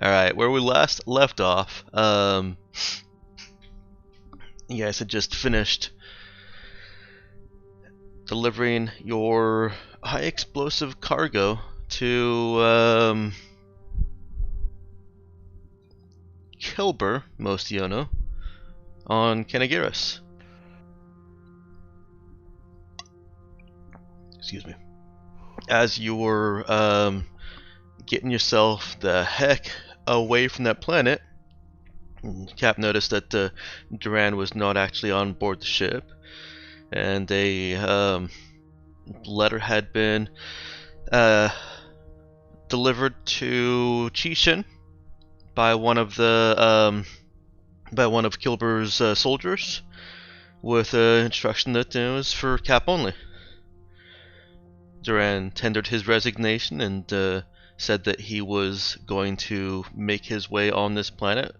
Alright, where we last left off, you guys had just finished delivering your high explosive cargo to Kilber, Mostiono, on Kanagiris. Excuse me. As you were getting yourself the heck away from that planet, Cap noticed that Duran was not actually on board the ship, and a letter had been delivered to Chishin by one of Kilber's soldiers, with instruction that it was for Cap only. Duran tendered his resignation and said that he was going to make his way on this planet,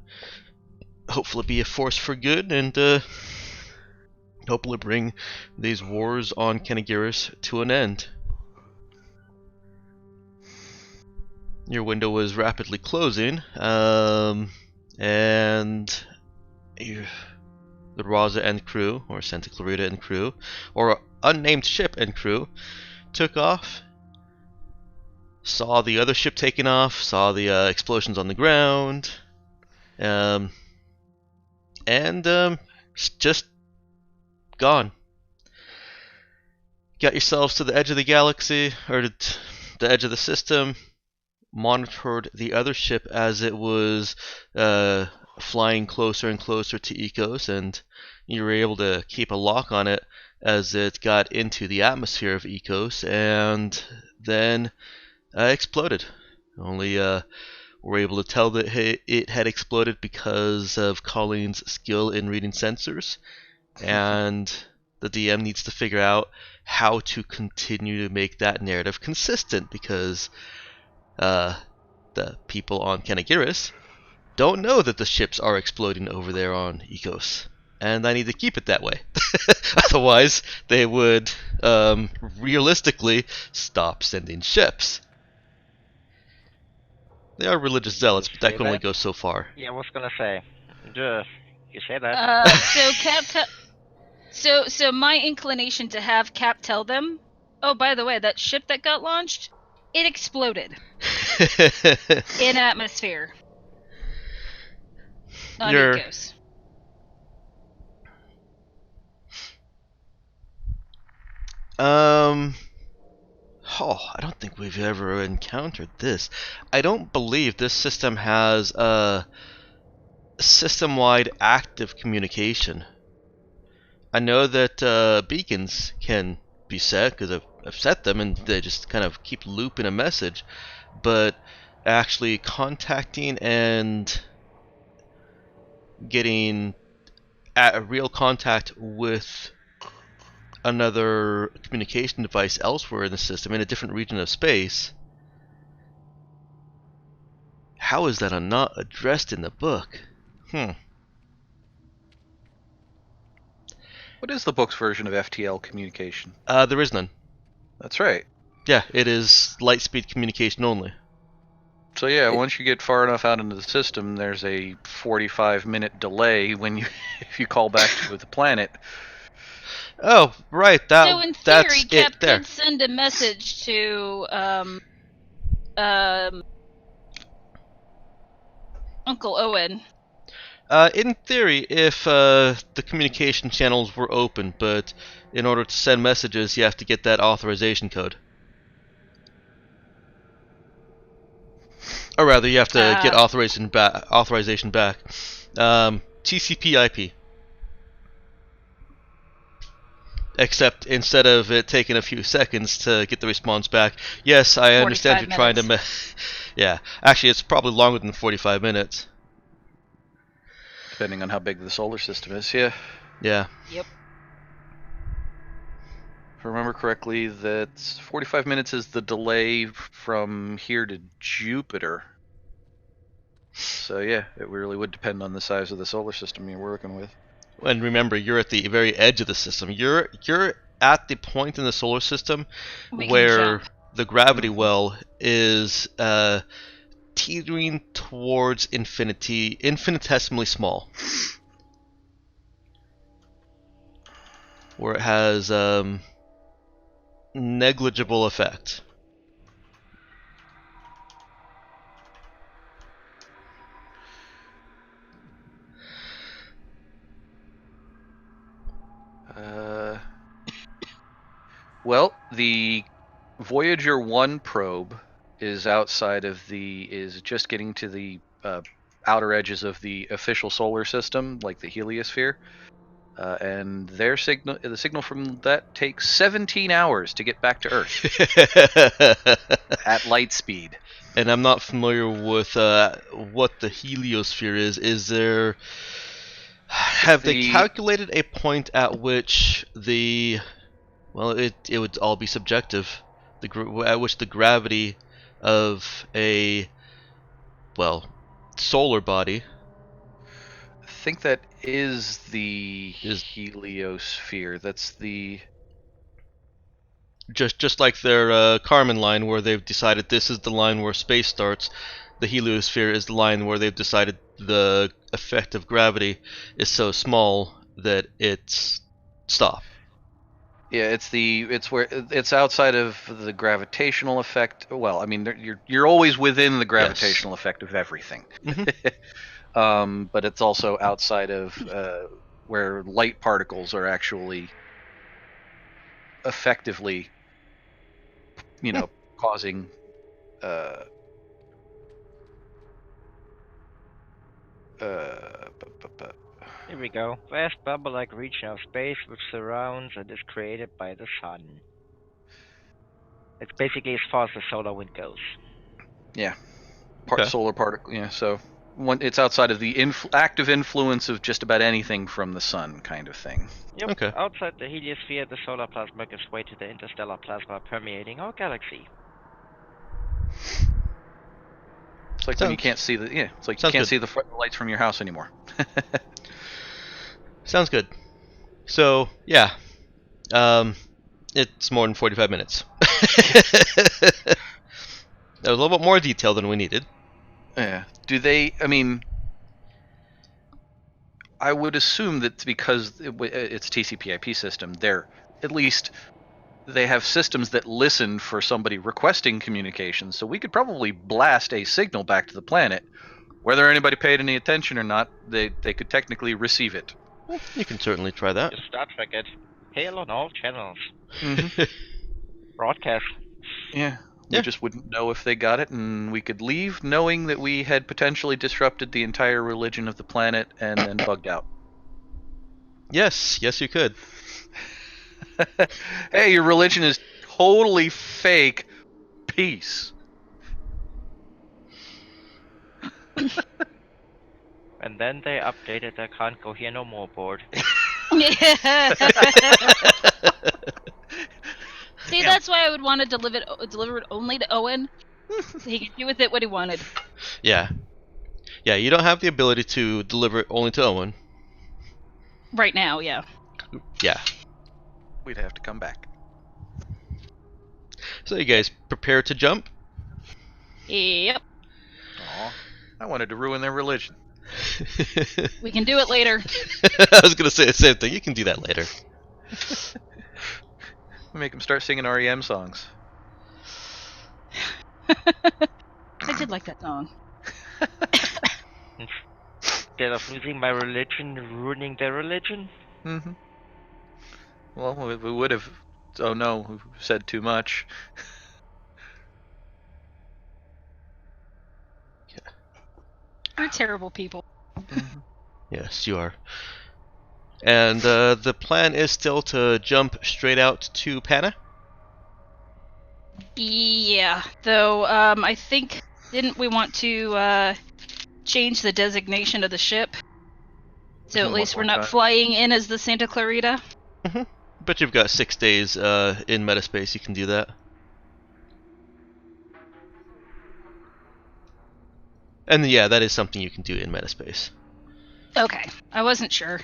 hopefully be a force for good, and hopefully bring these wars on Kanagiris to an end. Your window was rapidly closing, and the Raza and crew, or Santa Clarita and crew, or unnamed ship and crew, took off, saw the other ship taking off, saw the explosions on the ground, and just gone. Got yourselves to the edge of the galaxy, or the edge of the system, monitored the other ship as it was flying closer and closer to Ecos, and you were able to keep a lock on it as it got into the atmosphere of Ecos, and then exploded. Only were able to tell that it had exploded because of Colleen's skill in reading sensors, and the DM needs to figure out how to continue to make that narrative consistent, because the people on Kanagiris don't know that the ships are exploding over there on Ecos, and I need to keep it that way. Otherwise, they would realistically stop sending ships. They are religious zealots, but that can only go so far. Yeah, I was gonna say. You say that. So my inclination to have Cap tell them, oh, by the way, that ship that got launched, it exploded in atmosphere on Ecos. I don't think we've ever encountered this. I don't believe this system has a system-wide active communication. I know that beacons can be set, because I've set them and they just kind of keep looping a message, but actually contacting and getting a real contact with another communication device elsewhere in the system, in a different region of space, how is that not addressed in the book? What is the book's version of FTL communication? There is none. That's right. Yeah, it is light speed communication only. So yeah, once you get far enough out into the system, there's a 45-minute delay when if you call back to the planet. Oh, right. So in theory, Cap there. could send a message to Uncle Owen. In theory, if the communication channels were open, but in order to send messages, you have to get that authorization code. Or rather, you have to get authorization back. TCP/IP. Except instead of it taking a few seconds to get the response back, yes, I understand you're trying to... Yeah, actually, it's probably longer than 45 minutes. Depending on how big the solar system is, yeah. Yeah. Yep. If I remember correctly, that 45 minutes is the delay from here to Jupiter. So yeah, it really would depend on the size of the solar system you're working with. And remember, you're at the very edge of the system. You're at the point in the solar system where the gravity well is teetering towards infinity, infinitesimally small, where it has negligible effect. Well, the Voyager 1 probe is is just getting to the outer edges of the official solar system, like the heliosphere. And the signal from that takes 17 hours to get back to Earth at light speed. And I'm not familiar with what the heliosphere is. Have they calculated a point at which it would all be subjective, at which the gravity of a solar body? I think that is the heliosphere. That's the just like their Kármán line, where they've decided this is the line where space starts. The heliosphere is the line where they've decided the effect of gravity is so small that it's stop. Yeah, it's outside of the gravitational effect. Well, I mean, you're always within the gravitational effect of everything. Mm-hmm. But it's also outside of where light particles are actually effectively, causing. Here we go. Vast bubble-like region of space which surrounds and is created by the sun. It's basically as far as the solar wind goes. Yeah, Okay. solar particle. Yeah, so it's outside of the active influence of just about anything from the sun, kind of thing. Yep. Okay. Outside the heliosphere, the solar plasma gives way to the interstellar plasma permeating our galaxy. It's like when you can't see it's like you can't see the lights from your house anymore. Sounds good. So yeah, it's more than 45 minutes. That was a little bit more detail than we needed. Yeah. Do they? I mean, I would assume that because it's TCP/IP system, they have systems that listen for somebody requesting communication. So we could probably blast a signal back to the planet, whether anybody paid any attention or not. They could technically receive it. You can certainly try that. Just Star Trek it. Hail on all channels. Mm-hmm. Broadcast. Yeah. We just wouldn't know if they got it, and we could leave knowing that we had potentially disrupted the entire religion of the planet and then bugged out. Yes, you could. Hey, your religion is totally fake. Peace. And then they updated their Can't Go Here No More board. See, that's why I would want to deliver it only to Owen. So he could do with it what he wanted. Yeah, you don't have the ability to deliver it only to Owen. Right now, yeah. Yeah. We'd have to come back. So you guys prepare to jump? Yep. Aw, I wanted to ruin their religion. We can do it later. I was gonna say the same thing. You can do that later. Make them start singing REM songs. I did like that song. Instead of losing my religion, ruining their religion? Mm-hmm. Well, we would have. Oh no, we said too much. You're terrible people. Yes, you are. And the plan is still to jump straight out to Pana? Yeah, though I think didn't we want to change the designation of the ship? So at least we're not flying in as the Santa Clarita? Mm-hmm. But you've got 6 days in metaspace, you can do that. And yeah, that is something you can do in metaspace. Okay, I wasn't sure.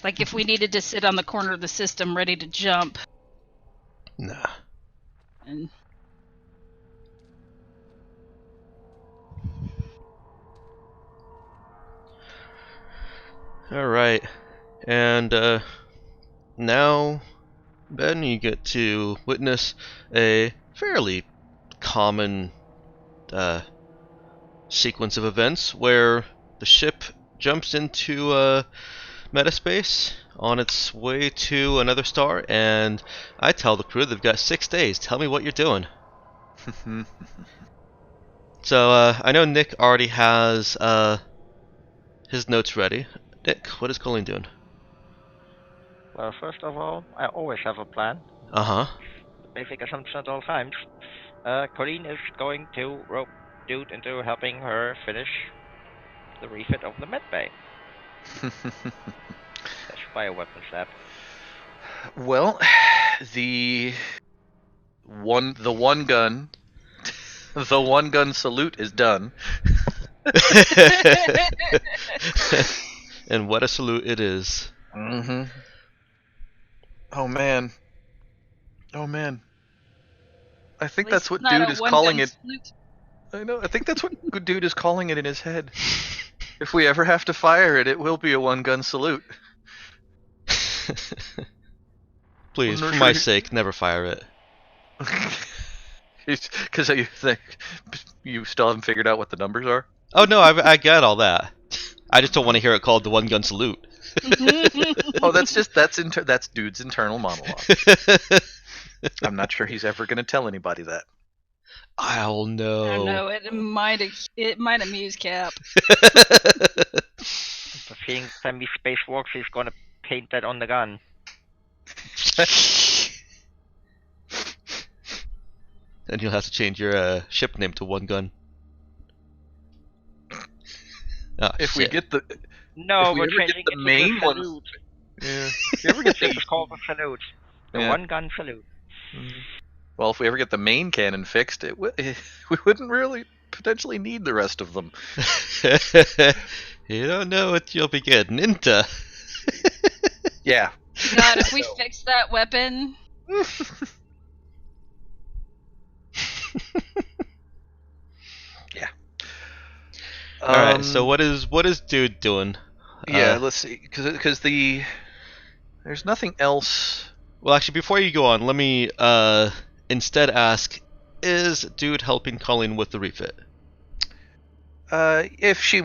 Like if we needed to sit on the corner of the system ready to jump. Nah. And All right, and now, Ben, you get to witness a fairly common sequence of events where the ship jumps into metaspace on its way to another star, and I tell the crew they've got 6 days. Tell me what you're doing. So I know Nick already has his notes ready. Nick, what is Colleen doing? Well, first of all, I always have a plan. Uh-huh. Basic assumption at all times. Colleen is going to rope Dude into helping her finish the refit of the med bay. That's bioweapons lab. Well, the one gun the one gun salute is done. And what a salute it is. Mm-hmm. Oh man. I think that's what Dude is calling it. Salute. I know. I think that's what Dude is calling it in his head. If we ever have to fire it, it will be a one-gun salute. Please, for my sake, never fire it. Because you think you still haven't figured out what the numbers are? Oh no, I get all that. I just don't want to hear it called the one gun salute. Oh, that's Dude's internal monologue. I'm not sure he's ever going to tell anybody that. I'll know. I don't know. It might amuse Cap. The feeling time he spacewalks, he's gonna paint that on the gun. Then you'll have to change your ship name to One Gun. Oh, if we get the No, we we're ever get changing the it to main the one. salute. Yeah. If we ever get This is called the salute. The Yeah. one-gun salute. Well, if we ever get the main cannon fixed, we wouldn't really potentially need the rest of them. You don't know what you'll be getting into. Yeah. God, if we fix that weapon, Yeah. All right. So what is Dude doing? Yeah. Let's see, because there's nothing else. Well, actually, before you go on, let me instead ask: is Dude helping Colleen with the refit? If she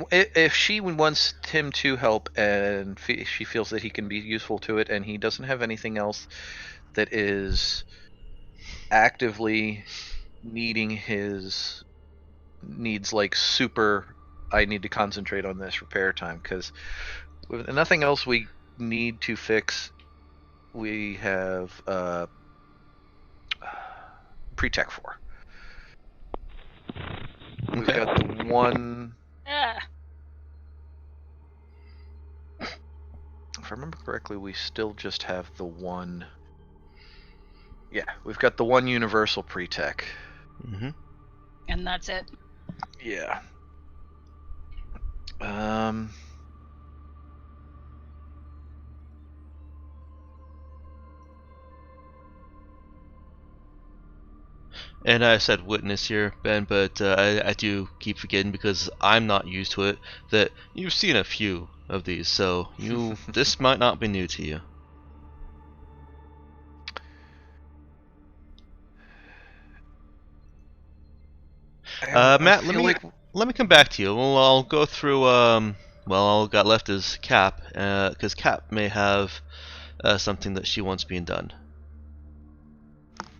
wants him to help and she feels that he can be useful to it, and he doesn't have anything else that is actively needing his needs, like super, I need to concentrate on this repair time, because with nothing else we need to fix, we have pre-tech for. We've Okay. got the one. If I remember correctly, we still just have the one. Yeah, we've got the one universal pre-tech. Mm-hmm. and that's it. Yeah. And I said witness here, Ben, but I do keep forgetting because I'm not used to it that you've seen a few of these, so this might not be new to you. Matt, let me come back to you. Well, I'll go through. All I've got left is Cap, because Cap may have something that she wants being done.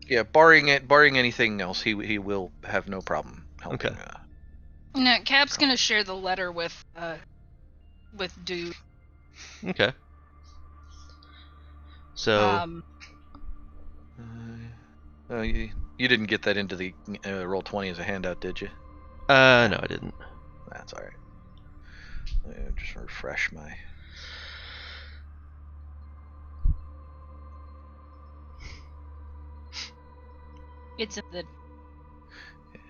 Yeah, barring anything else, he will have no problem helping. Okay. No, Cap's gonna share the letter with Dude. Okay. So. You didn't get that into the Roll20 as a handout, did you? No, I didn't. That's all right. Just refresh my. It's in the. Yeah.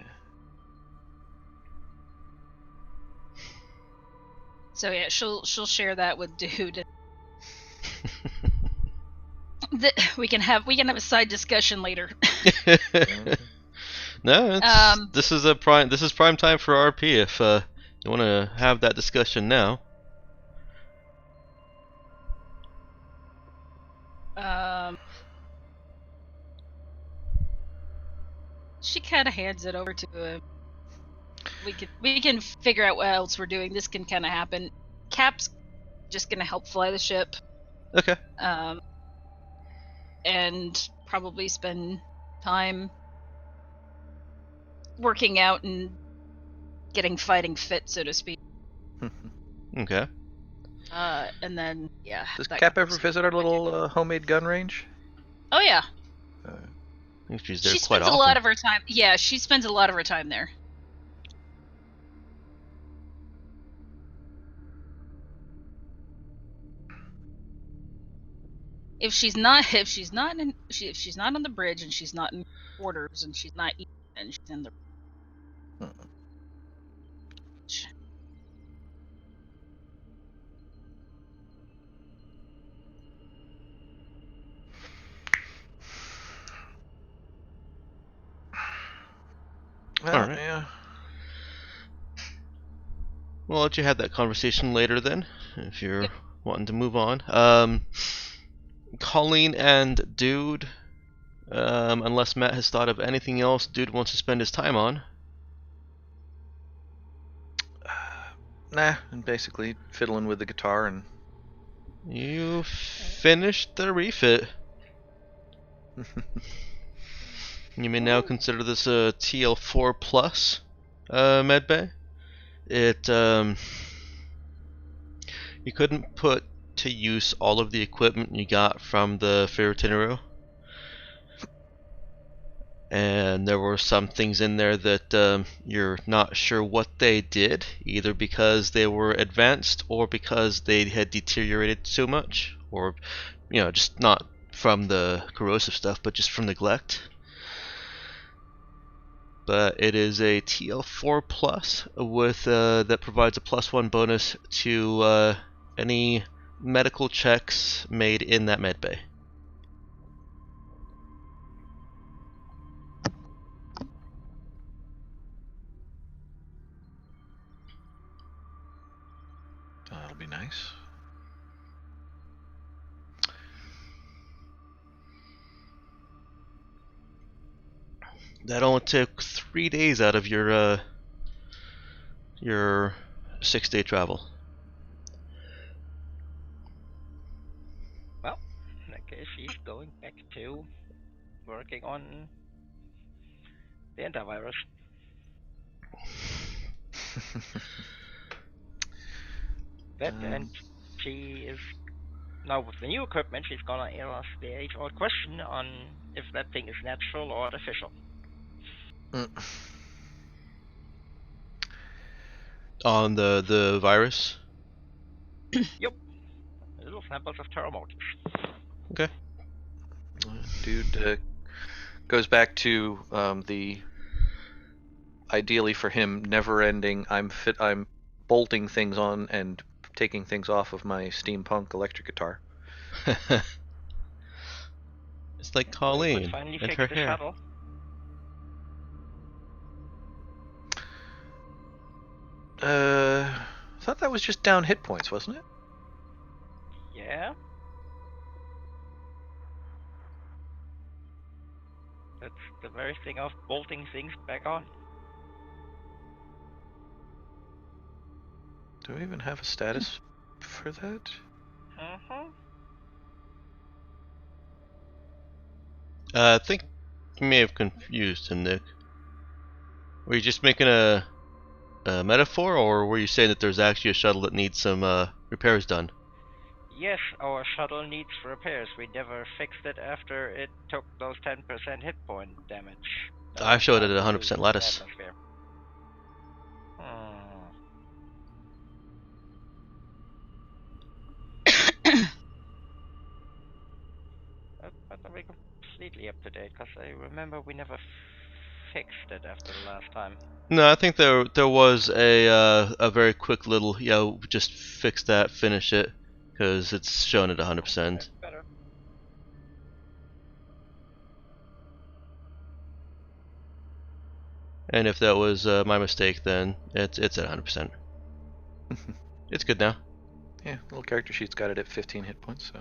So yeah, she'll share that with Dude. We can have a side discussion later. No, this is prime time for RP. If you want to have that discussion now. She kind of hands it over to him. We can figure out what else we're doing. This can kind of happen. Cap's just gonna help fly the ship. Okay. And probably spend time working out and getting fighting fit, so to speak. Okay. And then yeah. Does that Cap ever covers visit our what we do. little homemade gun range? Oh yeah. I think she's there She quite spends often. a lot of her time. Yeah, she spends a lot of her time there. If she's not on the bridge and she's not in quarters and she's not eating, and she's in the. Well, All right. yeah. We'll let you have that conversation later then, if you're Yep. wanting to move on. Colleen and Dude, unless Matt has thought of anything else Dude wants to spend his time on. Nah, and basically fiddling with the guitar and. You finished the refit. You may now consider this a TL4 plus medbay. It you couldn't put to use all of the equipment you got from the Ferrotinero, and there were some things in there that you're not sure what they did, either because they were advanced or because they had deteriorated so much, or just not from the corrosive stuff, but just from neglect. But it is a TL4 plus with that provides a +1 bonus to any medical checks made in that medbay. That'll be nice. That only took 3 days out of your 6-day travel. Well, in that case, she's going back to working on the antivirus. And she is now with the new equipment. She's gonna ask the age-old question on if that thing is natural or artificial. On the virus? Yep. Little samples of pteromotes. Okay. Dude goes back to the ideally for him never-ending. I'm bolting things on and taking things off of my steampunk electric guitar. It's like We Colleen could finally and fix her the hair. shuttle. I thought that was just down hit points, wasn't it? Yeah. That's the very thing of bolting things back on. Do we even have a status for that? I think you may have confused him, Nick. Were you just making a metaphor, or were you saying that there's actually a shuttle that needs some repairs done? Yes, our shuttle needs repairs. We never fixed it after it took those 10% hit point damage. I showed it at 100% lattice. Atmosphere. But are we completely up to date? Because I remember we never fixed it after the last time. No, I think there was a very quick little just fix that, finish it, because it's shown at 100%. Better. And if that was my mistake, then it's at 100%. It's good now. Yeah, little character sheet's got it at 15 hit points, so.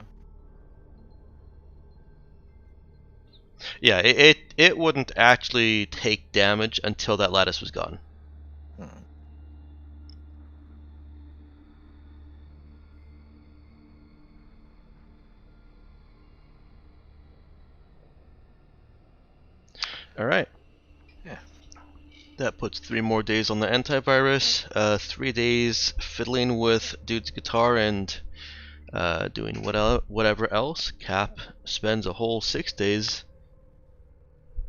Yeah, it wouldn't actually take damage until that lattice was gone. Hmm. All right. Yeah. That puts 3 more days on the antivirus. 3 days fiddling with dude's guitar and doing whatever else. Cap spends a whole 6 days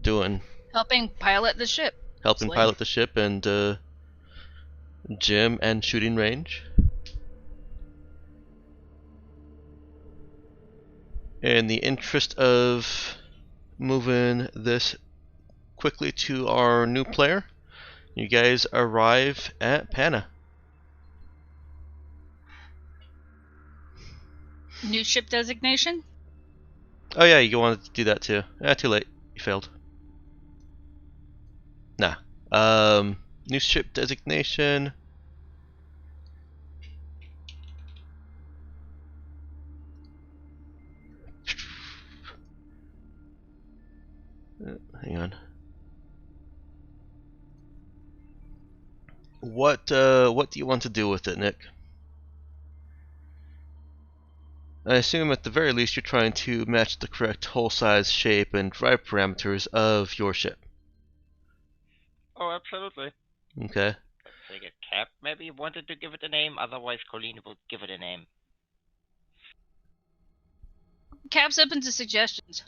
doing Helping pilot the ship. helping Slay. pilot the ship and gym and shooting range. In the interest of moving this quickly to our new player, you guys arrive at Pana. New ship designation? Oh yeah, you wanted to do that too. Too late. You failed. Nah. New ship designation. Hang on. What do you want to do with it, Nick? I assume at the very least you're trying to match the correct hull size, shape, and drive parameters of your ship. Oh, absolutely. Okay. I think a Cap maybe wanted to give it a name, otherwise Colleen would give it a name. Cap's open to suggestions.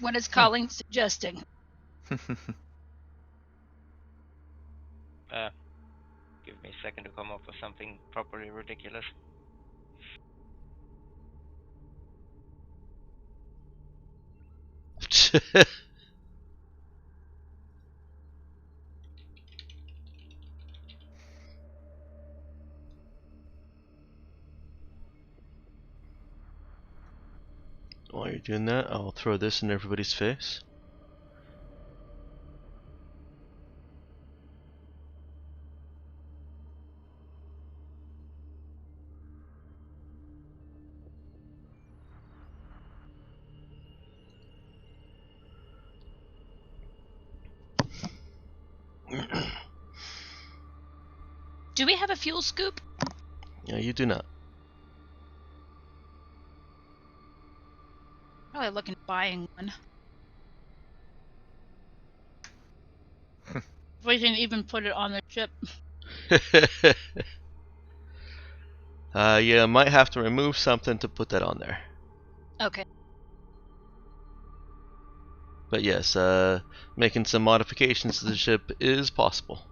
What is Colleen suggesting? Give me a second to come up with something properly ridiculous. While you're doing that, I'll throw this in everybody's face. Do we have a fuel scoop? No, you do not. Probably looking at buying one. If we can even put it on the ship. You might have to remove something to put that on there. Okay. But yes, making some modifications to the ship is possible.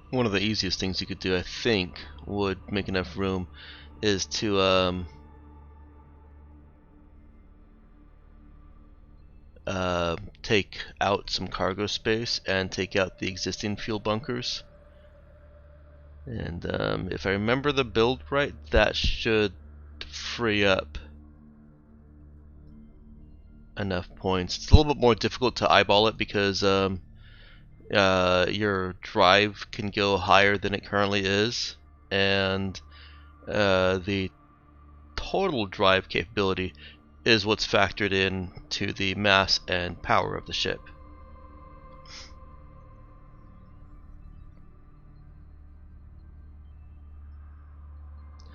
One of the easiest things you could do, I think, would make enough room, is to take out some cargo space and take out the existing fuel bunkers. And if I remember the build right, that should free up enough points. It's a little bit more difficult to eyeball it because your drive can go higher than it currently is, and the total drive capability is what's factored in to the mass and power of the ship.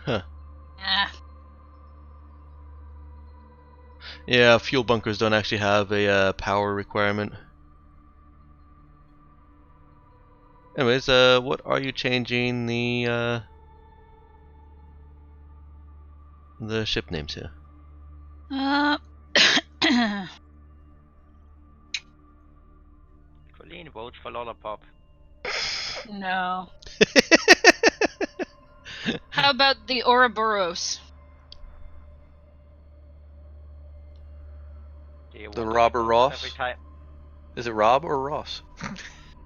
Huh. Ah. Yeah, fuel bunkers don't actually have a power requirement. Anyways, what are you changing the ship name to? Colleen votes for Lollipop. No. How about the Ouroboros? Do you The want to Rob or spell that Ross? every time? Is it Rob or Ross?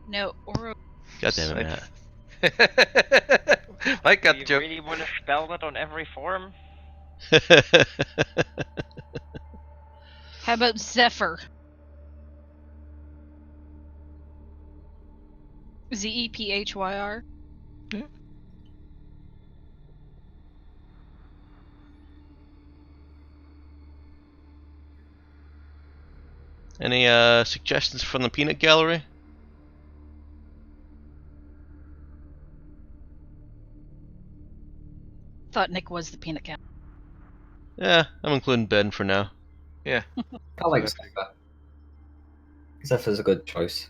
No, or God damn it, Matt. Mike got Do the you joke. really want to spell that on every form? how about Zephyr? Zephyr. Any suggestions from the peanut gallery? Thought Nick was the peanut gallery. Yeah, I'm including Ben for now. Yeah. I like So Zephyr. Zephyr's a good choice.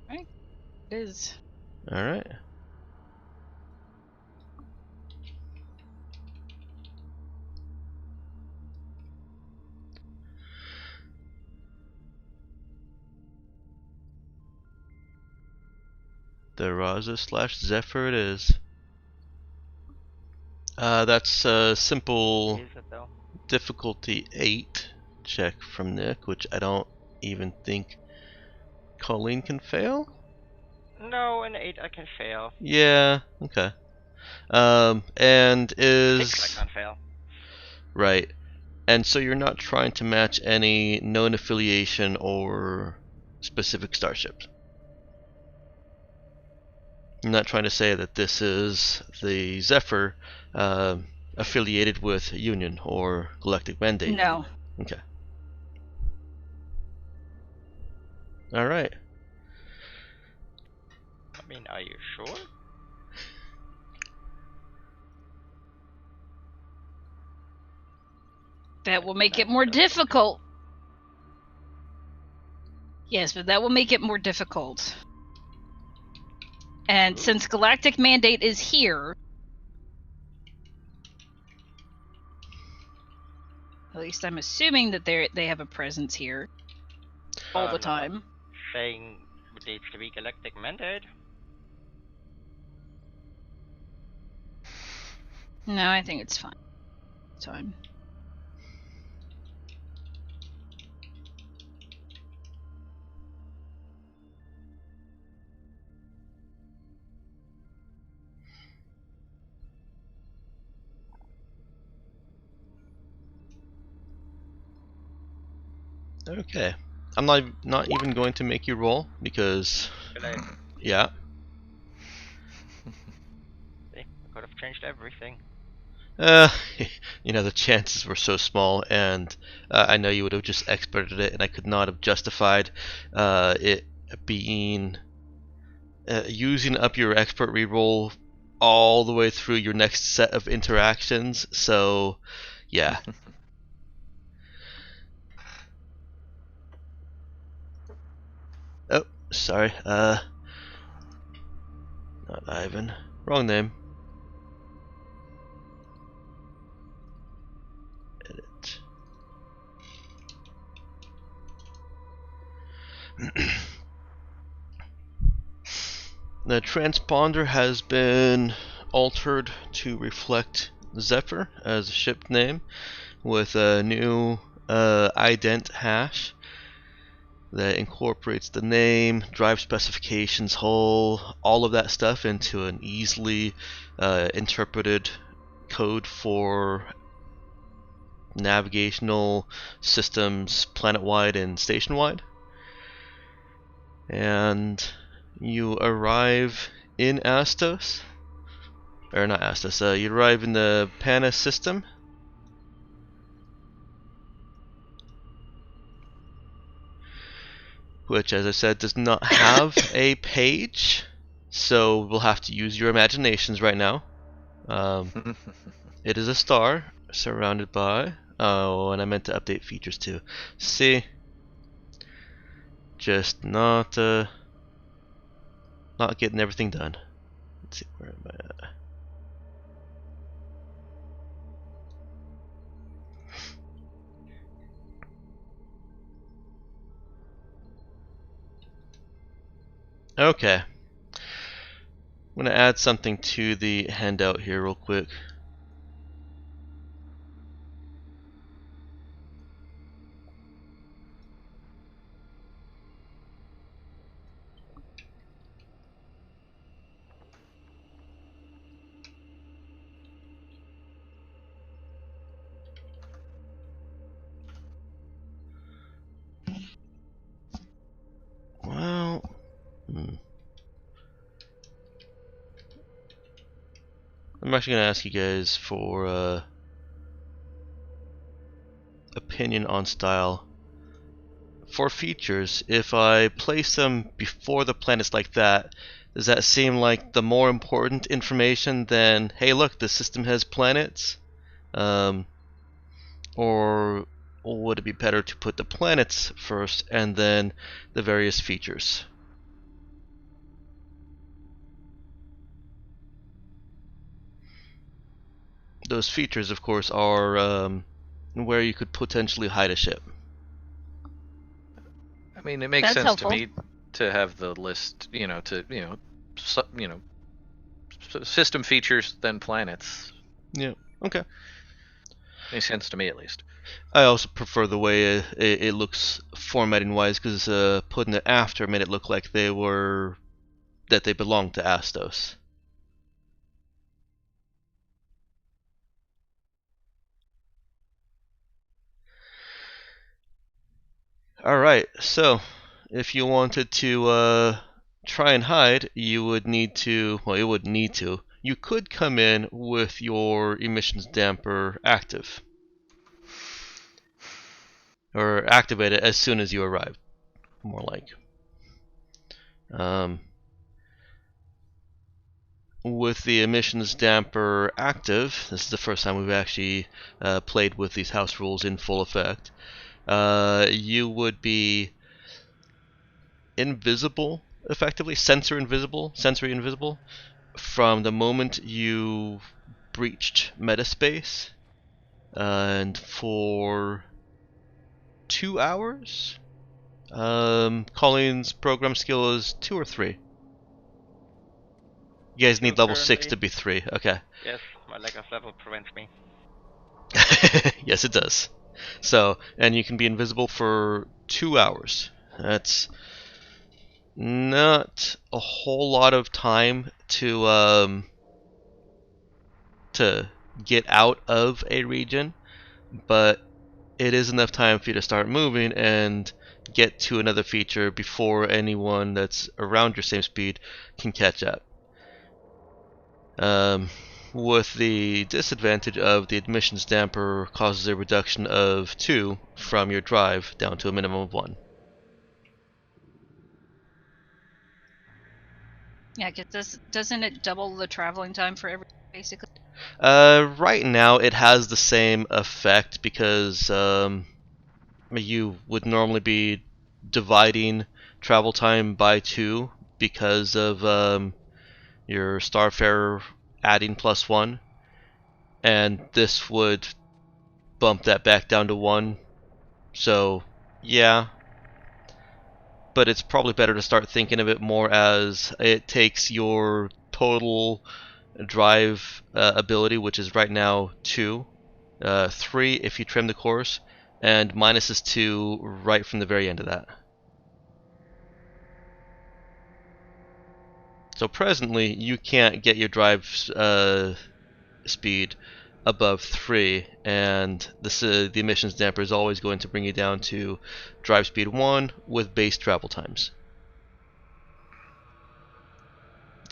Right? It is. Alright. The Raza / Zephyr it is. That's a simple Is it though? difficulty 8 check from Nick, which I don't even think Colleen can fail? No, an 8 I can fail. Yeah, okay. And 6 is... I can't fail. Right. And so you're not trying to match any known affiliation or specific starships. You're not trying to say that this is the Zephyr affiliated with Union or Galactic Mandate. No. Okay. Alright. I mean, are you sure? That will make it That's more something. difficult. Yes, but that will make it more difficult. And since Galactic Mandate is here, at least I'm assuming that they have a presence here all the I'm not time. saying it needs to be Galactic Mandate. No, I think it's fine. It's fine. Okay. I'm not even going to make you roll because Should I? yeah. See, I could have changed everything. Uh, the chances were so small, and I know you would have just experted it, and I could not have justified it being using up your expert reroll all the way through your next set of interactions. So, yeah. Oh, sorry. Not Ivan. Wrong name. Edit. The transponder has been altered to reflect Zephyr as a ship name with a new ident hash that incorporates the name, drive specifications, hull, all of that stuff into an easily interpreted code for navigational systems planet-wide and station-wide. And you arrive in Astos, or not Astos, you arrive in the Pana system, which, as I said, does not have a page, so we'll have to use your imaginations right now. It is a star surrounded by... Oh, and I meant to update features too. See? Just not getting everything done. Let's see, where am I at? Okay. I'm going to add something to the handout here real quick. Well, I'm actually going to ask you guys for opinion on style. For features, if I place them before the planets like that, does that seem like the more important information than, hey look, the system has planets? Or would it be better to put the planets first and then the various features? Those features, of course, are where you could potentially hide a ship. I mean, it makes That's sense helpful. to me to have the list, system features then planets. Yeah, okay. Makes sense to me at least. I also prefer the way it looks formatting wise, because putting it after made it look like they belonged to Astos. Alright, so if you wanted to try and hide, you would need to, well, you wouldn't need to. You could come in with your emissions damper active. Or activate it as soon as you arrive, more like. With the emissions damper active, this is the first time we've actually played with these house rules in full effect, you would be invisible, effectively, sensory invisible, from the moment you breached metaspace, and for 2 hours. Colleen's program skill is 2 or 3. You guys need level 6 to be 3. Okay. Yes, my lack of level prevents me. Yes, it does. So, and you can be invisible for 2 hours. That's not a whole lot of time to get out of a region, but it is enough time for you to start moving and get to another feature before anyone that's around your same speed can catch up. With the disadvantage of the admissions damper causes a reduction of 2 from your drive down to a minimum of 1. Yeah, because doesn't it double the traveling time for everyone, basically? Right now it has the same effect because you would normally be dividing travel time by 2 because of your Starfarer adding +1, and this would bump that back down to 1. So, yeah. But it's probably better to start thinking of it more as it takes your total drive ability, which is right now 2, 3 if you trim the course, and minus is 2 right from the very end of that. So presently, you can't get your drive speed above 3, and the emissions damper is always going to bring you down to drive speed 1 with base travel times.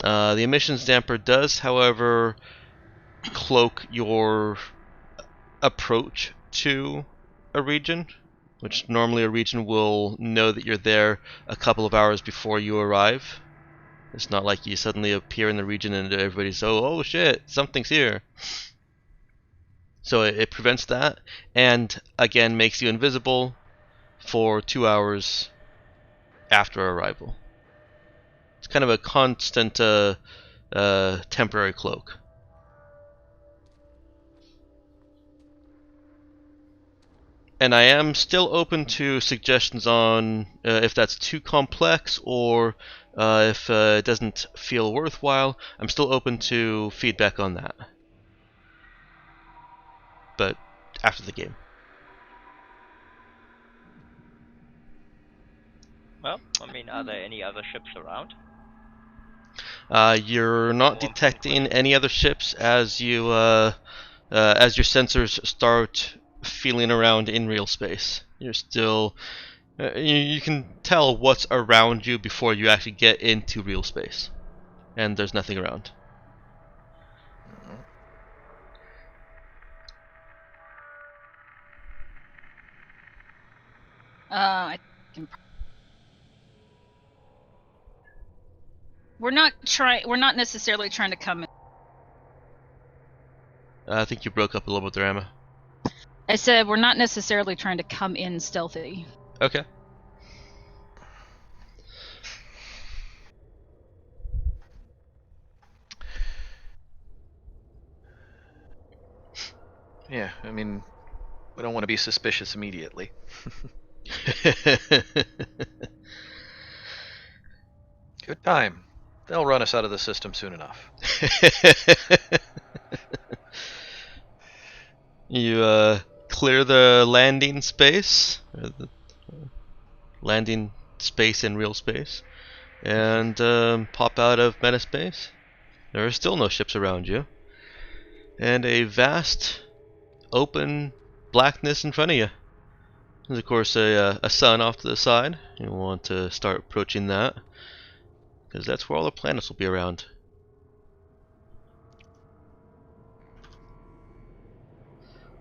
The emissions damper does, however, cloak your approach to a region, which normally a region will know that you're there a couple of hours before you arrive. It's not like you suddenly appear in the region and everybody's, oh shit, something's here. So it prevents that, and again makes you invisible for 2 hours after arrival. It's kind of a constant temporary cloak. And I am still open to suggestions on if that's too complex or If it doesn't feel worthwhile, I'm still open to feedback on that. But after the game. Well, I mean, are there any other ships around? You're not One detecting point. any other ships as your sensors start feeling around in real space. You're still you can tell what's around you before you actually get into real space, and there's nothing around. I can. We're not necessarily trying to come in. I think you broke up a little bit there, Emma. I said we're not necessarily trying to come in stealthy. Okay. Yeah, I mean, we don't want to be suspicious immediately. Good time. They'll run us out of the system soon enough. You clear the landing space, or the landing space in real space, and pop out of meta space. There are still no ships around you, and a vast, open blackness in front of you. There's of course a sun off to the side. You want to start approaching that, because that's where all the planets will be around.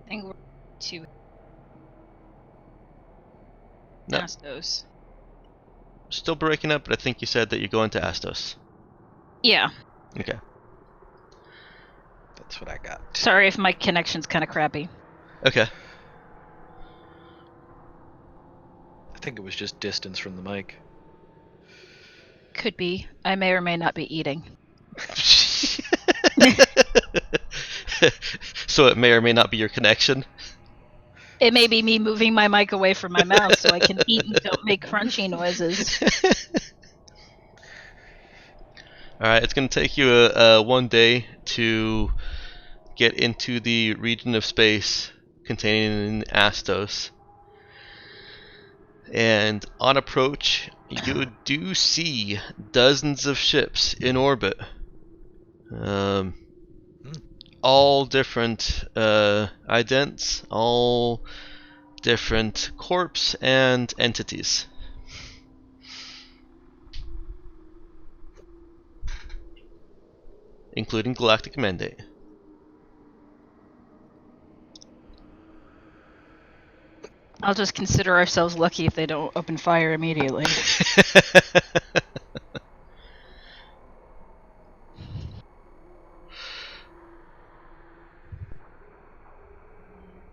I think we're to No. Astos. Still breaking up, but I think you said that you're going to Astos. Yeah. Okay. That's what I got. Sorry if my connection's kind of crappy. Okay. I think it was just distance from the mic. Could be. I may or may not be eating. So it may or may not be your connection. It may be me moving my mic away from my mouth so I can eat and don't make crunchy noises. Alright, it's going to take you one day to get into the region of space containing Astos. And on approach, you do see dozens of ships in orbit. All different idents, all different corps and entities. Including Galactic Mandate. I'll just consider ourselves lucky if they don't open fire immediately.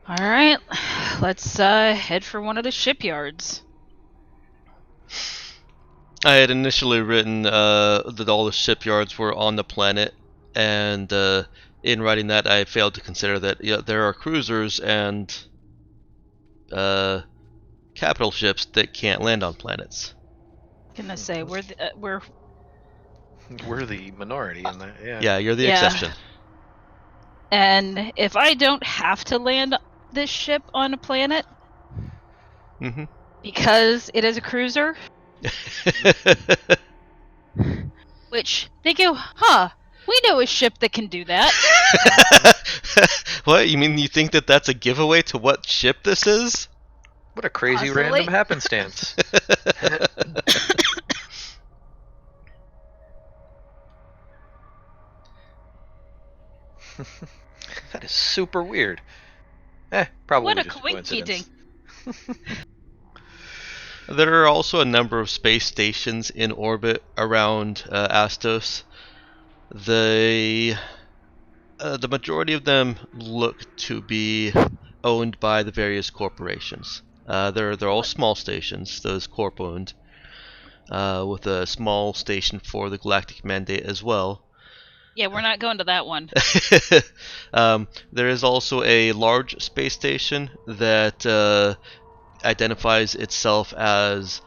Alright, let's head for one of the shipyards. I had initially written that all the shipyards were on the planet, and in writing that I failed to consider that there are cruisers and capital ships that can't land on planets. Gonna say we're We're the minority in that, yeah. Yeah, you're the Yeah. exception. and if I don't have to land this ship on a planet Mm-hmm. because it is a cruiser, which they go, we know a ship that can do that. What? You mean you think that that's a giveaway to what ship this is? What a crazy Possibly. random happenstance. That is super weird. Probably What a just a coincidence. coincidence. There are also a number of space stations in orbit around Astos. The majority of them look to be owned by the various corporations. They're all small stations, those corp owned, with a small station for the Galactic Mandate as well. Yeah, we're not going to that one. There is also a large space station that identifies itself as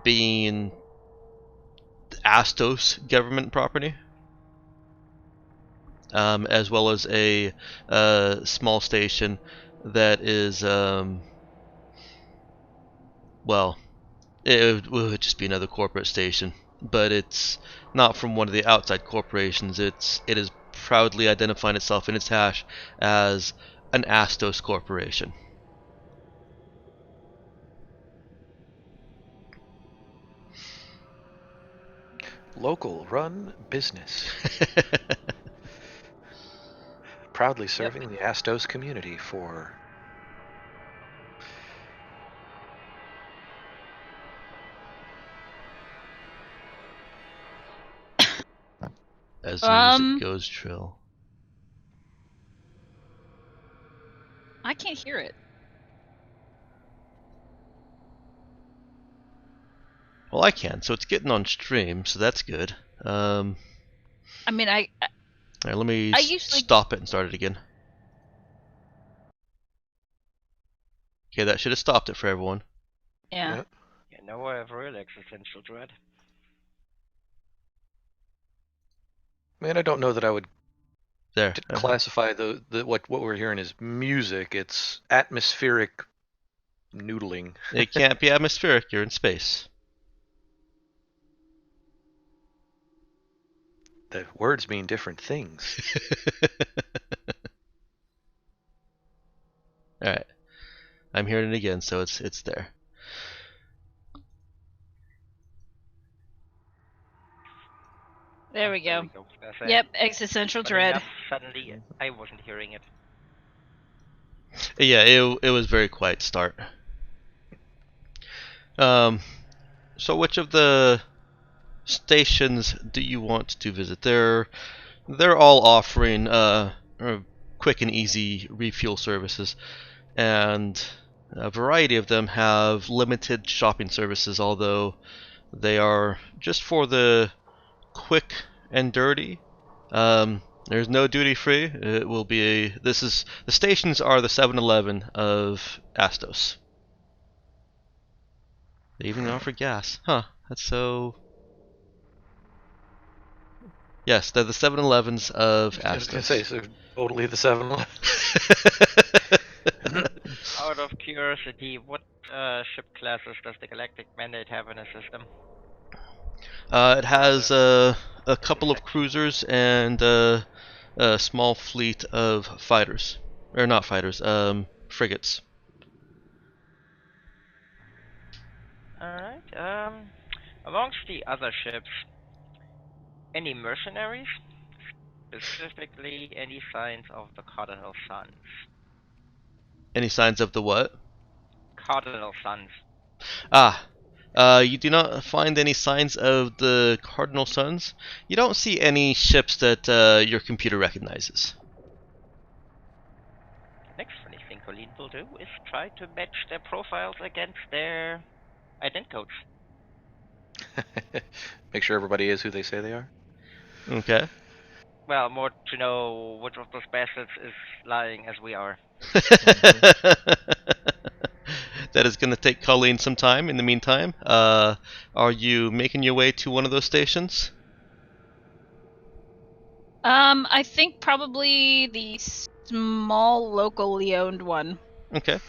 being Astos government property, as well as a small station that is, well, it would just be another corporate station, but it's not from one of the outside corporations. It is proudly identifying itself in its hash as an Astos corporation. Local run business. Proudly serving the Astos community for... As the music goes trill. I can't hear it. Well, I can, so it's getting on stream, so that's good. I mean, Alright, let me usually stop it and start it again. Okay, that should have stopped it for everyone. Yeah. Yeah, now I have real existential dread. Man, I don't know that I would There. classify what we're hearing as music. It's atmospheric noodling. It can't be atmospheric, you're in space. The words mean different things. Alright. I'm hearing it again, so it's there. There we go. That's it. Yep, existential Funny dread. enough, suddenly I wasn't hearing it. Yeah, it was very quiet start. So which of the stations do you want to visit? They're all offering quick and easy refuel services, and a variety of them have limited shopping services, although they are just for the quick and dirty. There's no duty free. It will be the stations are the 7-Eleven of Astos. They even offer gas. Huh, that's so... Yes, they're the 7-Elevens of Astos. I was going to say, so totally the 7-Eleven. Out of curiosity, what ship classes does the Galactic Mandate have in the system? It has a couple of cruisers and a small fleet of fighters. Or not fighters, frigates. Alright, amongst the other ships, any mercenaries? Specifically, any signs of the Cardinal Sons? Any signs of the what? Cardinal Sons. You do not find any signs of the Cardinal Sons. You don't see any ships that your computer recognizes. Next funny thing Colleen will do is try to match their profiles against their ident codes. Make sure everybody is who they say they are. Okay. Well, more to know which of those bastards is lying as we are. That is going to take Colleen some time. In the meantime, are you making your way to one of those stations? I think probably the small locally owned one. Okay.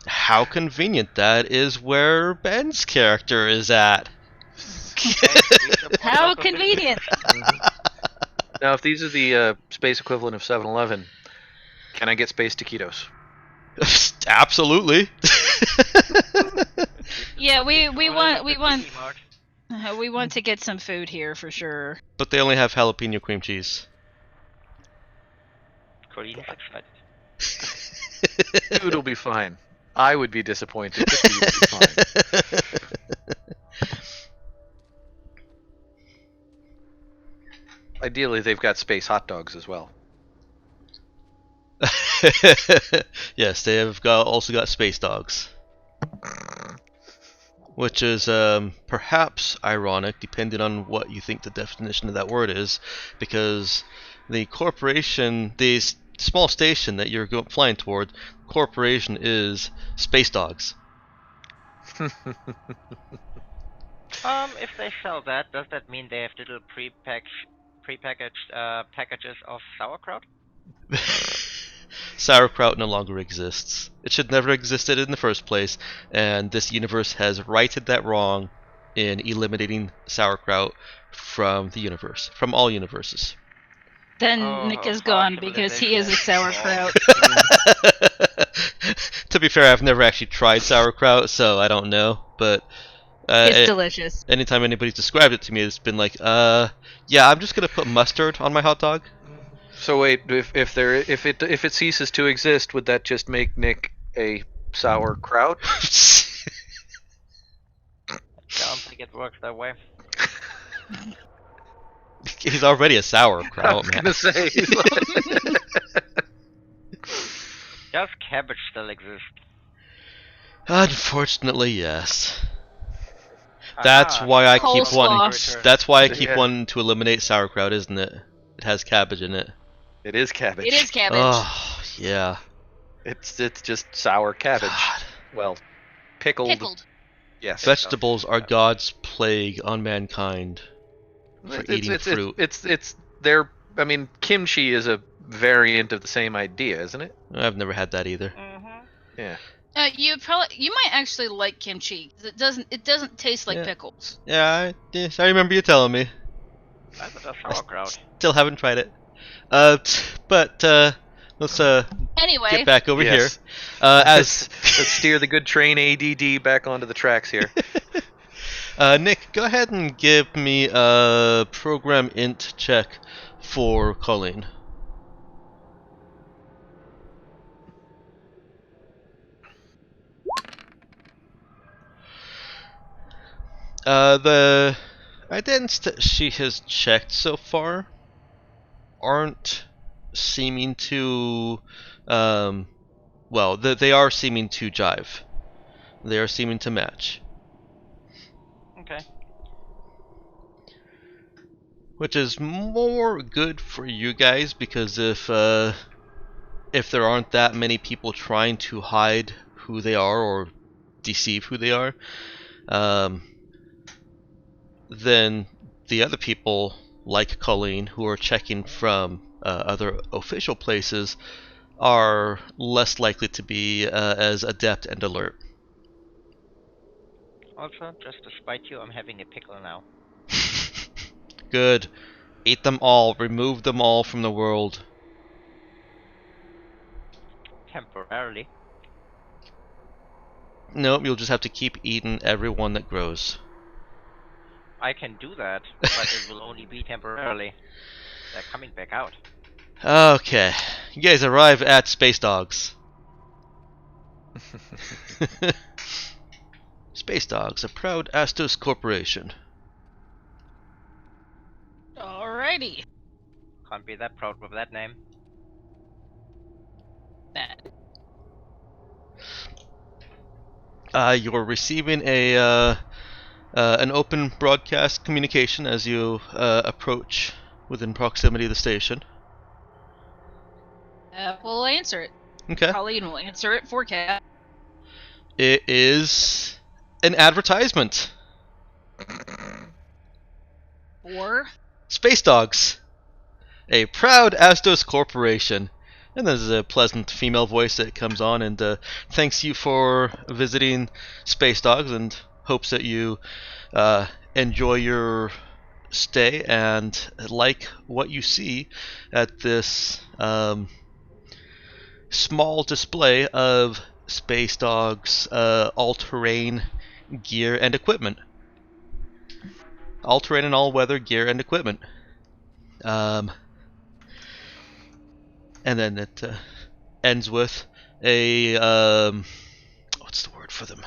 How convenient. That is where Ben's character is at. How convenient! Now, if these are the space equivalent of 7-Eleven, can I get space taquitos? Absolutely. Yeah, we want to get some food here for sure. But they only have jalapeno cream cheese. Colleen is excited. Food will be fine. I would be disappointed, but food will be fine. Ideally, they've got space hot dogs as well. Yes, they have also got space dogs. Which is perhaps ironic, depending on what you think the definition of that word is, because the corporation, the small station that you're flying toward, corporation is space dogs. If they sell that, does that mean they have little prepackaged packages of sauerkraut? Sauerkraut no longer exists. It should never existed in the first place, and this universe has righted that wrong in eliminating sauerkraut from the universe, from all universes. Then Nick is gone because he is a sauerkraut. To be fair, I've never actually tried sauerkraut, so I don't know, but It's delicious. anytime anybody's described it to me, it's been like, yeah, I'm just gonna put mustard on my hot dog. So wait, if it ceases to exist, would that just make Nick a sauerkraut? Don't think it works that way. He's already a I sauerkraut, was man. gonna say. Does cabbage still exist? Unfortunately, yes. That's Aha, why I so keep Coleslaw. wanting. That's why I keep Yeah. wanting to eliminate sauerkraut, isn't it? It has cabbage in it. It is cabbage. It is cabbage. Oh yeah. It's just sour cabbage. God. Well, pickled. Pickled. Yes. Vegetables are God's plague on mankind for eating fruit. It's their. I mean, kimchi is a variant of the same idea, isn't it? I've never had that either. Mm-hmm. Yeah. You might actually like kimchi. 'Cause it doesn't taste like Yeah. pickles. Yeah, yes, I remember you telling me. That's a sauerkraut. Still haven't tried it. But let's Anyway, get back over Yes. here. As Let's steer the good train ADD back onto the tracks here. Nick, go ahead and give me a program int check for Colleen. The identities that she has checked so far aren't seeming to, well, they are seeming to jive. They are seeming to match. Okay. Which is more good for you guys, because if there aren't that many people trying to hide who they are or deceive who they are, then the other people, like Colleen, who are checking from other official places, are less likely to be as adept and alert. Also, just to spite you, I'm having a pickle now. Good. Eat them all. Remove them all from the world. Temporarily. Nope, you'll just have to keep eating every one that grows. I can do that, but it will only be temporarily. They're coming back out. Okay. You guys arrive at Space Dogs. Space Dogs, a proud Astos corporation. alrighty. Can't be that proud with that name. Bad. You're receiving an open broadcast communication as you approach within proximity of the station. We'll answer it. Okay. Colleen will answer it for Cat. It is an advertisement. Or Space Dogs, a proud Astos corporation. And there's a pleasant female voice that comes on and thanks you for visiting Space Dogs and hopes that you enjoy your stay and like what you see at this small display of Space Dogs all-terrain gear and equipment. All-terrain and all-weather gear and equipment. And then it ends with a what's the word for them?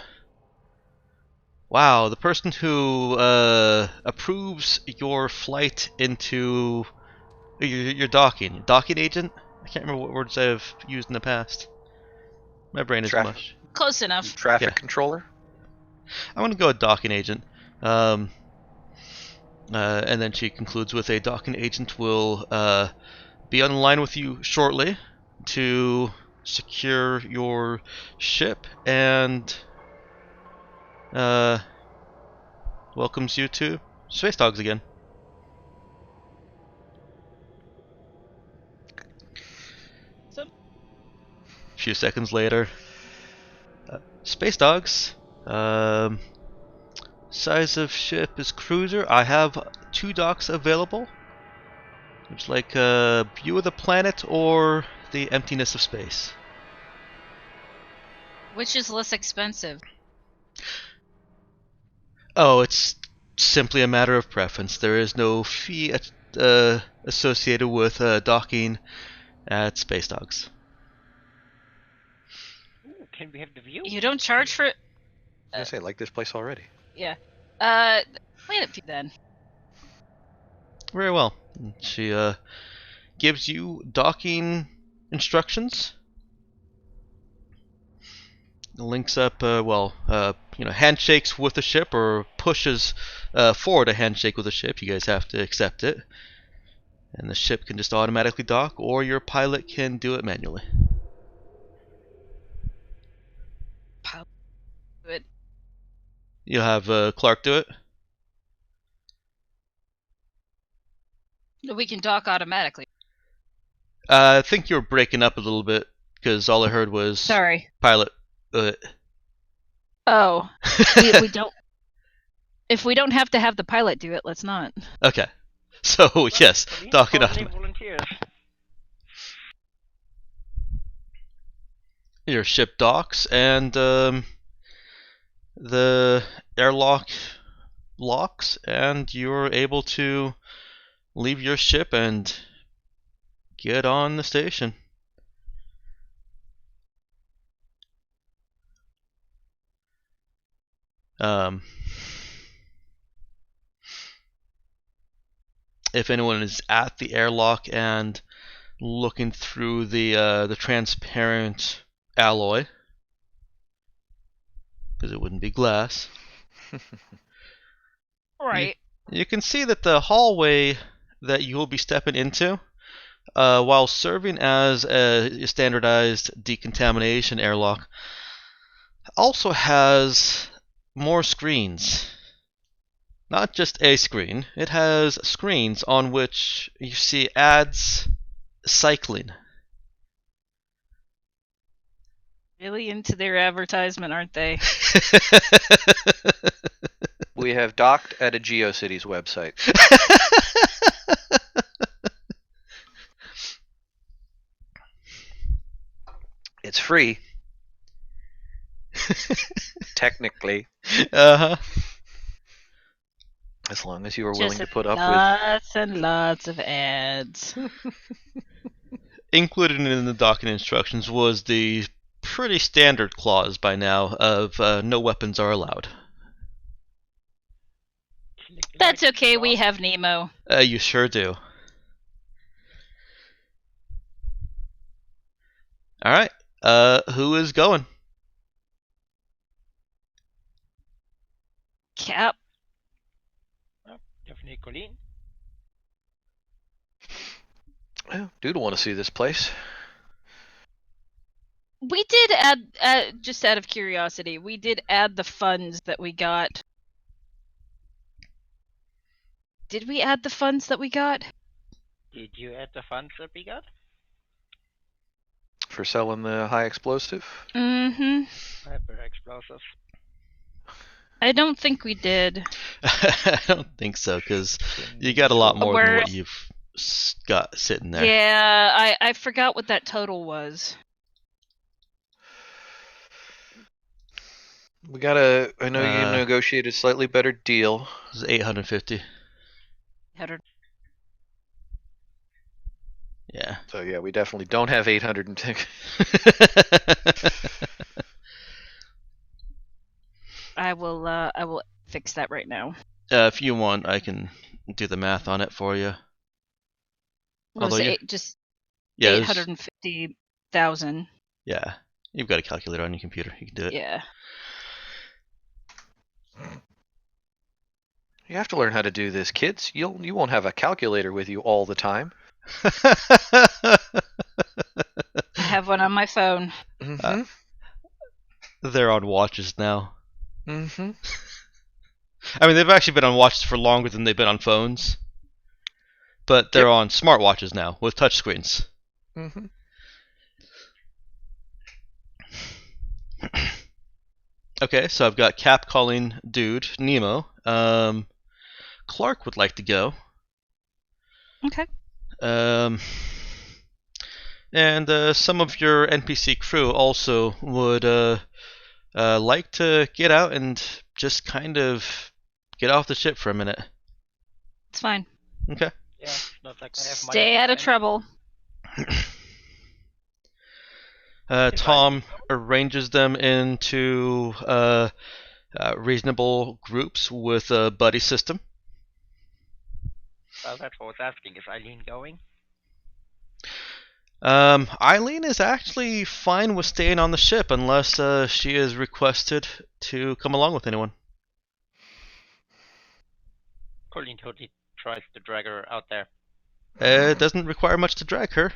Wow, the person who approves your flight into your docking agent. I can't remember what words I've used in the past. My brain is mush. close enough. Traffic Yeah. controller. I want to go with docking agent. And then she concludes with a docking agent will be on the line with you shortly to secure your ship and welcomes you to Space Dogs again. A few seconds later, Space Dogs. Size of ship is cruiser. I have 2 docks available. It's like a view of the planet or the emptiness of space. Which is less expensive? Oh, it's simply a matter of preference. There is no fee associated with docking at Space Dogs. Ooh, can we have the view? You don't charge for it? I was gonna say, I like this place already. Yeah. Planet view then. Very well. She gives you docking instructions. Links up, handshakes with the ship, or pushes forward a handshake with the ship. You guys have to accept it. And the ship can just automatically dock, or your pilot can do it manually. Do it. You'll have Clark do it. We can dock automatically. I think you're breaking up a little bit, because all I heard was Sorry. pilot. Oh. we don't. If we don't have to have the pilot do it, let's not. Okay. So, yes, dock it up. Volunteers. Your ship docks, and the airlock locks, and you're able to leave your ship and get on the station. If anyone is at the airlock and looking through the transparent alloy, because it wouldn't be glass, Right. you can see that the hallway that you will be stepping into, while serving as a standardized decontamination airlock, also has more screens. Not just a screen, it has screens on which you see ads cycling. Really into their advertisement, aren't they? We have docked at a GeoCities website. It's free. Technically. Uh-huh. As long as you are willing to put up lots and lots of ads. Included in the docking instructions was the pretty standard clause by now of no weapons are allowed. That's okay, we have Nemo. You sure do. Alright, who is going? Cap. Definitely Colleen. with. Dude, want to see this place. We did add, just out of curiosity, we did add the funds that we got. Did we add the funds that we got? Did you add the funds that we got? For selling the high explosive? Mm-hmm. Hyper explosives. I don't think we did. I don't think so, because you got a lot more than what you've got sitting there. Yeah, I forgot what that total was. We got I know you negotiated a slightly better deal. It was 850. Yeah. So yeah, we definitely don't have 810. I will fix that right now. If you want, I can do the math on it for you. What was it? Just yeah, 850,000. Yeah, you've got a calculator on your computer. You can do it. Yeah. You have to learn how to do this, kids. You won't have a calculator with you all the time. I have one on my phone. Mm-hmm. They're on watches now. Mm-hmm. I mean, they've actually been on watches for longer than they've been on phones. But they're on smartwatches now with touchscreens. Mm-hmm. Okay, so I've got Cap calling Dude, Nemo. Clark would like to go. Okay. And some of your NPC crew also would like to get out and just kind of get off the ship for a minute. It's fine. Okay. Yeah, it's not like I have money Stay to out of spend. trouble. Tom arranges them into reasonable groups with a buddy system. Well, that's what I was asking. Is Eileen going? Eileen is actually fine with staying on the ship unless she is requested to come along with anyone. Colleen totally tries to drag her out there. It doesn't require much to drag her.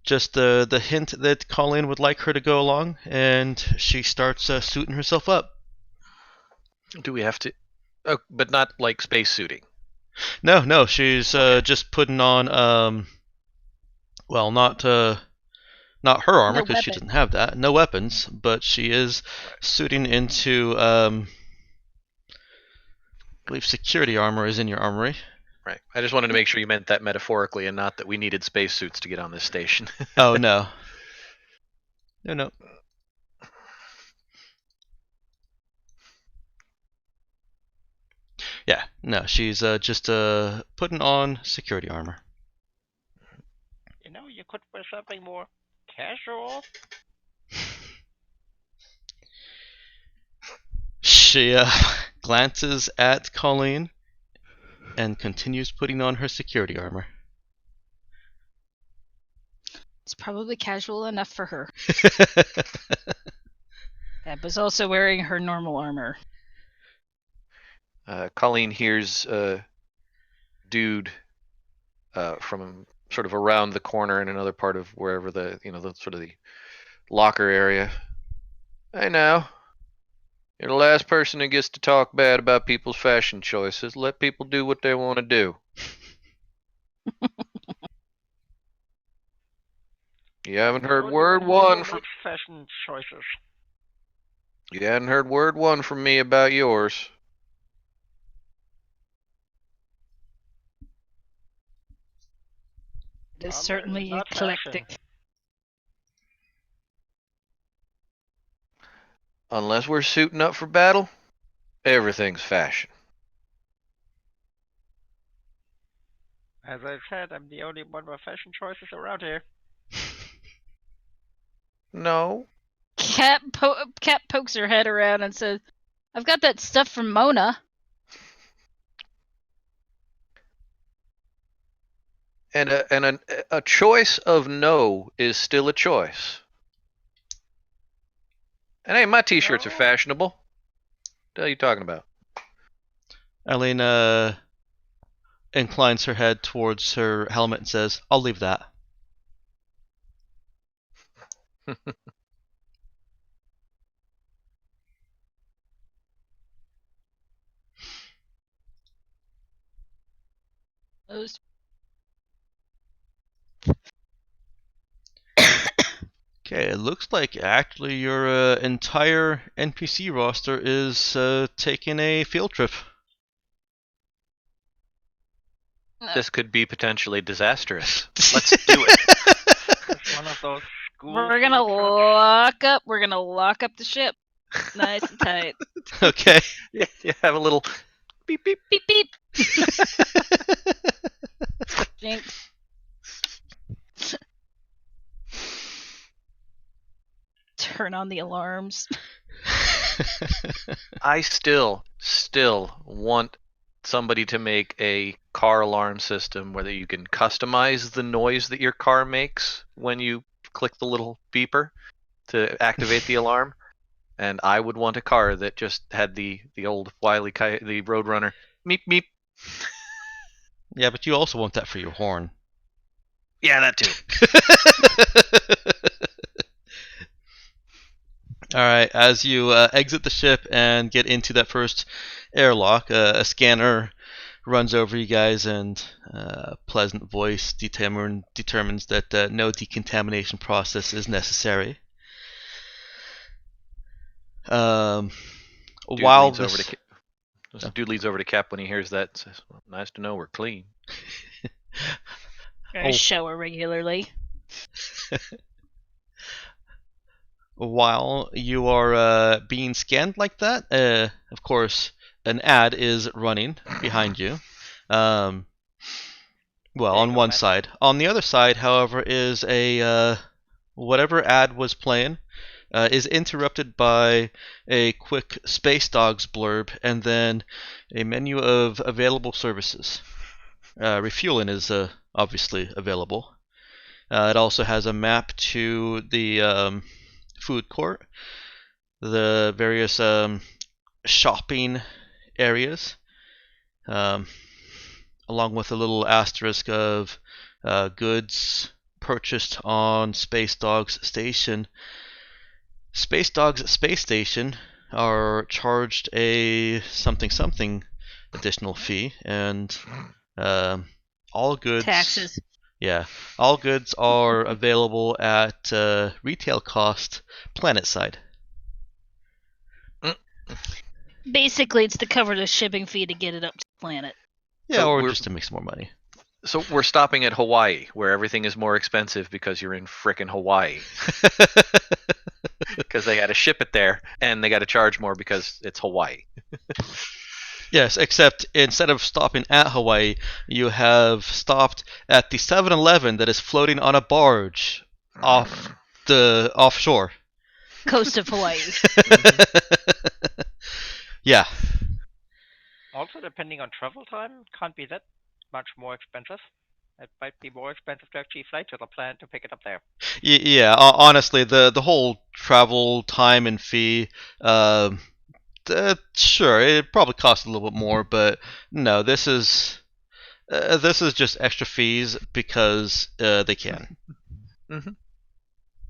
Just the hint that Colleen would like her to go along, and she starts suiting herself up. Do we have to? Oh, but not like spacesuiting. No, she's just putting on well, not her armor No because she doesn't have that. No weapons, but she is suiting into I believe security armor is in your armory. Right. I just wanted to make sure you meant that metaphorically and not that we needed spacesuits to get on this station. Oh no. No. Yeah, no, she's just putting on security armor. You know, you could wear something more casual. She glances at Colleen and continues putting on her security armor. It's probably casual enough for her. Ebba's also wearing her normal armor. Colleen hears Dude from sort of around the corner in another part of wherever the sort of the locker area. Hey now, you're the last person who gets to talk bad about people's fashion choices. Let people do what they want to do. You haven't heard word one from fashion choices. you hadn't heard word one from me about yours. It is certainly not eclectic. fashion. Unless we're suiting up for battle, everything's fashion. As I said, I'm the only one with fashion choices around here. No. Cat pokes her head around and says, "I've got that stuff from Mona." And a choice of no is still a choice. And hey, my t-shirts are fashionable. What the hell are you talking about? Eileen inclines her head towards her helmet and says, "I'll leave that." Okay, it looks like actually your entire NPC roster is taking a field trip. This could be potentially disastrous. Let's do it. It's one of those school. We're gonna lock up. We're gonna lock up the ship, nice and tight. Okay. Yeah, you have a little beep beep. Beep beep. Jinx. Turn on the alarms. I still want somebody to make a car alarm system where you can customize the noise that your car makes when you click the little beeper to activate the alarm. And I would want a car that just had the old Wile E. the Roadrunner meep meep. Yeah, but you also want that for your horn. Yeah, that too. All right, as you exit the ship and get into that first airlock, a scanner runs over you guys, and a pleasant voice determines that no decontamination process is necessary. While this... Dude leads over to Cap when he hears that and says, well, nice to know we're clean. I shower regularly. While you are being scanned like that, of course, an ad is running behind you. On one side. On the other side, however, is a whatever ad was playing is interrupted by a quick Space Dogs blurb and then a menu of available services. Refueling is obviously available. It also has a map to the food court, the various shopping areas, along with a little asterisk of goods purchased on Space Dog's station. Space Dog's space station are charged a something additional fee, and all goods... Taxes. Yeah, all goods are available at retail cost planet-side. Basically, it's to cover the shipping fee to get it up to the planet. Yeah, So or just to make some more money. So we're stopping at Hawaii, where everything is more expensive because you're in frickin' Hawaii. Because they got to ship it there, and they got to charge more because it's Hawaii. Yes, except instead of stopping at Hawaii, you have stopped at the 7-Eleven that is floating on a barge offshore. Coast of Hawaii. Yeah. Also, depending on travel time, can't be that much more expensive. It might be more expensive to actually fly to the planet to pick it up there. Yeah, honestly, the whole travel time and fee... sure, it probably costs a little bit more, but no, this is just extra fees because they can. Mm-hmm.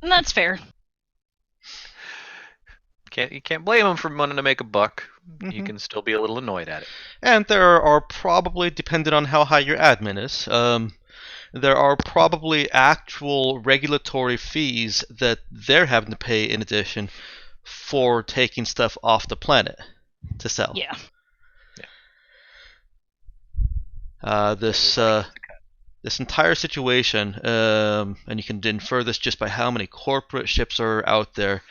That's fair. You can't blame them for wanting to make a buck. Mm-hmm. You can still be a little annoyed at it. And there are probably, depending on how high your admin is, there are probably actual regulatory fees that they're having to pay in addition for taking stuff off the planet to sell. Yeah. This entire situation, and you can infer this just by how many corporate ships are out there,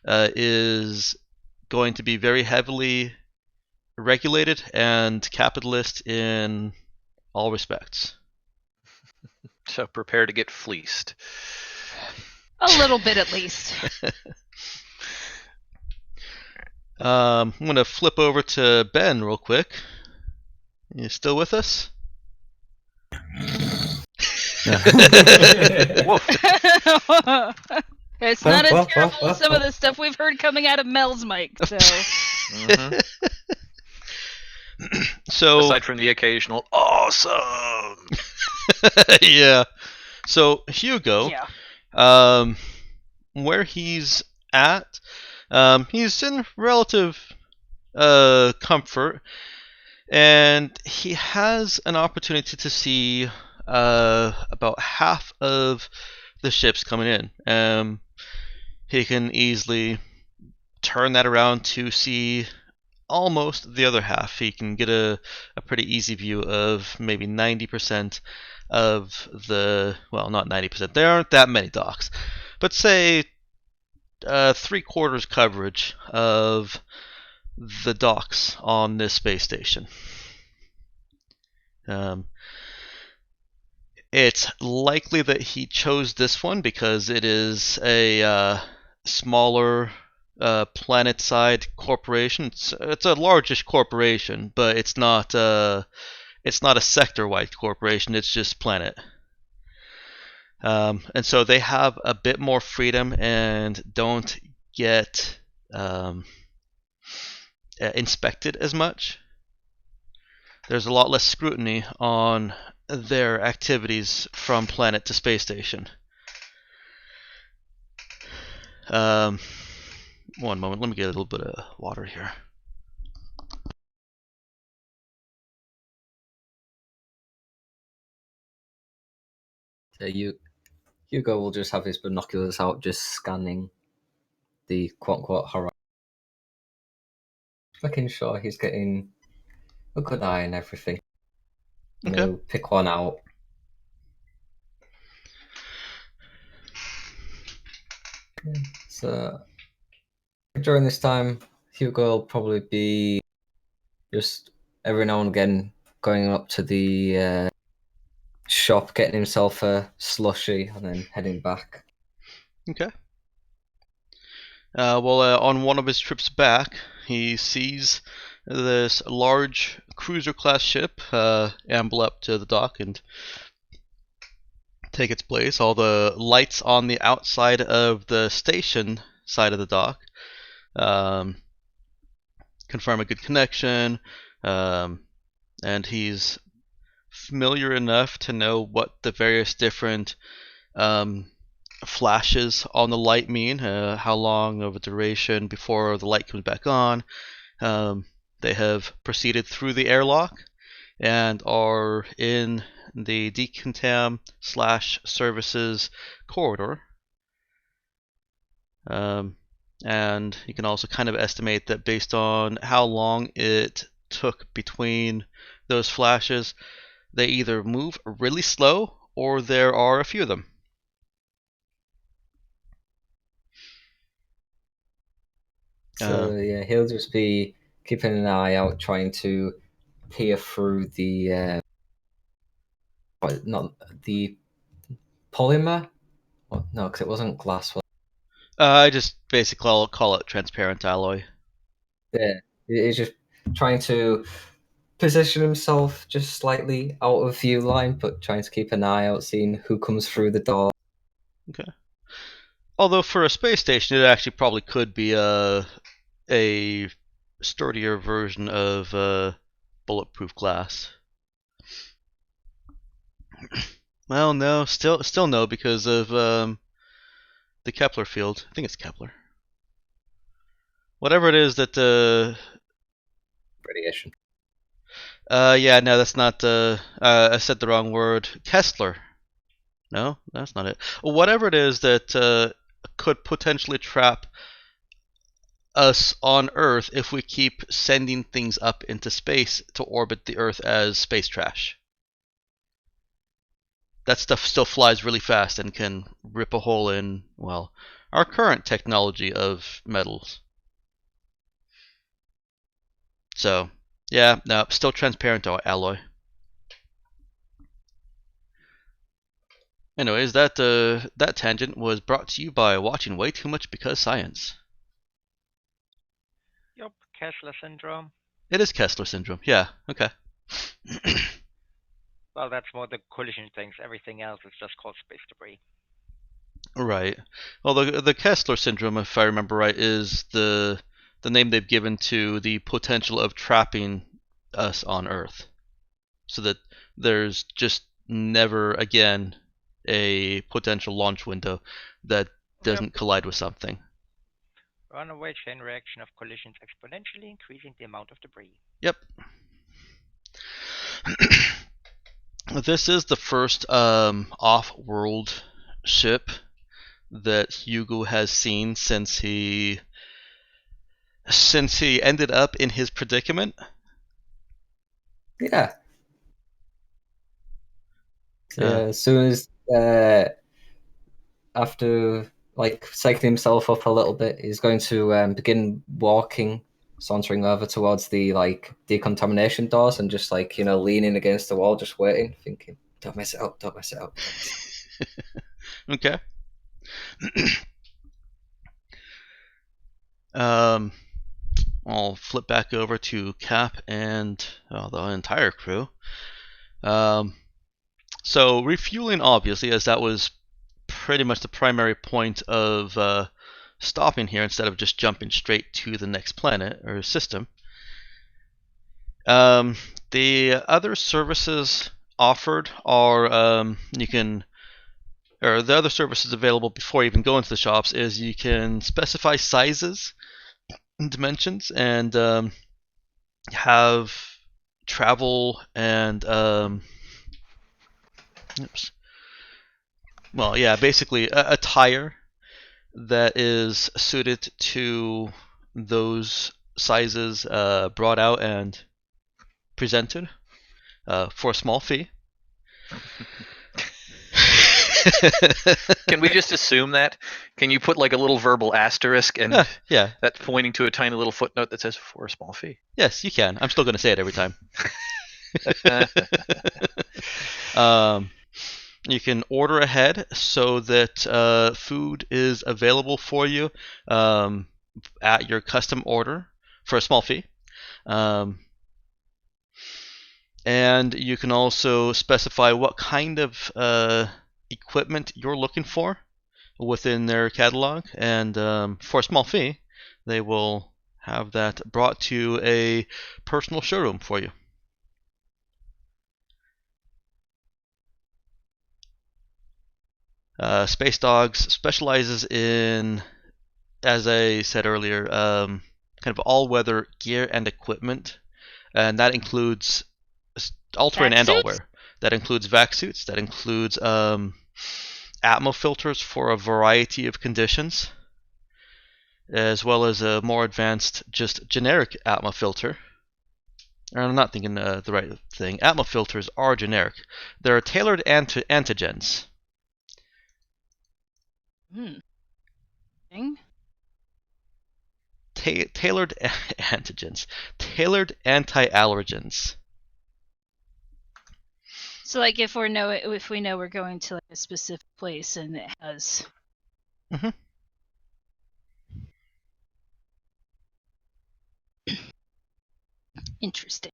is going to be very heavily regulated and capitalist in all respects. So prepare to get fleeced. A little bit at least. I'm going to flip over to Ben real quick. You still with us? It's not as terrible as some of the stuff we've heard coming out of Mel's mic, so... Mm-hmm. So aside from the occasional awesome. Yeah. So Hugo, where he's at, he's in relative comfort, and he has an opportunity to see about half of the ships coming in. He can easily turn that around to see almost the other half. He can get a pretty easy view of maybe 90% of the... Well, not 90%. There aren't that many docks. But say 3/4 coverage of the docks on this space station. It's likely that he chose this one because it is a smaller planet-side corporation. It's a largish corporation, but it's not a sector-wide corporation. It's just planet. And so they have a bit more freedom and don't get inspected as much. There's a lot less scrutiny on their activities from planet to space station. One moment. Let me get a little bit of water here. So Hugo will just have his binoculars out, just scanning the quote-unquote horizon, making sure he's getting a good eye on everything. Okay. Pick one out. So during this time, Hugo will probably be just every now and again going up to the shop, getting himself a slushy, and then heading back. Okay. On one of his trips back, he sees this large cruiser-class ship amble up to the dock and take its place. All the lights on the outside of the station side of the dock confirm a good connection, and he's familiar enough to know what the various different flashes on the light mean, how long of a duration before the light comes back on. They have proceeded through the airlock and are in the decontam/services corridor. And you can also kind of estimate that based on how long it took between those flashes, they either move really slow or there are a few of them. So yeah, he'll just be keeping an eye out, trying to peer through the not the polymer. Well, no, because it wasn't glass. I just basically call it transparent alloy. Yeah, he's just trying to position himself just slightly out of view line, but trying to keep an eye out, seeing who comes through the door. Okay. Although for a space station, it actually probably could be a sturdier version of bulletproof glass. Well, no, still no, because of the Kepler field. I think it's Kepler. Whatever it is that Radiation. yeah, no, that's not I said the wrong word. Kessler. No, that's not it. Whatever it is that could potentially trap us on Earth if we keep sending things up into space to orbit the Earth as space trash. That stuff still flies really fast and can rip a hole in, well, our current technology of metals. So, yeah, no, still transparent alloy. Anyways, that tangent was brought to you by watching way too much Because Science. Yup, Kessler syndrome. It is Kessler syndrome. Yeah. Okay. Well, that's more the collision things. Everything else is just called space debris. Right. Well, the Kessler syndrome, if I remember right, is the name they've given to the potential of trapping us on Earth, so that there's just never again a potential launch window that doesn't collide with something. Runaway chain reaction of collisions exponentially increasing the amount of debris. Yep. This is the first off-world ship that Hugo has seen since he ended up in his predicament. Yeah. So, yeah, as soon as after like psyching himself up a little bit, he's going to begin walking, sauntering over towards the like decontamination doors, and just like leaning against the wall, just waiting, thinking, "Don't mess it up! Don't mess it up!" Okay. I'll flip back over to Cap and the entire crew. So refueling, obviously, as that was pretty much the primary point of stopping here instead of just jumping straight to the next planet or system. The other services offered are you can or the other services available before you even go into the shops is you can specify sizes and dimensions and have travel and oops. Well, yeah, basically a tire that is suited to those sizes brought out and presented for a small fee. Can we just assume that? Can you put like a little verbal asterisk and yeah. that's pointing to a tiny little footnote that says for a small fee? Yes, you can. I'm still going to say it every time. You can order ahead so that food is available for you at your custom order for a small fee. And you can also specify what kind of equipment you're looking for within their catalog, and for a small fee, they will have that brought to a personal showroom for you. Space Dogs specializes in, as I said earlier, kind of all-weather gear and equipment, and that includes all-terrain and all-wear. That includes vac suits. That includes atmo filters for a variety of conditions, as well as a more advanced, just generic atmo filter. Or I'm not thinking the right thing. Atmo filters are generic. They're tailored antigens. Tailored antigens. Tailored anti-allergens. So, like, if we know we're going to like a specific place and it has. Mm-hmm. Interesting.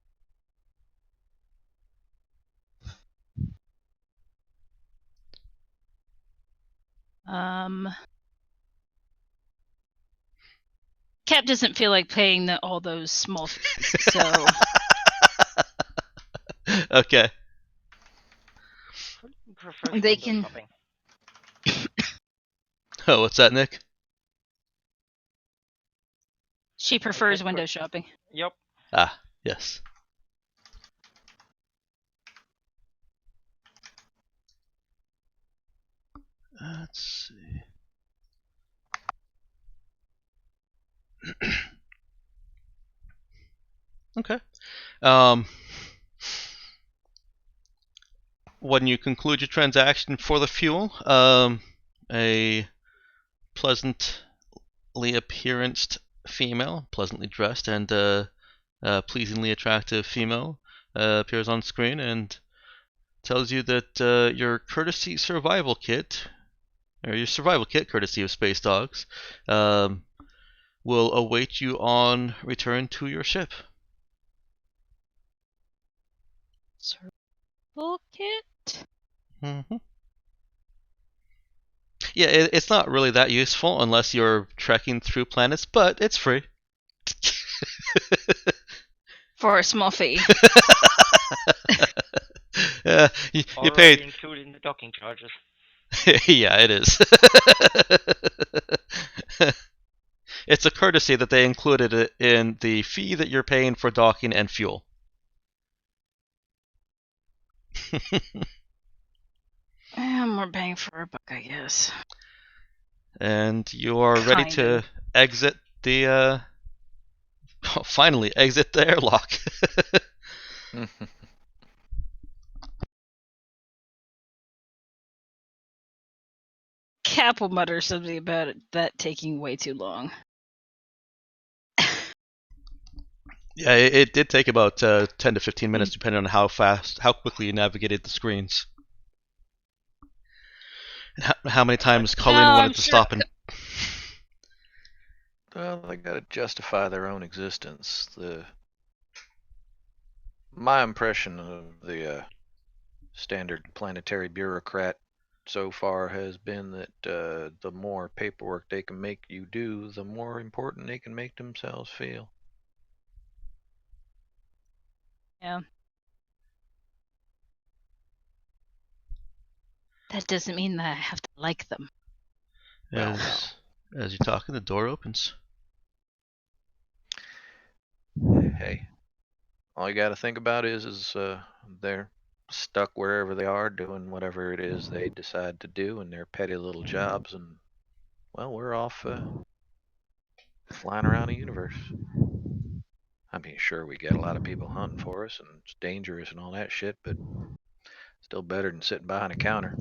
Cap doesn't feel like paying all those small fees, so. Okay. They can. Shopping. Oh, what's that, Nick? She prefers window shopping. Yep. Ah, yes. Let's see. Okay. When you conclude your transaction for the fuel, a pleasantly appearanced female, pleasantly dressed and pleasingly attractive female appears on screen and tells you that your courtesy survival kit, or your survival kit courtesy of Space Dogs, will await you on return to your ship. Survival kit? Mm-hmm. Yeah, it's not really that useful unless you're trekking through planets, but it's free. For a small fee. You paid. Included in the docking charges. Yeah, it is. It's a courtesy that they included it in the fee that you're paying for docking and fuel. We're paying for a buck, I guess. And you are ready to exit the finally exit the airlock. Cap will mutter something about that taking way too long. Yeah, it did take about 10 to 15 minutes, depending on how quickly you navigated the screens. And how many times Colleen wanted to stop and... Well, they got to justify their own existence. My impression of the standard planetary bureaucrat so far has been that the more paperwork they can make you do, the more important they can make themselves feel. Yeah. That doesn't mean that I have to like them. As you're talking, the door opens. Hey, all you got to think about is they're stuck wherever they are doing whatever it is they decide to do in their petty little jobs, and well, we're off flying around the universe. I mean, sure, we get a lot of people hunting for us, and it's dangerous and all that shit, but still better than sitting behind a counter.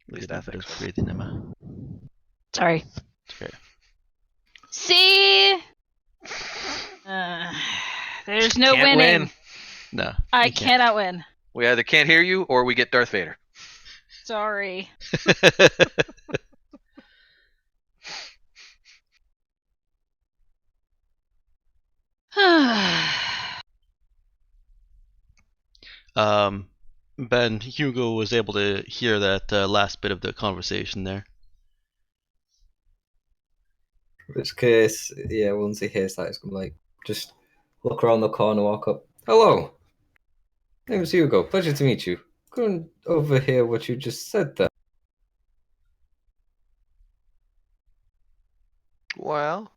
At least I think so. Breathing, Emma. Sorry. It's okay. See? There's no Can't winning. win. No. I you can't. cannot win. We either can't hear you or we get Darth Vader. Sorry. Ben, Hugo was able to hear that last bit of the conversation there. In which case, yeah, once he hears that, he's gonna like just look around the corner, walk up. Hello, name's Hugo. Pleasure to meet you. Couldn't overhear what you just said there. Well,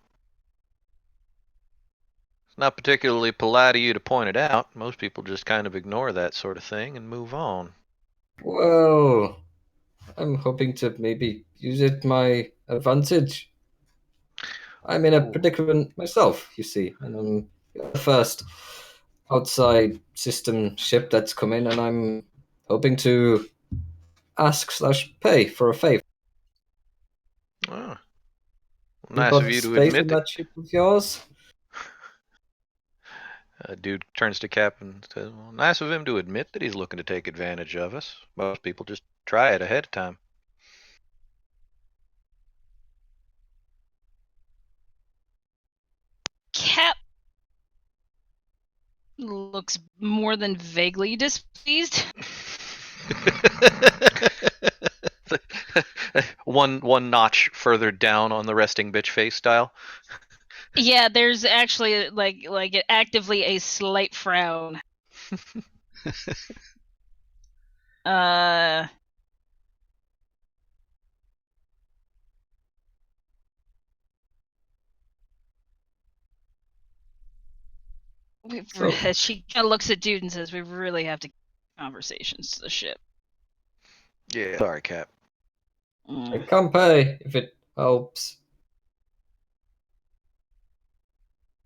it's not particularly polite of you to point it out. Most people just kind of ignore that sort of thing and move on. Well, I'm hoping to maybe use it my advantage. I'm in a predicament myself, you see, and I'm the first outside system ship that's come in, and I'm hoping to ask/pay for a favor. Oh. You Nice got of you to space admit in that. that ship of yours? Dude turns to Cap and says, well, nice of him to admit that he's looking to take advantage of us. Most people just try it ahead of time. Cap looks more than vaguely displeased. one notch further down on the resting bitch face style. Yeah, there's actually like actively a slight frown. She kind of looks at Dude and says, "We really have to get conversations to the ship." Yeah, sorry, Cap. I can pay if it helps.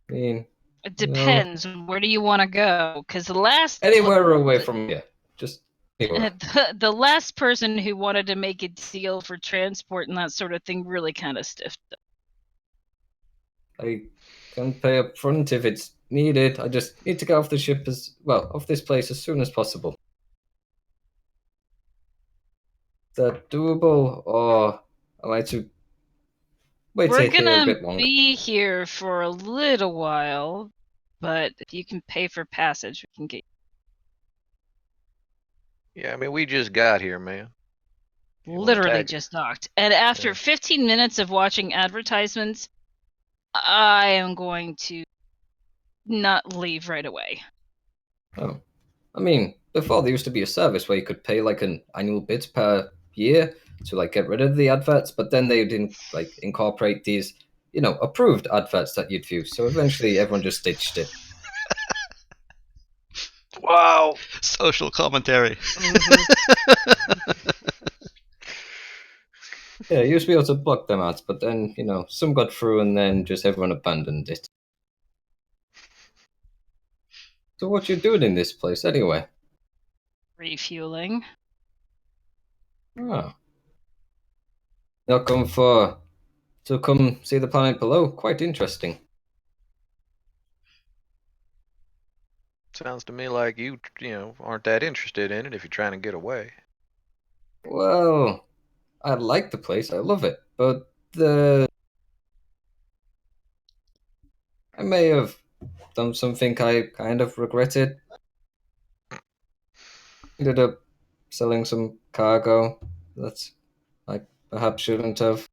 I mean, It depends. Where do you want to go? Because the last anywhere away from here. Just anywhere. the last person who wanted to make a deal for transport and that sort of thing really kind of stiffed up. I can pay up front if it's needed. I just need to get off the ship off this place as soon as possible. Is that doable, or am I to wait We're here a bit gonna longer? be here for a little while, but if you can pay for passage, we can get. Yeah, I mean, we just got here, man. Literally just docked. And after 15 minutes of watching advertisements, I am going to not leave right away. Oh. I mean, before there used to be a service where you could pay like an annual bit per year to like get rid of the adverts, but then they didn't like incorporate these, approved adverts that you'd view. So eventually everyone just ditched it. Wow. Social commentary. Yeah, you used to be able to block them ads, but then, some got through and then just everyone abandoned it. So what you doing in this place anyway? Refueling. Oh. You're come to come see the planet below? Quite interesting. Sounds to me like you aren't that interested in it if you're trying to get away. Well, I like the place. I love it. But I may have done something I kind of regretted. Ended up selling some cargo that I perhaps shouldn't have.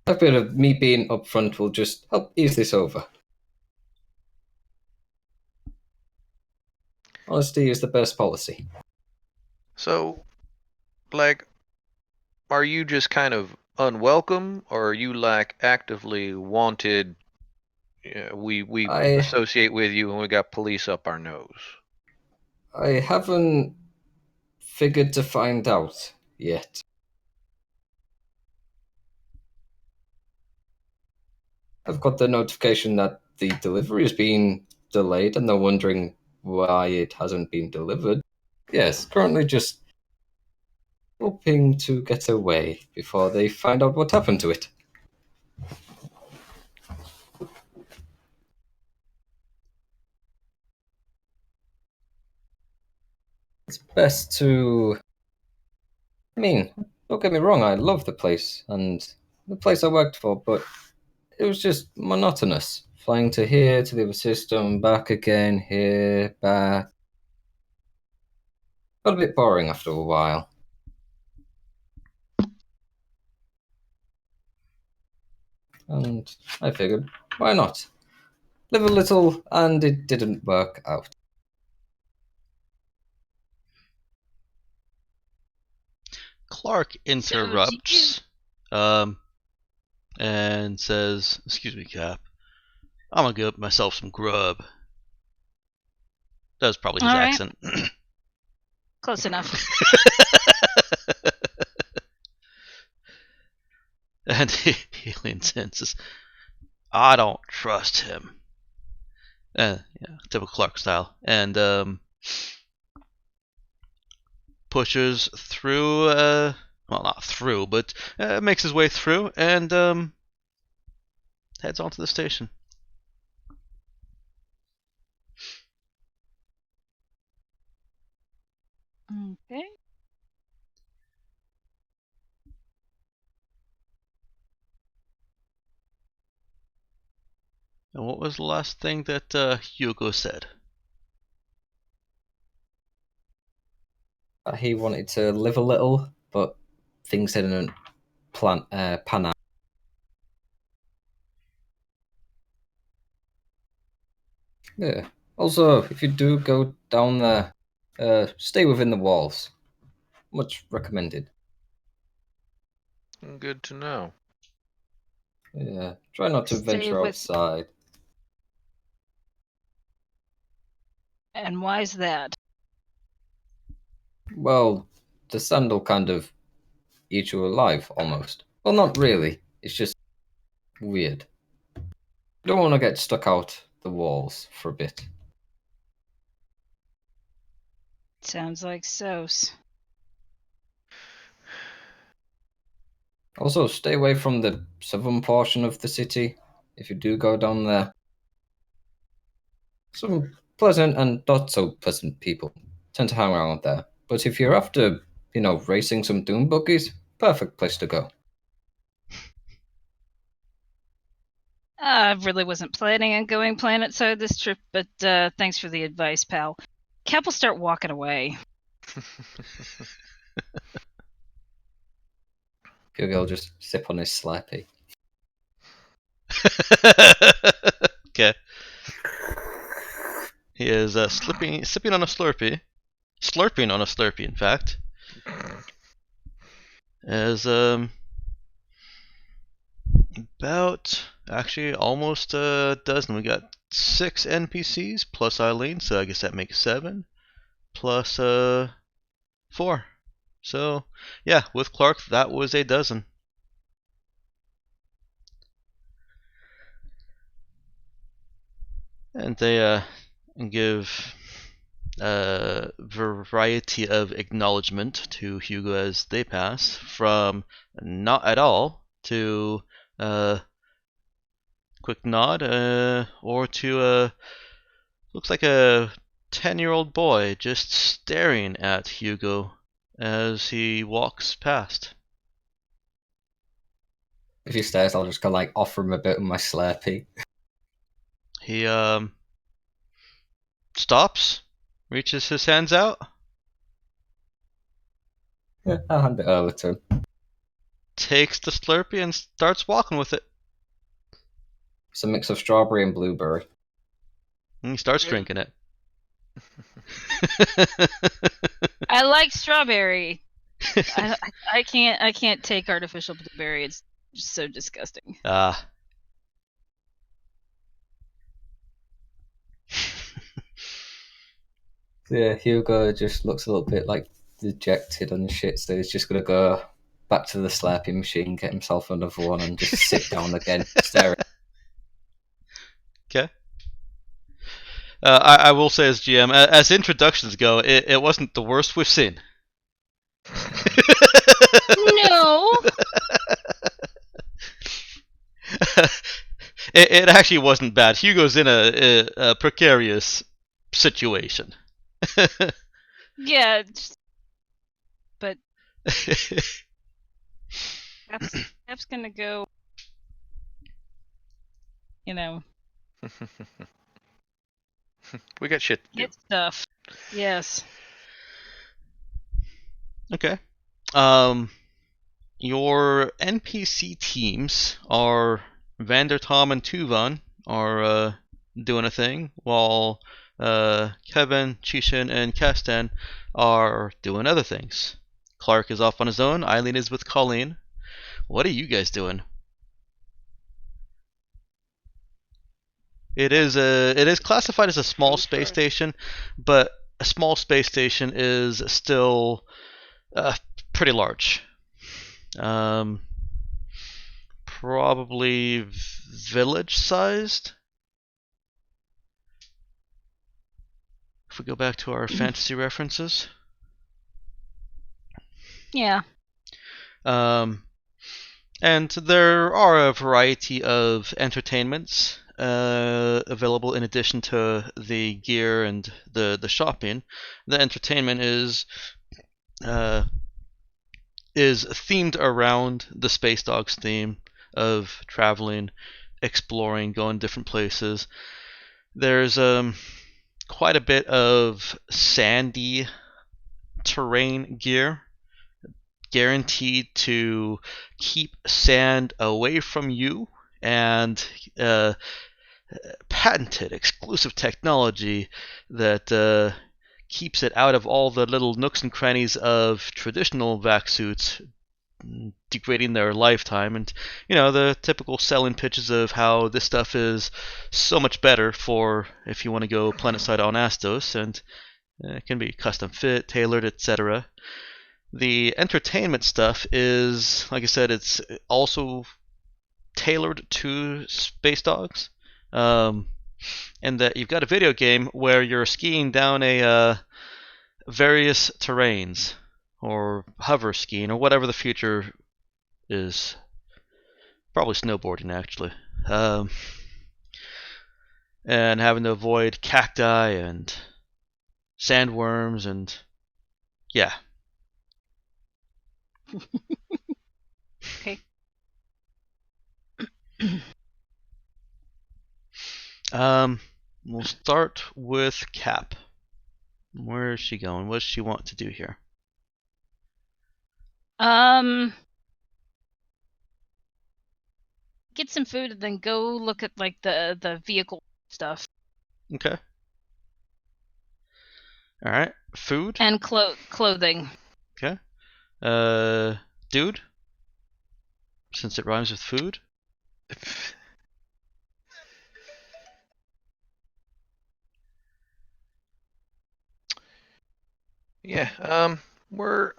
A bit of me being upfront will just help ease this over. Honesty is the best policy. So, like, are you just kind of unwelcome, or are you like actively wanted? We I associate with you, and we got police up our nose. I haven't figured to find out yet. I've got the notification that the delivery is being delayed, and they're wondering why it hasn't been delivered. Yes, currently just hoping to get away before they find out what happened to it. It's best to. I mean, don't get me wrong, I love the place and the place I worked for, but it was just monotonous. Flying to here, to the other system, back again, here, back. Got a bit boring after a while. And I figured, why not? Live a little, and it didn't work out. Clark interrupts, and says, "Excuse me, Cap. I'm gonna get myself some grub." That was probably his accent. Close enough. And he leans in and says, "I don't trust him." Yeah, typical Clark style. And pushes through, well, not through, but makes his way through and heads onto the station. Okay. And what was the last thing that Hugo said? He wanted to live a little, but things didn't pan out. Yeah. Also, if you do go down there, stay within the walls. Much recommended. Good to know. Yeah. Try not to Stay venture with- outside. And why's that? Well, the sandal kind of eat you alive, almost. Well, not really. It's just weird. You don't want to get stuck out the walls for a bit. Sounds like Sos. Also, stay away from the southern portion of the city if you do go down there. Some pleasant and not so pleasant people tend to hang around there. But if you're after, racing some dune buggies, perfect place to go. I really wasn't planning on going planet side this trip, but thanks for the advice, pal. Cap will start walking away. Hugo will just sip on his Slurpee. Okay. He is sipping on a Slurpee. Slurping on a Slurpee, in fact. As about actually almost a dozen. We got 6 NPCs plus Eileen, so I guess that makes 7. Plus 4. So yeah, with Clark that was a dozen. And they give a variety of acknowledgement to Hugo as they pass, from not at all to quick nod, or to looks like a 10-year-old boy just staring at Hugo as he walks past. If he stares, I'll just go offer him a bit of my Slurpee. He stops, reaches his hands out, Yeah, I'll hand it over to him. takes the Slurpee and starts walking with it. It's a mix of strawberry and blueberry. And he starts drinking it. I like strawberry. I can't take artificial blueberry. It's just so disgusting. Ah. Yeah, Hugo just looks a little bit like dejected and shit, so he's just gonna go back to the slurping machine, get himself another one, and just sit down again, staring. Okay. I will say as GM, as introductions go, it wasn't the worst we've seen. No. It actually wasn't bad. Hugo's in a precarious situation. Yeah, but Cap's gonna go. You know, We got shit to do. get stuff. Yes. Okay. Your NPC teams are Vander, Tom, and Tuvan are doing a thing, while Kevin, Chishin, and Kastan are doing other things. Clark is off on his own. Eileen is with Colleen. What are you guys doing? It is classified as a small space station, but a small space station is still pretty large. Probably village-sized. If we go back to our fantasy references. Yeah. And there are a variety of entertainments available in addition to the gear and the shopping. The entertainment is themed around the Space Dogs theme of traveling, exploring, going different places. There's quite a bit of sandy terrain gear, guaranteed to keep sand away from you, and patented exclusive technology that keeps it out of all the little nooks and crannies of traditional vac suits, degrading their lifetime. And the typical selling pitches of how this stuff is so much better for if you want to go planetside on Astos, and it can be custom fit, tailored, etc. The entertainment stuff is, like I said, it's also tailored to Space Dogs, and that you've got a video game where you're skiing down a various terrains, or hover skiing, or whatever the future is. Probably snowboarding, actually. And having to avoid cacti and sandworms, and yeah. Okay. We'll start with Cap. Where is she going? What does she want to do here? Get some food and then go look at like the vehicle stuff. Okay. All right. Food and clothing. Okay. Dude. Since it rhymes with food. Yeah. We're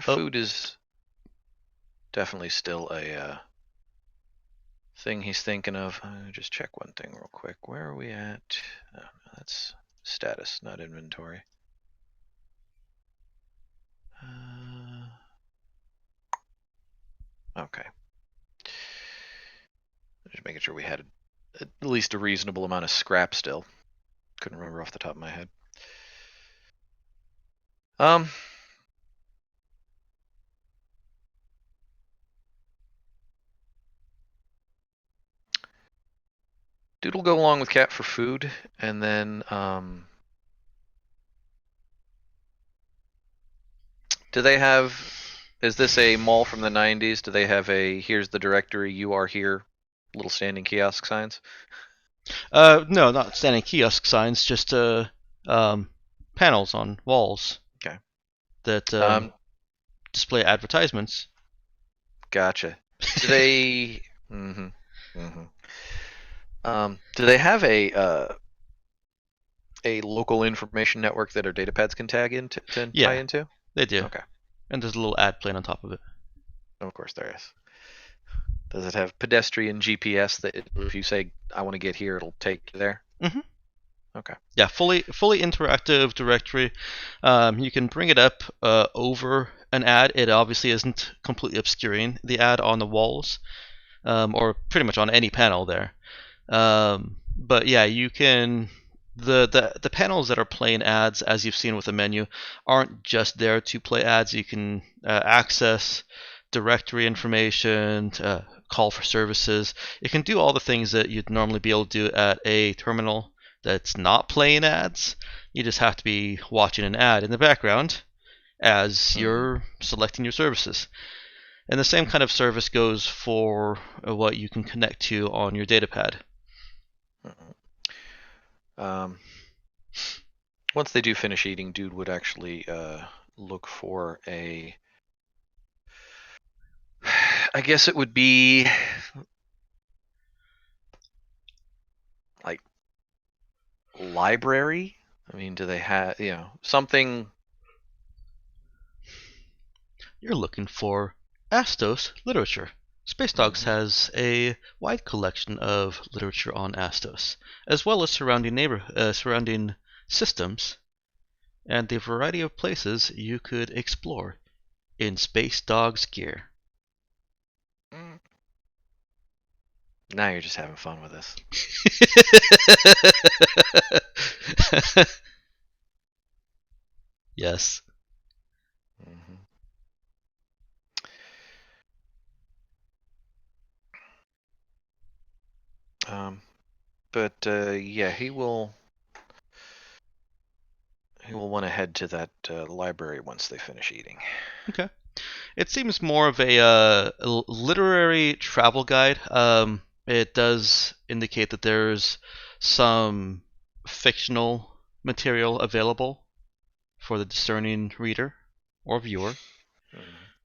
food is definitely still a thing he's thinking of. Just check one thing real quick. Where are we at? Oh, no, that's status, not inventory. Okay. Just making sure we had at least a reasonable amount of scrap still. Couldn't remember off the top of my head. Dude will go along with Cat for food, and then do they have? Is this a mall from the '90s? Do they have a "Here's the directory, you are here" little standing kiosk signs? No, not standing kiosk signs, just panels on walls. Okay. That display advertisements. Gotcha. Do they? Mm-hmm. Mm-hmm. Do they have a local information network that our data pads can tag into to tie Yeah, into? they do. Okay. And there's a little ad playing on top of it. Of course there is. Does it have pedestrian GPS that if you say I want to get here, it'll take you there? Mm-hmm. Okay. Yeah, fully interactive directory. You can bring it up over an ad. It obviously isn't completely obscuring the ad on the walls, or pretty much on any panel there. But yeah, you can. The panels that are playing ads, as you've seen with the menu, aren't just there to play ads. You can access directory information, call for services. It can do all the things that you'd normally be able to do at a terminal that's not playing ads. You just have to be watching an ad in the background as you're selecting your services. And the same kind of service goes for what you can connect to on your datapad. Once they do finish eating, dude would actually look for a. I guess it would be like library. I mean, do they have something? You're looking for Astos literature. Space Dogs has a wide collection of literature on Astos, as well as surrounding systems, and the variety of places you could explore in Space Dogs gear. Now you're just having fun with this. Yes. But yeah, he will want to head to that library once they finish eating. Okay. It seems more of a literary travel guide. It does indicate that there's some fictional material available for the discerning reader or viewer.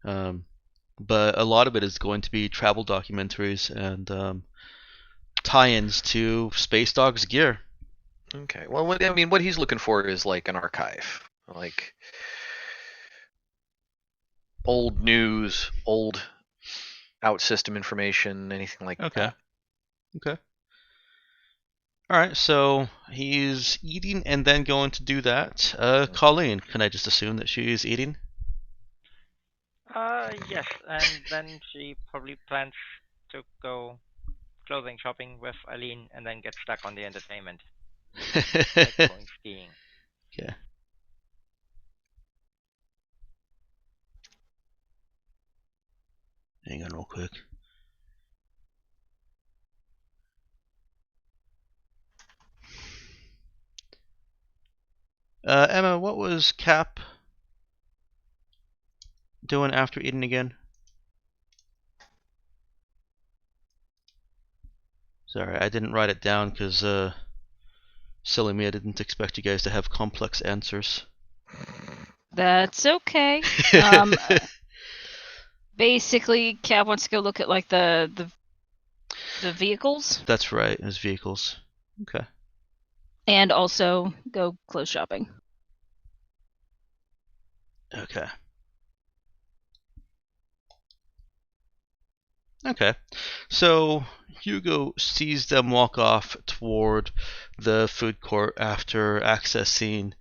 But a lot of it is going to be travel documentaries and tie-ins to Space Dogs gear. Okay. Well, what he's looking for is like an archive, like old news, old out system information, anything like that. Okay. All right, so he's eating and then going to do that. Colleen, can I just assume that she's eating? Yes, and then she probably plans to go clothing shopping with Eileen and then get stuck on the entertainment. Like going skiing. Okay. Hang on real quick. Emma, what was Cap doing after eating again? Sorry, I didn't write it down because, silly me, I didn't expect you guys to have complex answers. That's okay. Basically, Cap wants to go look at like the vehicles. That's right, his vehicles. Okay. And also go clothes shopping. Okay. Okay. So Hugo sees them walk off toward the food court after accessing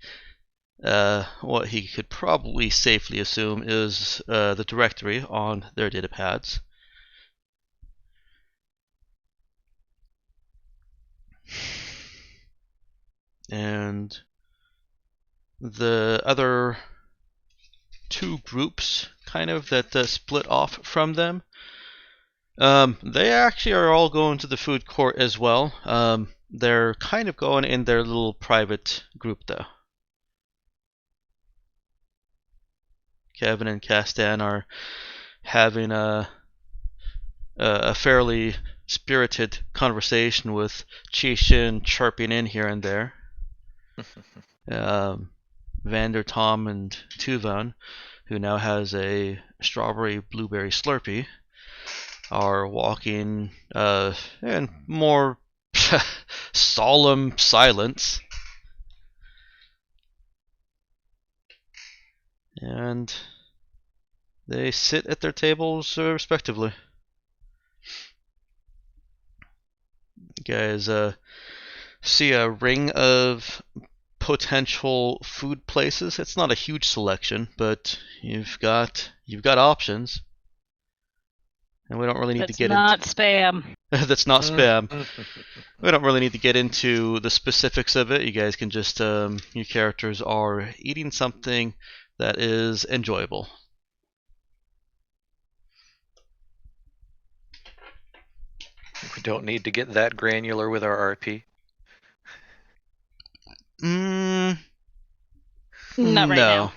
what he could probably safely assume is the directory on their data pads. And the other two groups kind of that split off from them, they actually are all going to the food court as well. They're kind of going in their little private group though. Kevin and Castan are having a fairly spirited conversation with Chi-Shin chirping in here and there. Vander, Tom, and Tuvan, who now has a strawberry blueberry Slurpee, are walking in more solemn silence. And they sit at their tables respectively. You guys see a ring of potential food places. It's not a huge selection, but you've got options. And we don't really need to get into spam. That's not spam. We don't really need to get into the specifics of it. You guys can just your characters are eating something that is enjoyable. We don't need to get that granular with our RP. Not right now.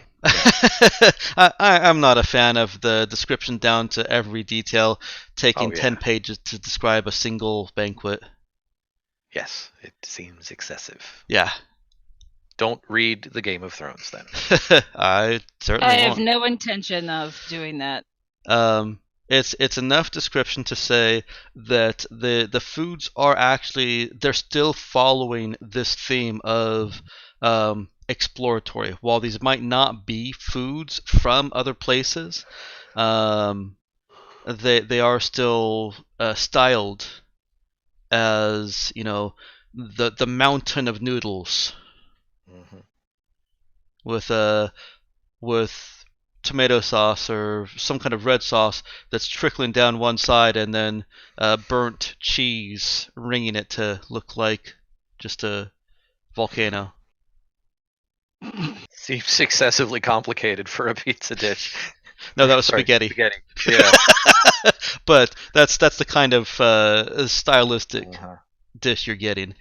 I'm not a fan of the description down to every detail, taking 10 pages to describe a single banquet. Yes, it seems excessive. Yeah. Don't read the Game of Thrones then. I certainly won't. have no intention of doing that. It's enough description to say that the foods are actually, they're still following this theme of exploratory. While these might not be foods from other places, they are still styled as, you know, the mountain of noodles. Mm-hmm. With tomato sauce or some kind of red sauce that's trickling down one side, and then burnt cheese ringing it to look like just a volcano. Seems excessively complicated for a pizza dish. No, that was spaghetti. Yeah. But that's the kind of stylistic dish you're getting.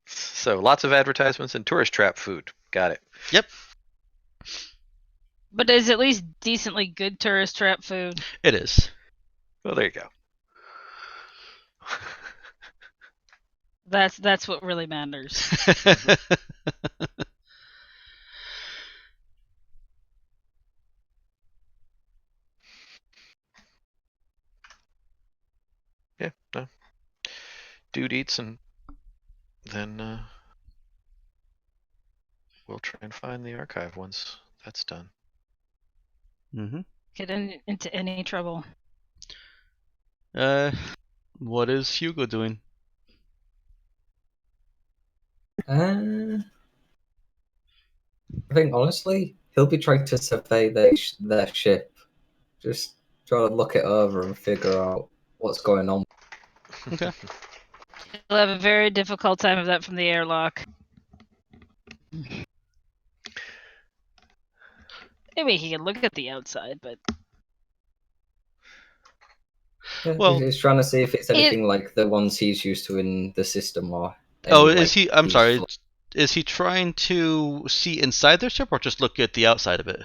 So lots of advertisements and tourist trap food. Got it. Yep. But it's at least decently good tourist trap food. It is. Well, there you go. That's what really matters. Yeah, no. Dude eats, and then we'll try and find the archive once that's done. Mm-hmm. Get into any trouble. What is Hugo doing? I think honestly, he'll be trying to survey their ship, just try to look it over and figure out what's going on. Okay. He'll have a very difficult time of that from the airlock. Maybe he can look at the outside, but Yeah, well, he's trying to see if it's anything like the ones he's used to in the system, or is he? I'm sorry. Is he trying to see inside their ship or just look at the outside of it?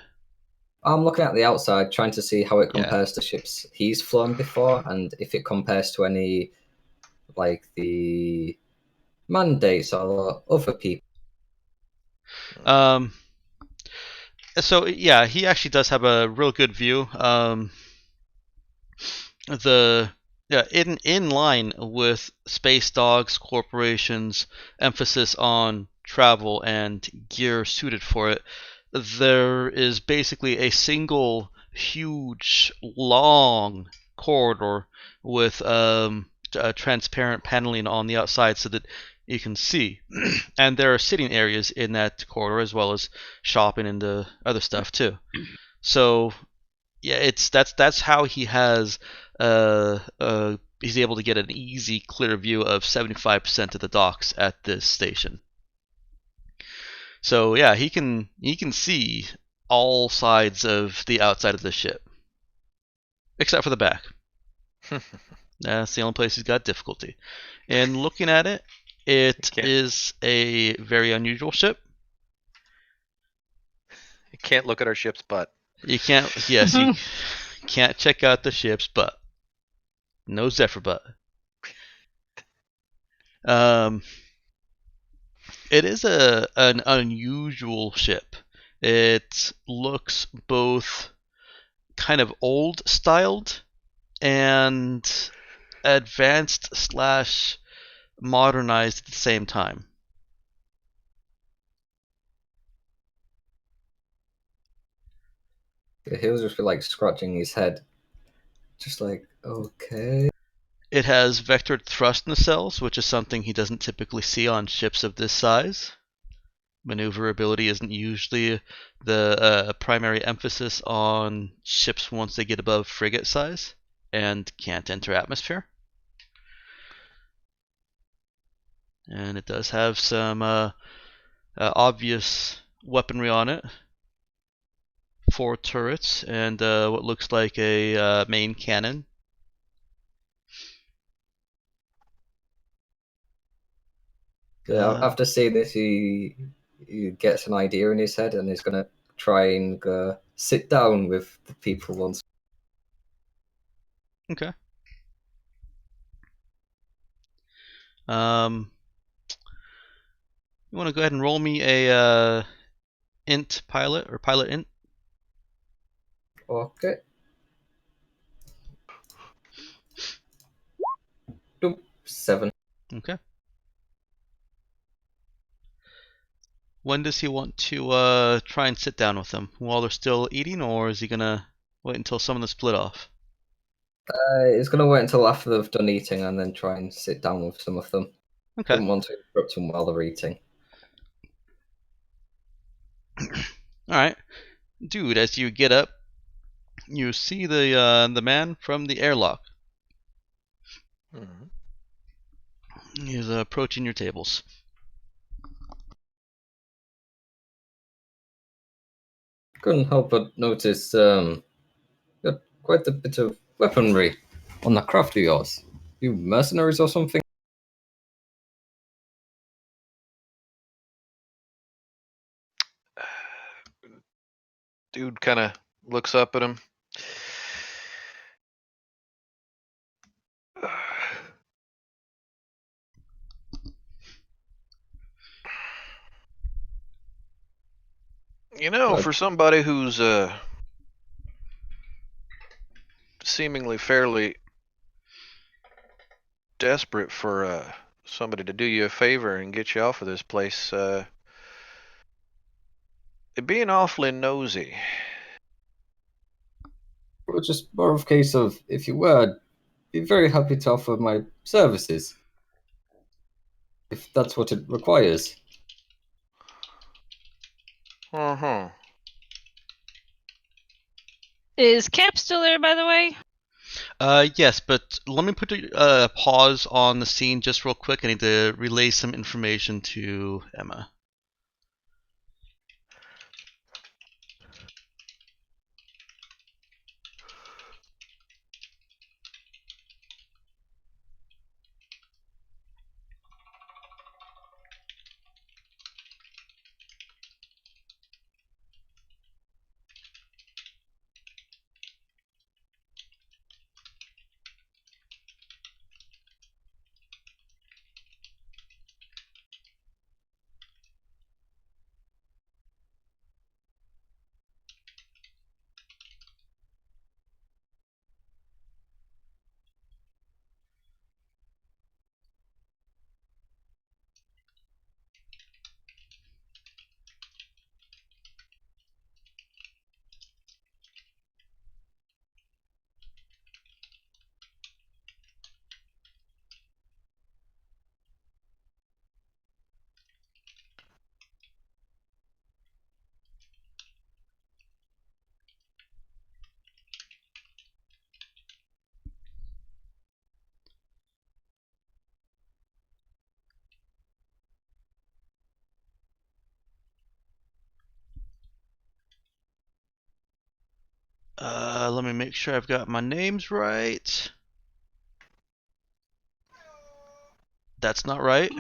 I'm looking at the outside, trying to see how it compares to ships he's flown before, and if it compares to any, like, the mandates or other people. So yeah, he actually does have a real good view. In line with Space Dogs Corporation's emphasis on travel and gear suited for it, there is basically a single huge long corridor with transparent paneling on the outside so that you can see. And there are sitting areas in that corridor as well as shopping and the other stuff too. So yeah, that's how he has he's able to get an easy, clear view of 75% of the docks at this station. So yeah, he can see all sides of the outside of the ship, except for the back. That's the only place he's got difficulty. And looking at it, it is a very unusual ship. You can't look at our ship's butt. You can't. Yes, you can't check out the ship's butt. No Zephyr butt. It is an unusual ship. It looks both kind of old styled and advanced slash modernized at the same time. He'll just be like scratching his head, just like, okay. It has vectored thrust nacelles, which is something he doesn't typically see on ships of this size. Maneuverability isn't usually the primary emphasis on ships once they get above frigate size and can't enter atmosphere. And it does have some obvious weaponry on it. 4 turrets and what looks like a main cannon. After seeing this, he gets an idea in his head and he's gonna try and sit down with the people once. Okay. You want to go ahead and roll me a int pilot or pilot int? Okay. Nope. 7. Okay. When does he want to try and sit down with them? While they're still eating, or is he gonna wait until some of them split off? He's gonna wait until after they've done eating and then try and sit down with some of them. Okay. Don't want to interrupt them while they're eating. Alright. Dude, as you get up, you see the man from the airlock. He's approaching your tables. Couldn't help but notice got quite a bit of weaponry on that craft of yours. You mercenaries or something? Dude kind of looks up at him. You know, What? for somebody who's seemingly fairly desperate for somebody to do you a favor and get you off of this place, it'd be an awfully nosy. Well, just more of a case of, if you were, I'd be very happy to offer my services. If that's what it requires. Uh-huh. Is Cap still there, by the way? Yes, but let me put a pause on the scene just real quick. I need to relay some information to Emma. Let me make sure I've got my names right. That's not right.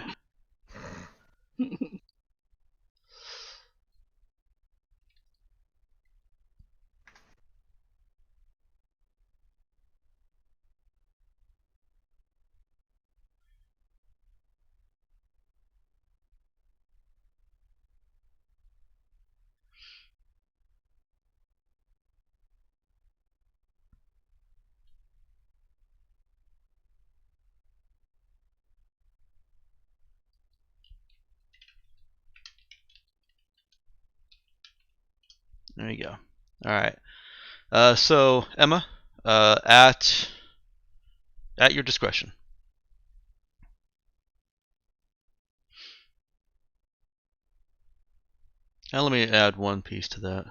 There you go. All right. So Emma, at your discretion. Now let me add one piece to that.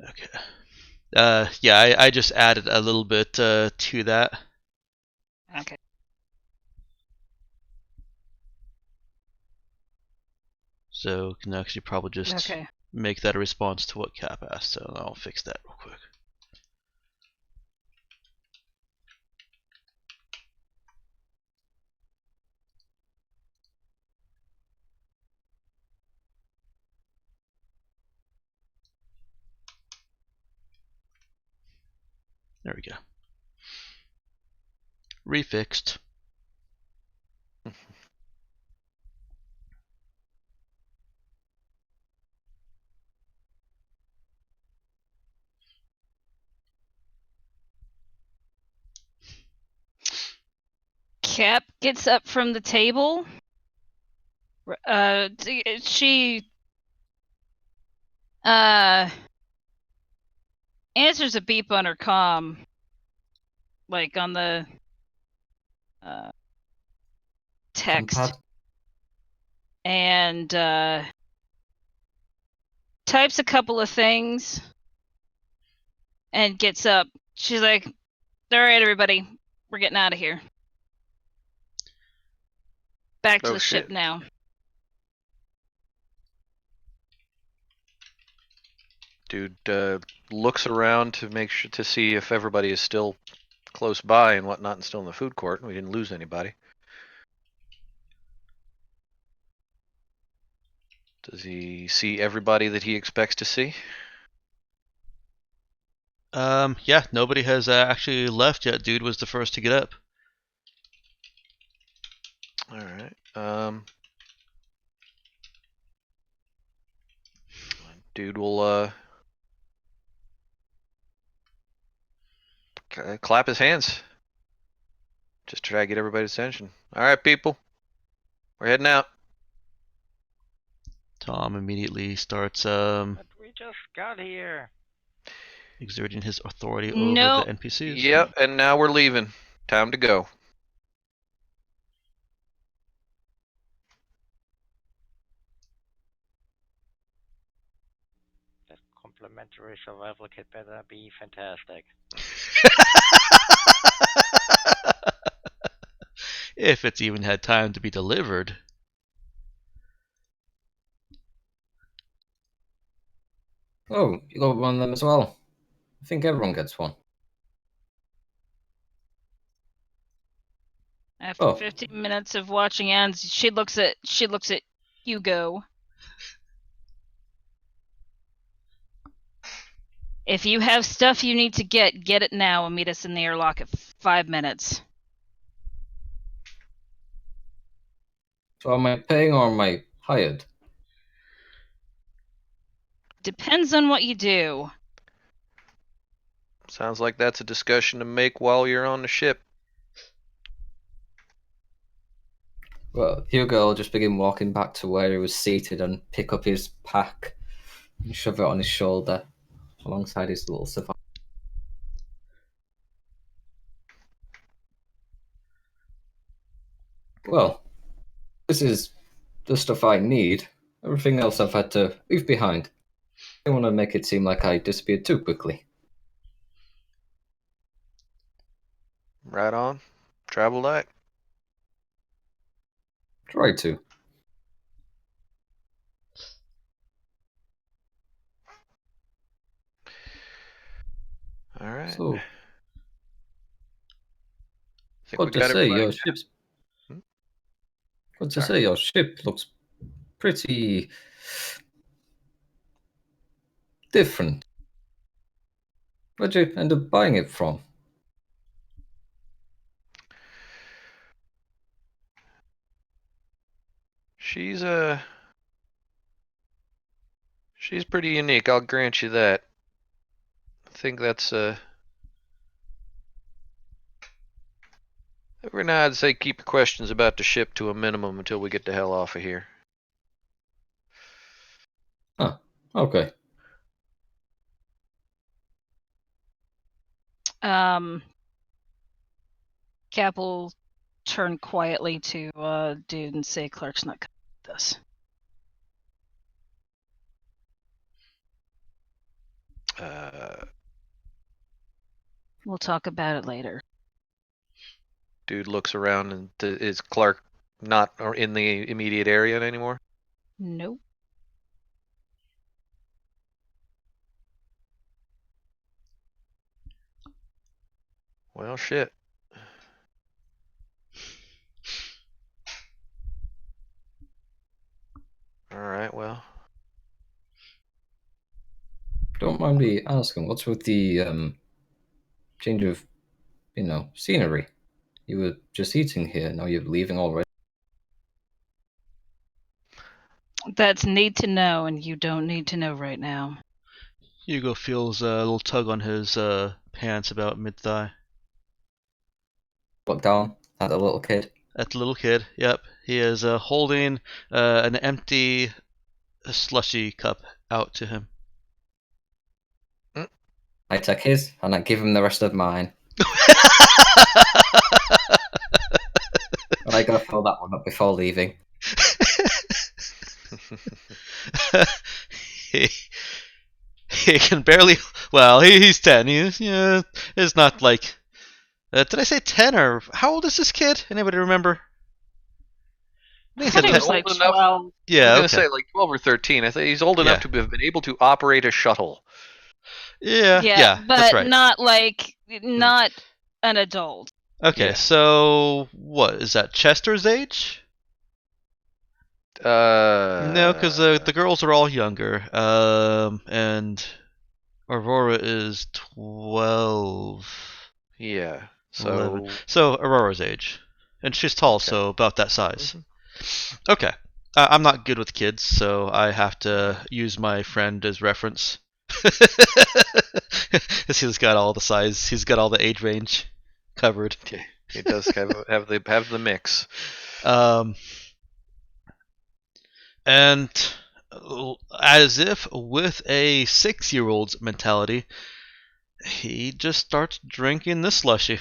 Okay. Yeah, I just added a little bit to that. Okay. So can actually probably just make that a response to what Cap asked. So I'll fix that real quick. There we go. Refixed. Cap gets up from the table. She answers a beep on her comm, like on the text, Compad. and types a couple of things, and gets up. She's like, "All right, everybody, we're getting out of here. Back to the ship now." Dude looks around to make sure to see if everybody is still close by and whatnot, and still in the food court. We didn't lose anybody. Does he see everybody that he expects to see? Yeah, nobody has actually left yet. Dude was the first to get up. All right. Dude will clap his hands. Just try to get everybody's attention. All right, people. We're heading out. Tom immediately starts But we just got here. exerting his authority Nope. over the NPCs. Yep, and now we're leaving. Time to go. That complimentary survival kit better be fantastic. If it's even had time to be delivered. Oh, you got one of them as well. I think everyone gets one. After 15 minutes of watching ends, she looks at Hugo. If you have stuff you need to get it now and meet us in the airlock at 5 minutes. So am I paying or am I hired? Depends on what you do. Sounds like that's a discussion to make while you're on the ship. Well, Hugo will just begin walking back to where he was seated and pick up his pack and shove it on his shoulder alongside his little survival. Well, this is the stuff I need. Everything else I've had to leave behind. I don't want to make it seem like I disappeared too quickly. Right on. Travel light. Try to. All right. So, think what we to got say, everybody. your ship's... Hmm? What to Sorry. say, your ship looks pretty different. Where'd you end up buying it from? She's pretty unique. I'll grant you that. I think that's For now, I'd say keep your questions about the ship to a minimum until we get the hell off of here. Oh, okay. Cap will turn quietly to dude and say, "Clark's not coming with us." We'll talk about it later. Dude looks around and is Clark not in the immediate area anymore? Nope. Well, shit. Alright, well. Don't mind me asking, what's with the change of, scenery? You were just eating here, now you're leaving already. That's need to know, and you don't need to know right now. Hugo feels a little tug on his pants about mid-thigh. Look down at the little kid. At the little kid, yep. He is holding an empty slushy cup out to him. I take his, and I give him the rest of mine. And I gotta fill that one up before leaving. he can barely. Well, he's 10. It's not like. Did I say 10 or how old is this kid? Anybody remember? I think he was like 12. Yeah, I was gonna say like 12 or 13. I think he's old enough to have been able to operate a shuttle. Yeah, but that's right. not an adult. Okay, so what is that? Chester's age? No, because the girls are all younger. And Aurora is 12. Yeah. 11. So Aurora's age, and she's tall, so about that size. Mm-hmm. Okay. I'm not good with kids, so I have to use my friend as reference. He's got all the size. He's got all the age range covered. Okay. He does have the mix. And as if with a 6-year-old's mentality, he just starts drinking this slushy.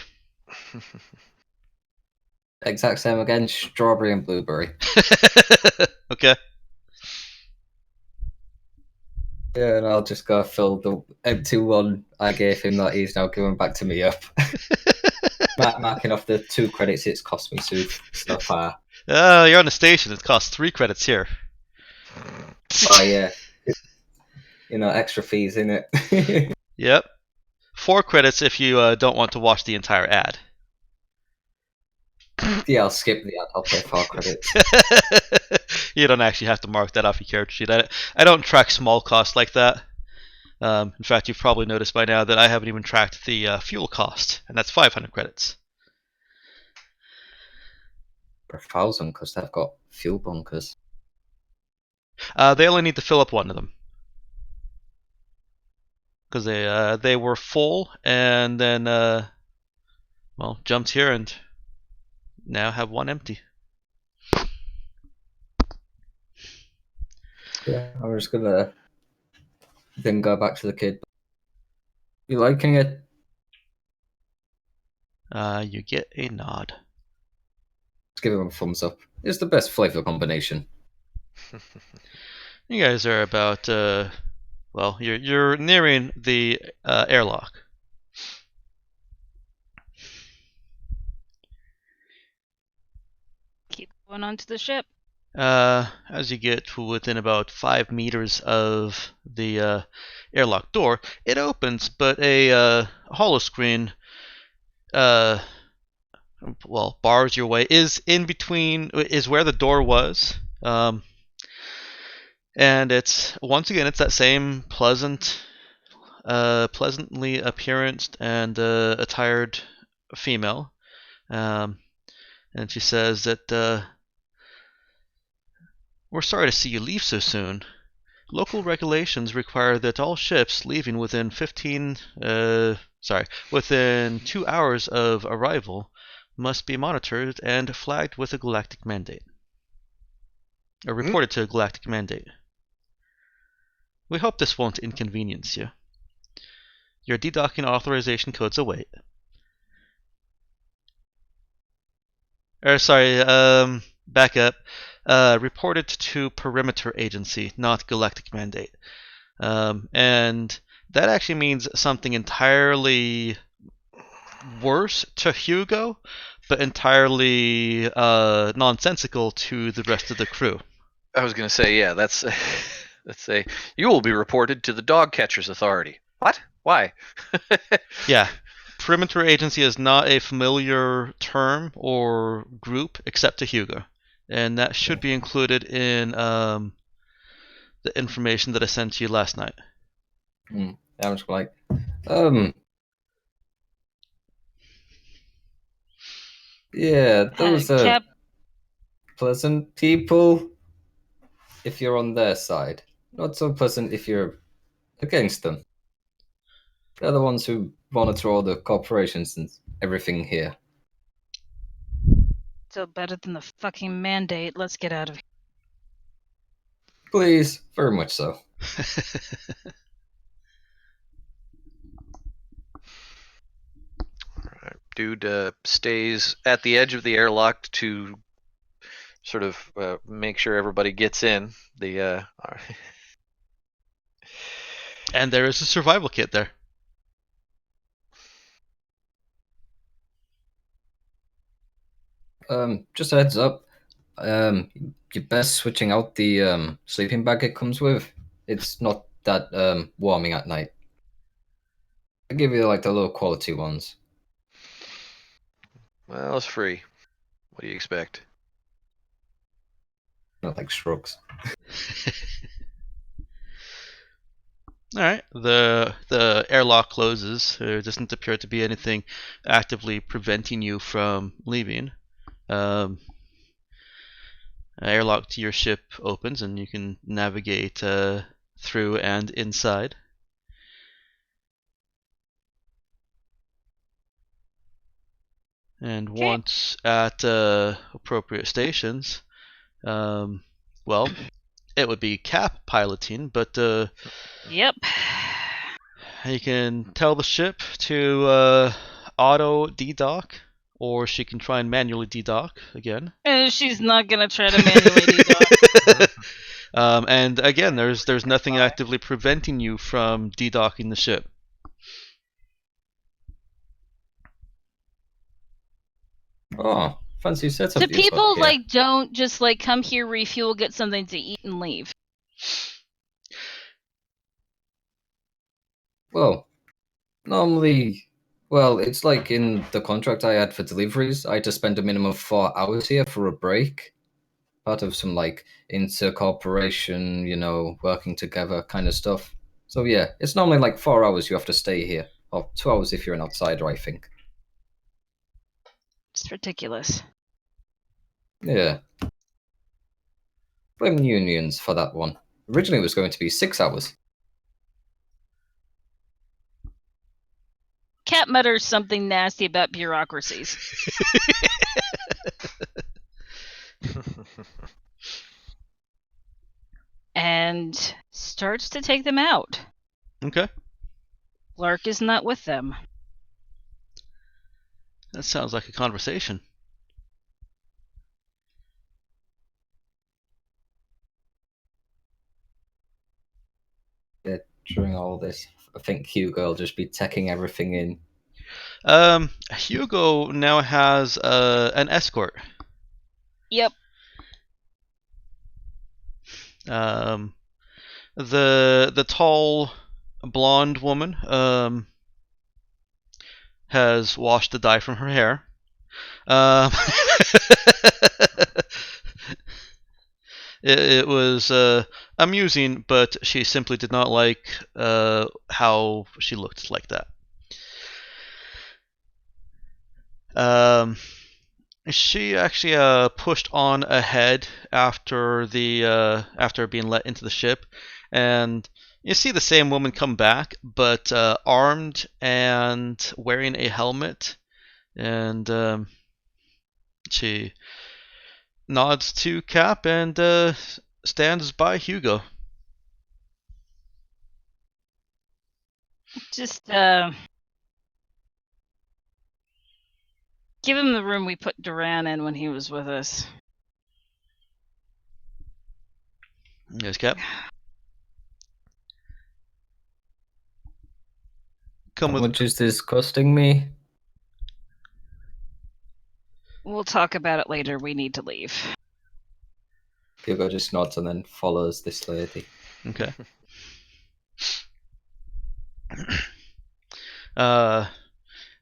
Exact same again, strawberry and blueberry. Okay. Yeah, and I'll just go fill the empty one I gave him that he's now giving back to me up. Marking off the 2 credits it's cost me so far. You're on the station. It costs 3 credits here. Oh yeah. Extra fees in it. Yep. 4 credits if you don't want to watch the entire ad. Yeah, I'll skip the ad. I'll pay 4 credits. You don't actually have to mark that off your character sheet. I don't track small costs like that. In fact, you've probably noticed by now that I haven't even tracked the fuel cost, and that's 500 credits. For 1,000, because they've got fuel bunkers. They only need to fill up one of them. Because they were full, and then, jumped here and now have one empty. Yeah, I'm just gonna then go back to the kid. You liking it? You get a nod. Just give him a thumbs up. It's the best flavor combination. You guys are about, you're nearing the airlock. Keep going onto the ship. As you get to within about 5 meters of the airlock door, it opens, but a holoscreen bars your way. Is where the door was, and it's that same pleasantly appearance and attired female, and she says that. We're sorry to see you leave so soon. Local regulations require that all ships leaving within within 2 hours of arrival must be monitored and flagged with a galactic mandate. Or reported to a galactic mandate. We hope this won't inconvenience you. Your dedocking authorization codes await. Back up. Reported to Perimeter Agency, not Galactic Mandate. And that actually means something entirely worse to Hugo, but entirely nonsensical to the rest of the crew. I was going to say, yeah, that's say you will be reported to the Dog Catchers Authority. What? Why? Yeah. Perimeter Agency is not a familiar term or group except to Hugo. And that should be included in the information that I sent you last night. Sounds like, yeah, those are Cap, pleasant people if you're on their side. Not so pleasant if you're against them. They're the ones who monitor all the corporations and everything here. still better than the fucking mandate. Let's get out of here. Please, very much so. Alright. Dude stays at the edge of the airlock to sort of make sure everybody gets in. And there is a survival kit there. Just a heads up. You're best switching out the sleeping bag it comes with. It's not that warming at night. I give you like the low quality ones. Well, it's free. What do you expect? Not like shrugs. Alright, the airlock closes. There doesn't appear to be anything actively preventing you from leaving. Airlock to your ship opens and you can navigate through and inside. And once at appropriate stations, well, it would be Cap piloting, but Yep. you can tell the ship to auto dedock, or she can try and manually dedock again. She's not gonna try to manually dedock. And again, there's nothing actively preventing you from dedocking the ship. Oh, fancy setup. So people don't just come here, refuel, get something to eat, and leave. Well, normally, it's like in the contract I had for deliveries, I had to spend a minimum of 4 hours here for a break. Part of some intercorporation, working together kind of stuff. So yeah, it's normally 4 hours you have to stay here. Or 2 hours if you're an outsider, I think. It's ridiculous. Yeah. Blame unions for that one. Originally it was going to be 6 hours. Cat mutters something nasty about bureaucracies. And starts to take them out. Okay. Lark is not with them. That sounds like a conversation. Yeah, during all this, I think Hugo will just be teching everything in. Hugo now has an escort. Yep. The tall blonde woman has washed the dye from her hair. It was amusing, but she simply did not like how she looked like that. She actually pushed on ahead after being let into the ship, and you see the same woman come back, but armed and wearing a helmet, and she nods to Cap and stands by Hugo. Just give him the room we put Duran in when he was with us. Yes, Cap. How much is this costing me? We'll talk about it later. We need to leave. Hugo just nods and then follows this lady. Okay.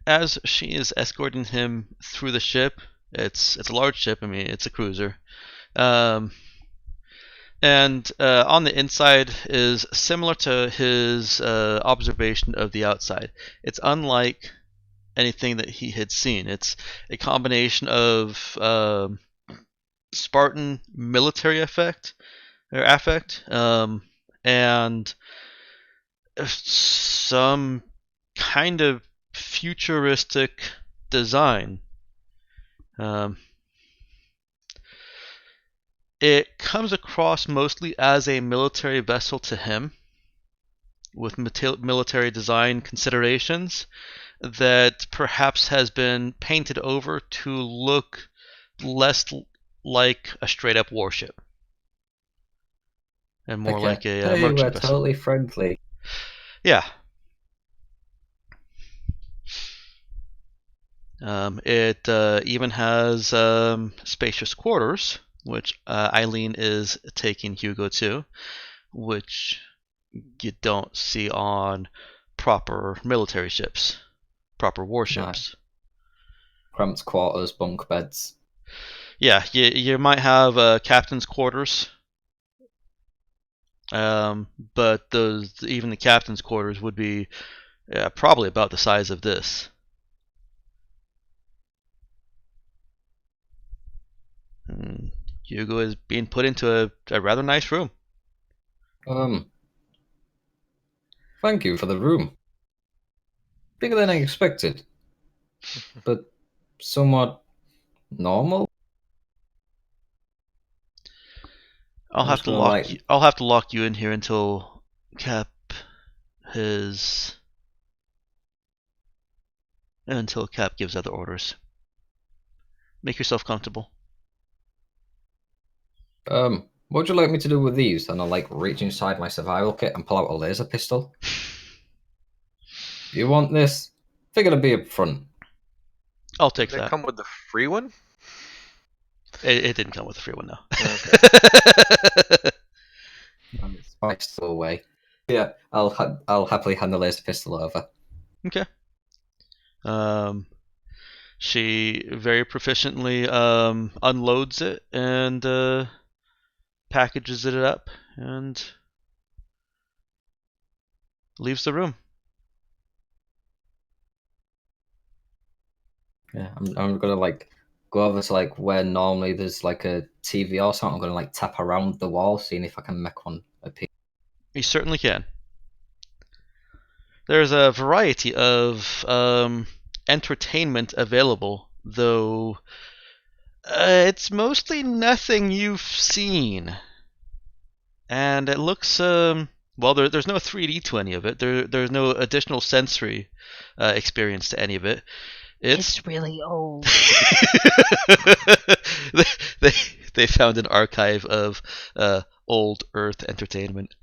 As she is escorting him through the ship, it's a large ship. I mean, it's a cruiser. And on the inside is similar to his observation of the outside. It's unlike anything that he had seen. It's a combination of Spartan military affect, and some kind of futuristic design. It comes across mostly as a military vessel to him, with military design considerations that perhaps has been painted over to look less like a straight-up warship and more like a hey, merchant we're vessel. totally friendly. Yeah. It even has spacious quarters, which Eileen is taking Hugo to, which you don't see on proper military ships, proper warships. Cramped quarters, bunk beds. Yeah, you might have captain's quarters, but even the captain's quarters would be probably about the size of this. Hugo is being put into a rather nice room. Thank you for the room. Bigger than I expected, but somewhat normal. I'll have to lock you in here until Cap gives other orders. Make yourself comfortable. What would you like me to do with these? And I'll reach inside my survival kit and pull out a laser pistol. You want this? Figure to be up front. I'll take Did that. it come with the free one? It didn't come with the free one, no. Okay. It's my still away. Yeah, I'll happily hand the laser pistol over. Okay. She very proficiently unloads it and packages it up and leaves the room. Yeah, I'm gonna go over to where normally there's a TV or something. I'm gonna tap around the wall, seeing if I can make one appear. You certainly can. There's a variety of entertainment available, though it's mostly nothing you've seen. And it looks there's no 3D to any of it. There's no additional sensory experience to any of it. It's really old. they found an archive of old Earth entertainment.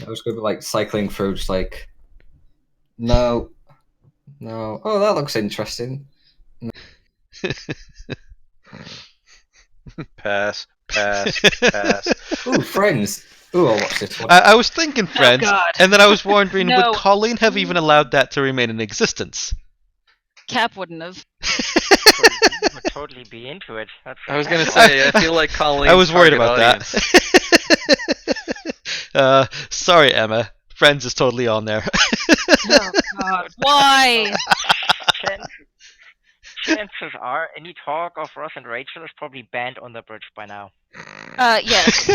I was gonna be cycling through, just no. Oh, that looks interesting. No. Pass. Ooh, Friends. Ooh, I'll watch this one. I was thinking Friends, God. and then I was wondering, No. would Colleen have even allowed that to remain in existence? Cap wouldn't have. Would totally be into it. I was gonna say, I feel like Colleen. I was worried about that. Sorry, Emma. Friends is totally on there. Oh God, why? chances are any talk of Ross and Rachel is probably banned on the bridge by now. Yes.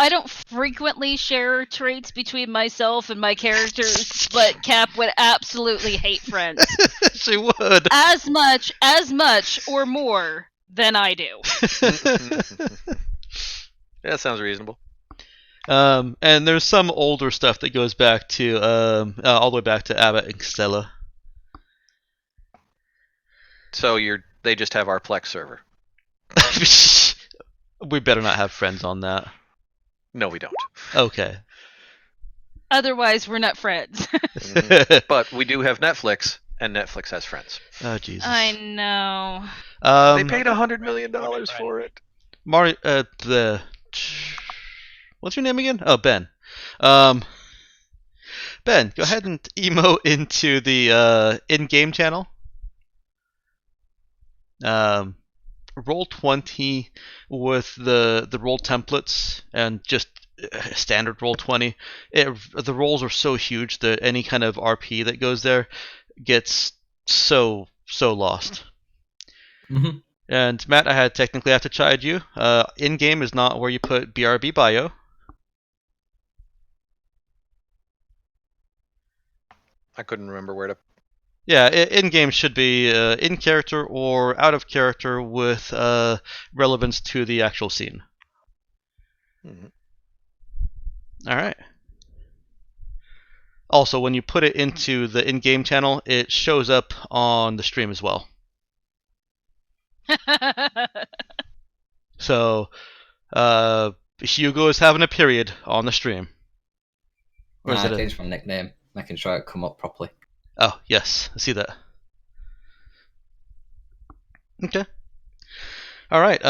I don't frequently share traits between myself and my characters, but Cap would absolutely hate friends. She would. As much or more than I do. Yeah, that sounds reasonable. And there's some older stuff that goes back to all the way back to Abbott and Stella. So they just have our Plex server. We better not have friends on that. No, we don't. Okay. Otherwise, we're not friends. But we do have Netflix, and Netflix has friends. Oh Jesus. I know. They paid $100 million for it. Mario. What's your name again? Oh, Ben. Ben, go ahead and emo into the in-game channel. Roll 20 with the roll templates and just standard roll 20. The rolls are so huge that any kind of RP that goes there gets so lost. Mm-hmm. And Matt, I had technically have to chide you. In-game is not where you put BRB bio. I couldn't remember where to. Yeah, in-game should be in character or out of character with relevance to the actual scene. All right. Also, when you put it into the in-game channel, it shows up on the stream as well. So, Hugo is having a period on the stream. Or is I it changed my nickname, making sure it come up properly. Oh, yes. I see that. Okay. All right.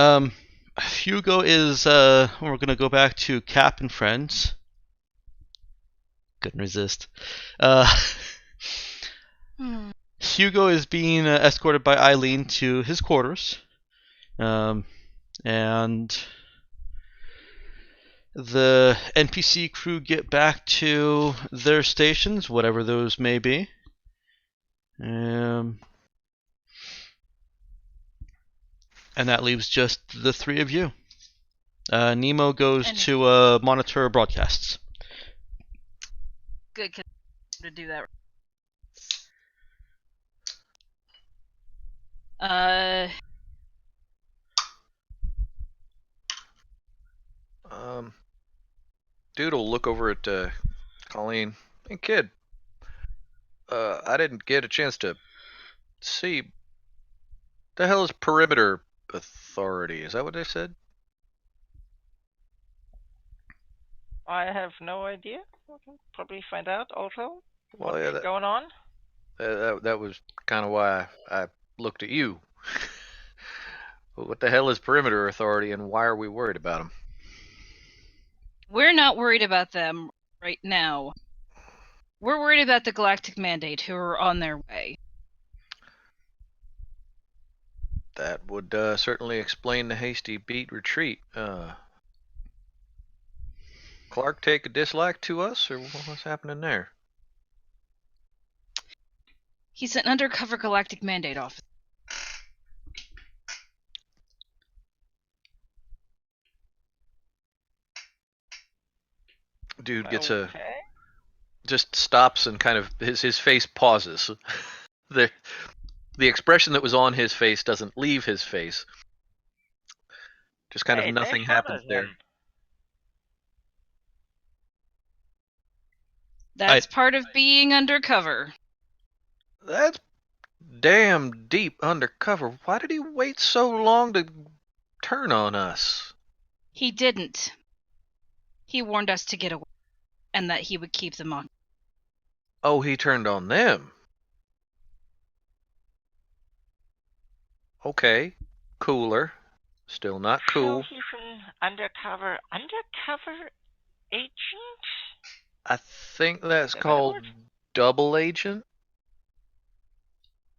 Hugo is. We're gonna go back to Cap and friends. Couldn't resist. Hugo is being escorted by Eileen to his quarters, and the NPC crew get back to their stations, whatever those may be. And that leaves just the three of you. Nemo goes to monitor broadcasts. Good to do that. Dude will look over at Colleen. Hey, kid. I didn't get a chance to see. The hell is perimeter authority? Is that what they said? I have no idea. We can probably find out also. Well, What's going on? That was kind of why I looked at you. What the hell is perimeter authority, and why are we worried about them? We're not worried about them right now. We're worried about the Galactic Mandate, who are on their way. That would certainly explain the hasty beat retreat. Clark take a dislike to us, or what's happening there? He's an undercover Galactic Mandate officer. Dude gets just stops and kind of his face pauses. the expression that was on his face doesn't leave his face. Just kind of nothing happens there. That's part of being undercover. That's damn deep undercover. Why did he wait so long to turn on us? He didn't. He warned us to get away, and that he would keep them on. Oh, he turned on them. Okay, cooler. Still not cool. So he's an undercover agent? I think that's called double agent.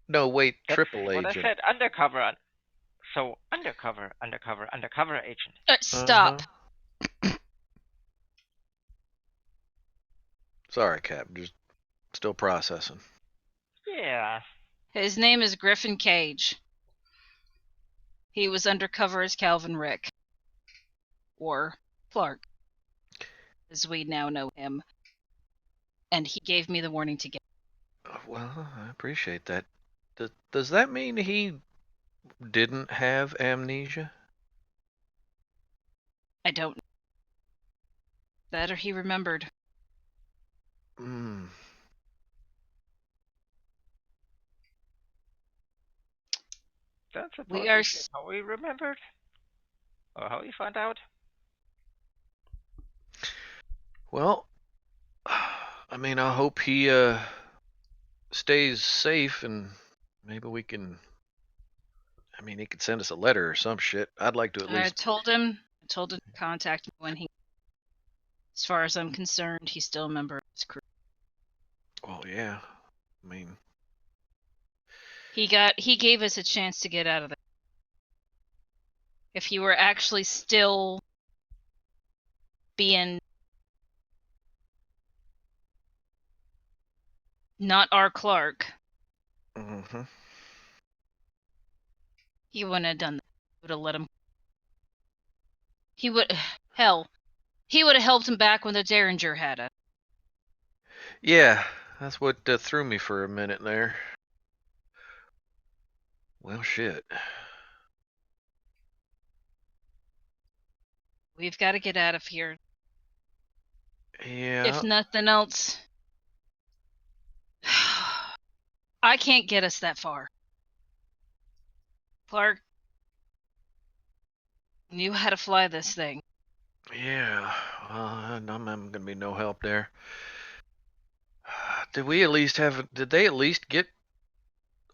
No, wait, triple agent. What I said, undercover. So undercover agent. Stop. Sorry, Cap. Just Still processing. Yeah. His name is Griffin Cage. He was undercover as Calvin Rick. Or Clark, as we now know him. And he gave me the warning to get. Well, I appreciate that. Does that mean he didn't have amnesia? I don't know. That or he remembered. Hmm. That's supposed We to are. be how we remembered? Or how you found out? Well, I mean, I hope he stays safe, and maybe we can. I mean, he could send us a letter or some shit. I'd like to at I least. told him to contact me when he. As far as I'm concerned, he's still a member of his crew. Well, yeah. I mean, He gave us a chance to get out of there. If he were actually still being not our Clark, mm-hmm. he wouldn't have done that. He would have let him. He would. Hell, he would have helped him back when the Derringer had us. Yeah, that's what threw me for a minute there. Well, shit. We've got to get out of here. Yeah. If nothing else, I can't get us that far. Clark knew how to fly this thing. Yeah. I'm going to be no help there. Did they at least get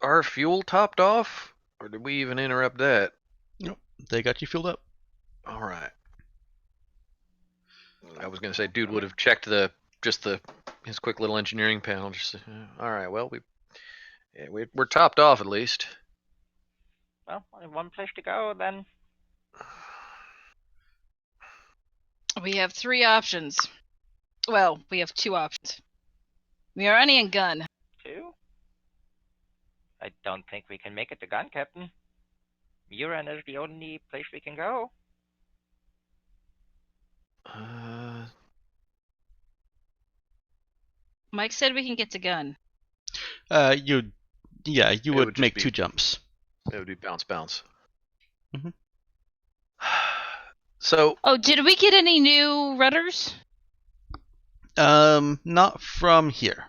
our fuel topped off? Or did we even interrupt that? Nope. They got you filled up. All right. I was going to say, dude would have checked his quick little engineering panel. All right, well, we're topped off at least. Well, only one place to go then. We have 3 options. Well, we have 2 options. Mirani and Gun. 2? I don't think we can make it to Gun, Captain. Uran is the only place we can go. Mike said we can get to Gun. You would make 2 jumps. It would be bounce. Mhm. So. Oh, did we get any new rudders? Not from here.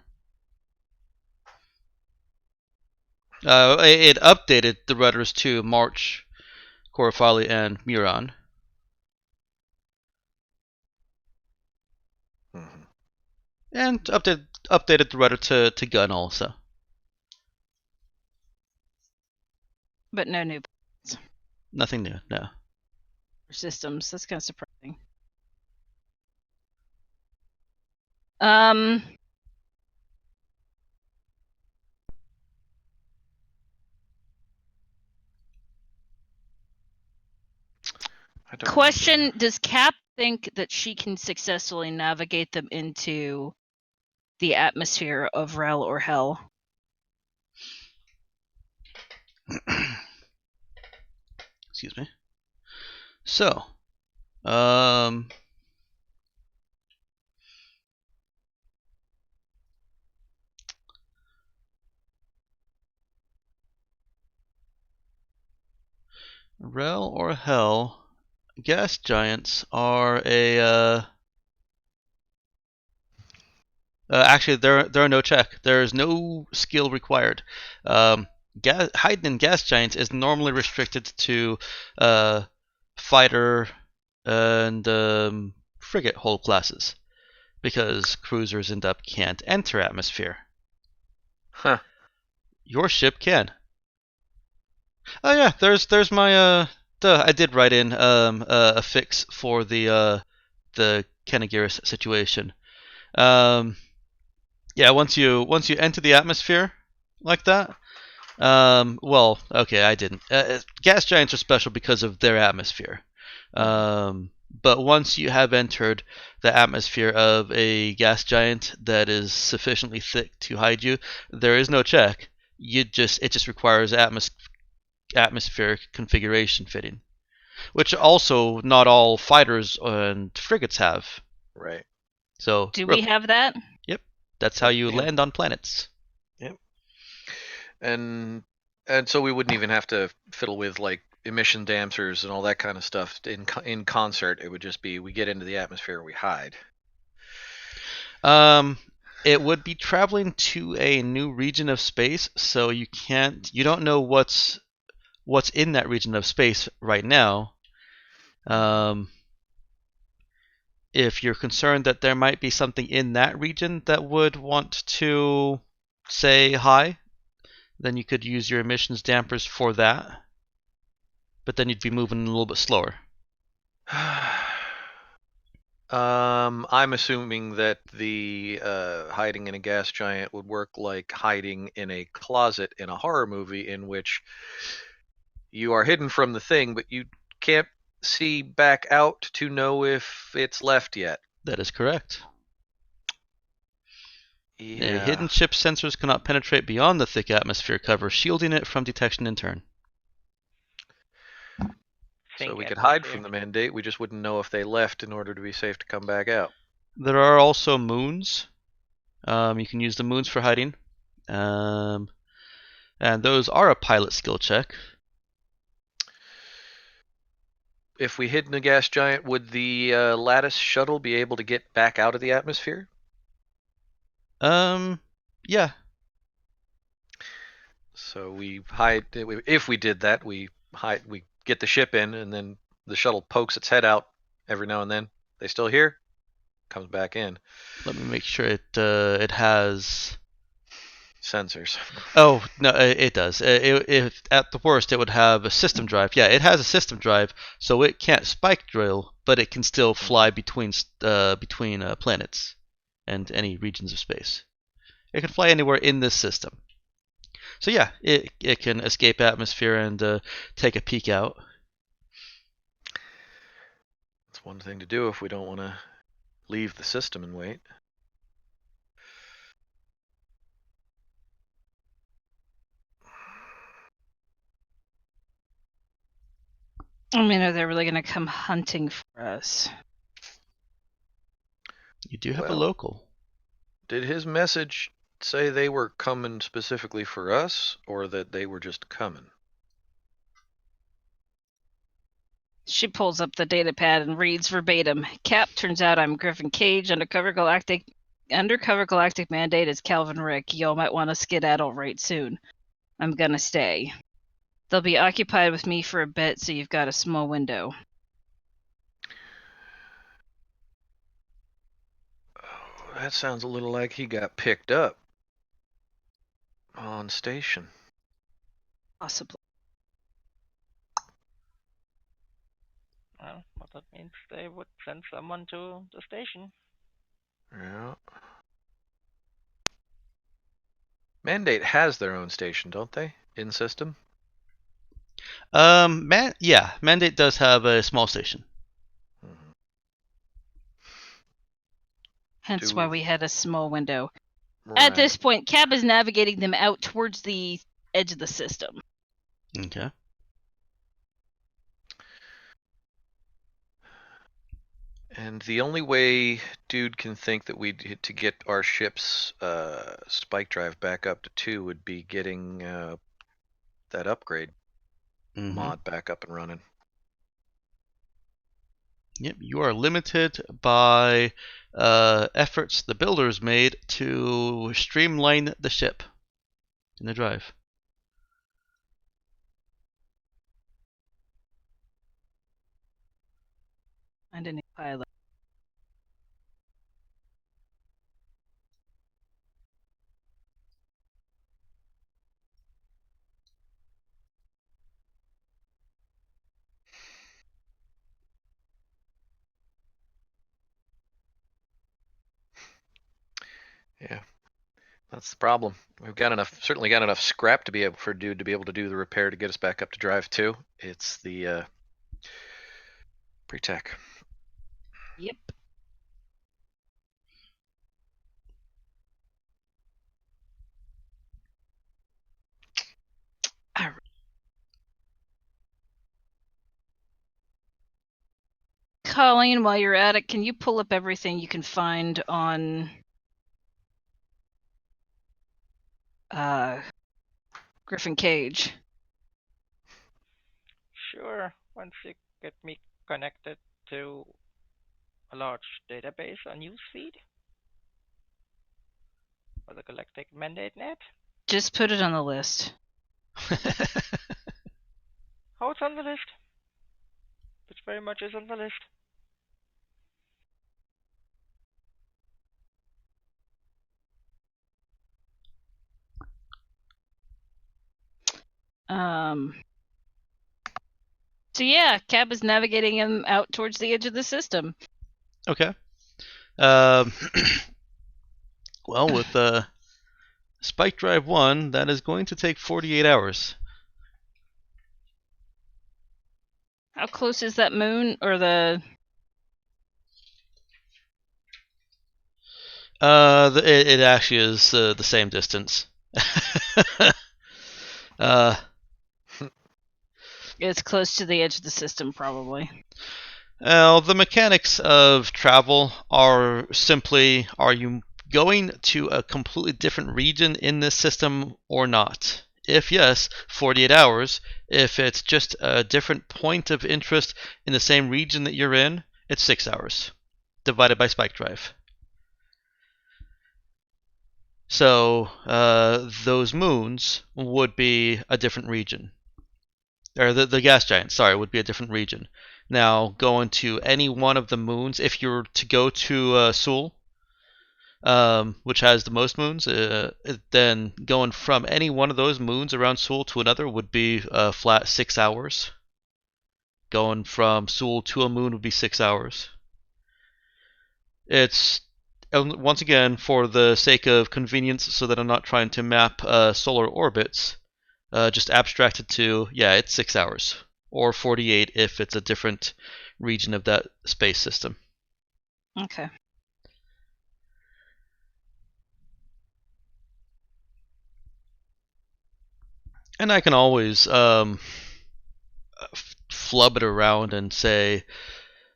It updated the rudders to March, Corafali, and Muron. Mm-hmm. And updated the rudder to Gun also. But no new Nothing new, no. systems. That's kind of surprising. Question: does Cap think that she can successfully navigate them into the atmosphere of Rel or Hell? Excuse me. So, Rel or Hell, gas giants are actually, there are no check. There is no skill required. Hiding in gas giants is normally restricted to fighter and frigate hull classes, because cruisers and up can't enter atmosphere. Huh. Your ship can. Oh yeah, there's my I did write in a fix for the Kenagiris situation. Yeah, once you enter the atmosphere like that, well, okay, I didn't. Gas giants are special because of their atmosphere. But once you have entered the atmosphere of a gas giant that is sufficiently thick to hide you, there is no check. It just requires atmospheric configuration fitting, which also not all fighters and frigates have. Right. So Do we have that? Yep, that's how you Yeah. land on planets. And so we wouldn't even have to fiddle with like emission dampers and all that kind of stuff in concert. It would just be we get into the atmosphere, we hide. It would be traveling to a new region of space, so you don't know what's in that region of space right now. If you're concerned that there might be something in that region that would want to say hi, then you could use your emissions dampers for that. But then you'd be moving a little bit slower. I'm assuming that the hiding in a gas giant would work like hiding in a closet in a horror movie in which you are hidden from the thing, but you can't see back out to know if it's left yet. That is correct. Yeah. Hidden ship sensors cannot penetrate beyond the thick atmosphere cover, shielding it from detection in turn. So we could hide from the mandate, we just wouldn't know if they left in order to be safe to come back out. There are also moons. You can use the moons for hiding. And those are a pilot skill check. If we hid in a gas giant, would the Lattice shuttle be able to get back out of the atmosphere? Yeah. So we hide. If we did that, we hide. We get the ship in, and then the shuttle pokes its head out every now and then. They still here? Comes back in. Let me make sure it has Sensors. Oh no, it does. If at the worst, it would have a system drive. Yeah, it has a system drive, so it can't spike drill, but it can still fly between planets and any regions of space. It can fly anywhere in this system. So yeah, it can escape atmosphere and take a peek out. That's one thing to do if we don't want to leave the system and wait. I mean, are they really going to come hunting for us? You do have a Well, local. Did his message say they were coming specifically for us, or that they were just coming? She pulls up the data pad and reads verbatim. Cap, turns out I'm Griffin Cage. Undercover galactic mandate is Calvin Rick. Y'all might want to skedaddle right soon. I'm gonna stay. They'll be occupied with me for a bit, so you've got a small window. Oh, that sounds a little like he got picked up on station. Possibly. Well, that means they would send someone to the station. Yeah. Mandate has their own station, don't they? In system? Mandate does have a small station. Mm-hmm. Hence why we had a small window. Right. At this point, Cap is navigating them out towards the edge of the system. Okay. And the only way dude can think that to get our ship's spike drive back up to 2 would be getting that upgrade mod back up and running. Yep, you are limited by efforts the builders made to streamline the ship in the drive. I didn't pilot. Yeah, that's the problem. We've certainly got enough scrap to be able for dude to be able to do the repair to get us back up to drive 2. It's the pre-tech. Yep. All right. Colleen, while you're at it, can you pull up everything you can find on Griffin Cage? Sure, once you get me connected to a large database on newsfeed or the Galactic Mandate Net. Just put it on the list. Oh, it's on the list. Which very much is on the list. So yeah, Cab is navigating him out towards the edge of the system. Okay. Well, with Spike Drive 1, that is going to take 48 hours. How close is that moon or the? It actually is the same distance. It's close to the edge of the system, probably. The mechanics of travel are simply: are you going to a completely different region in this system or not? If yes, 48 hours. If it's just a different point of interest in the same region that you're in, it's 6 hours, divided by Spike Drive. So those moons would be a different region. Or the gas giant, sorry, would be a different region. Now, going to any one of the moons, if you're to go to Sul, which has the most moons, then going from any one of those moons around Sul to another would be a flat 6 hours. Going from Sul to a moon would be 6 hours. It's, once again, for the sake of convenience, so that I'm not trying to map solar orbits, just abstracted to, yeah, it's 6 hours. Or 48 if it's a different region of that space system. Okay. And I can always flub it around and say,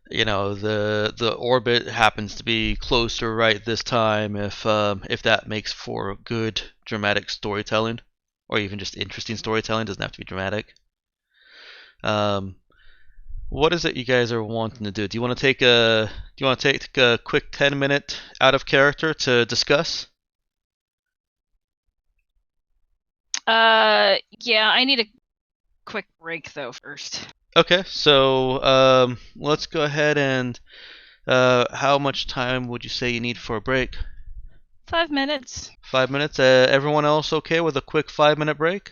the orbit happens to be closer right this time, if that makes for good dramatic storytelling, or even just interesting storytelling. Doesn't have to be dramatic. What is it you guys are wanting to do? Do you want to take a quick 10-minute out of character to discuss? Yeah, I need a quick break though first. Okay, so let's go ahead and how much time would you say you need for a break? 5 minutes. 5 minutes. Everyone else okay with a quick 5-minute break?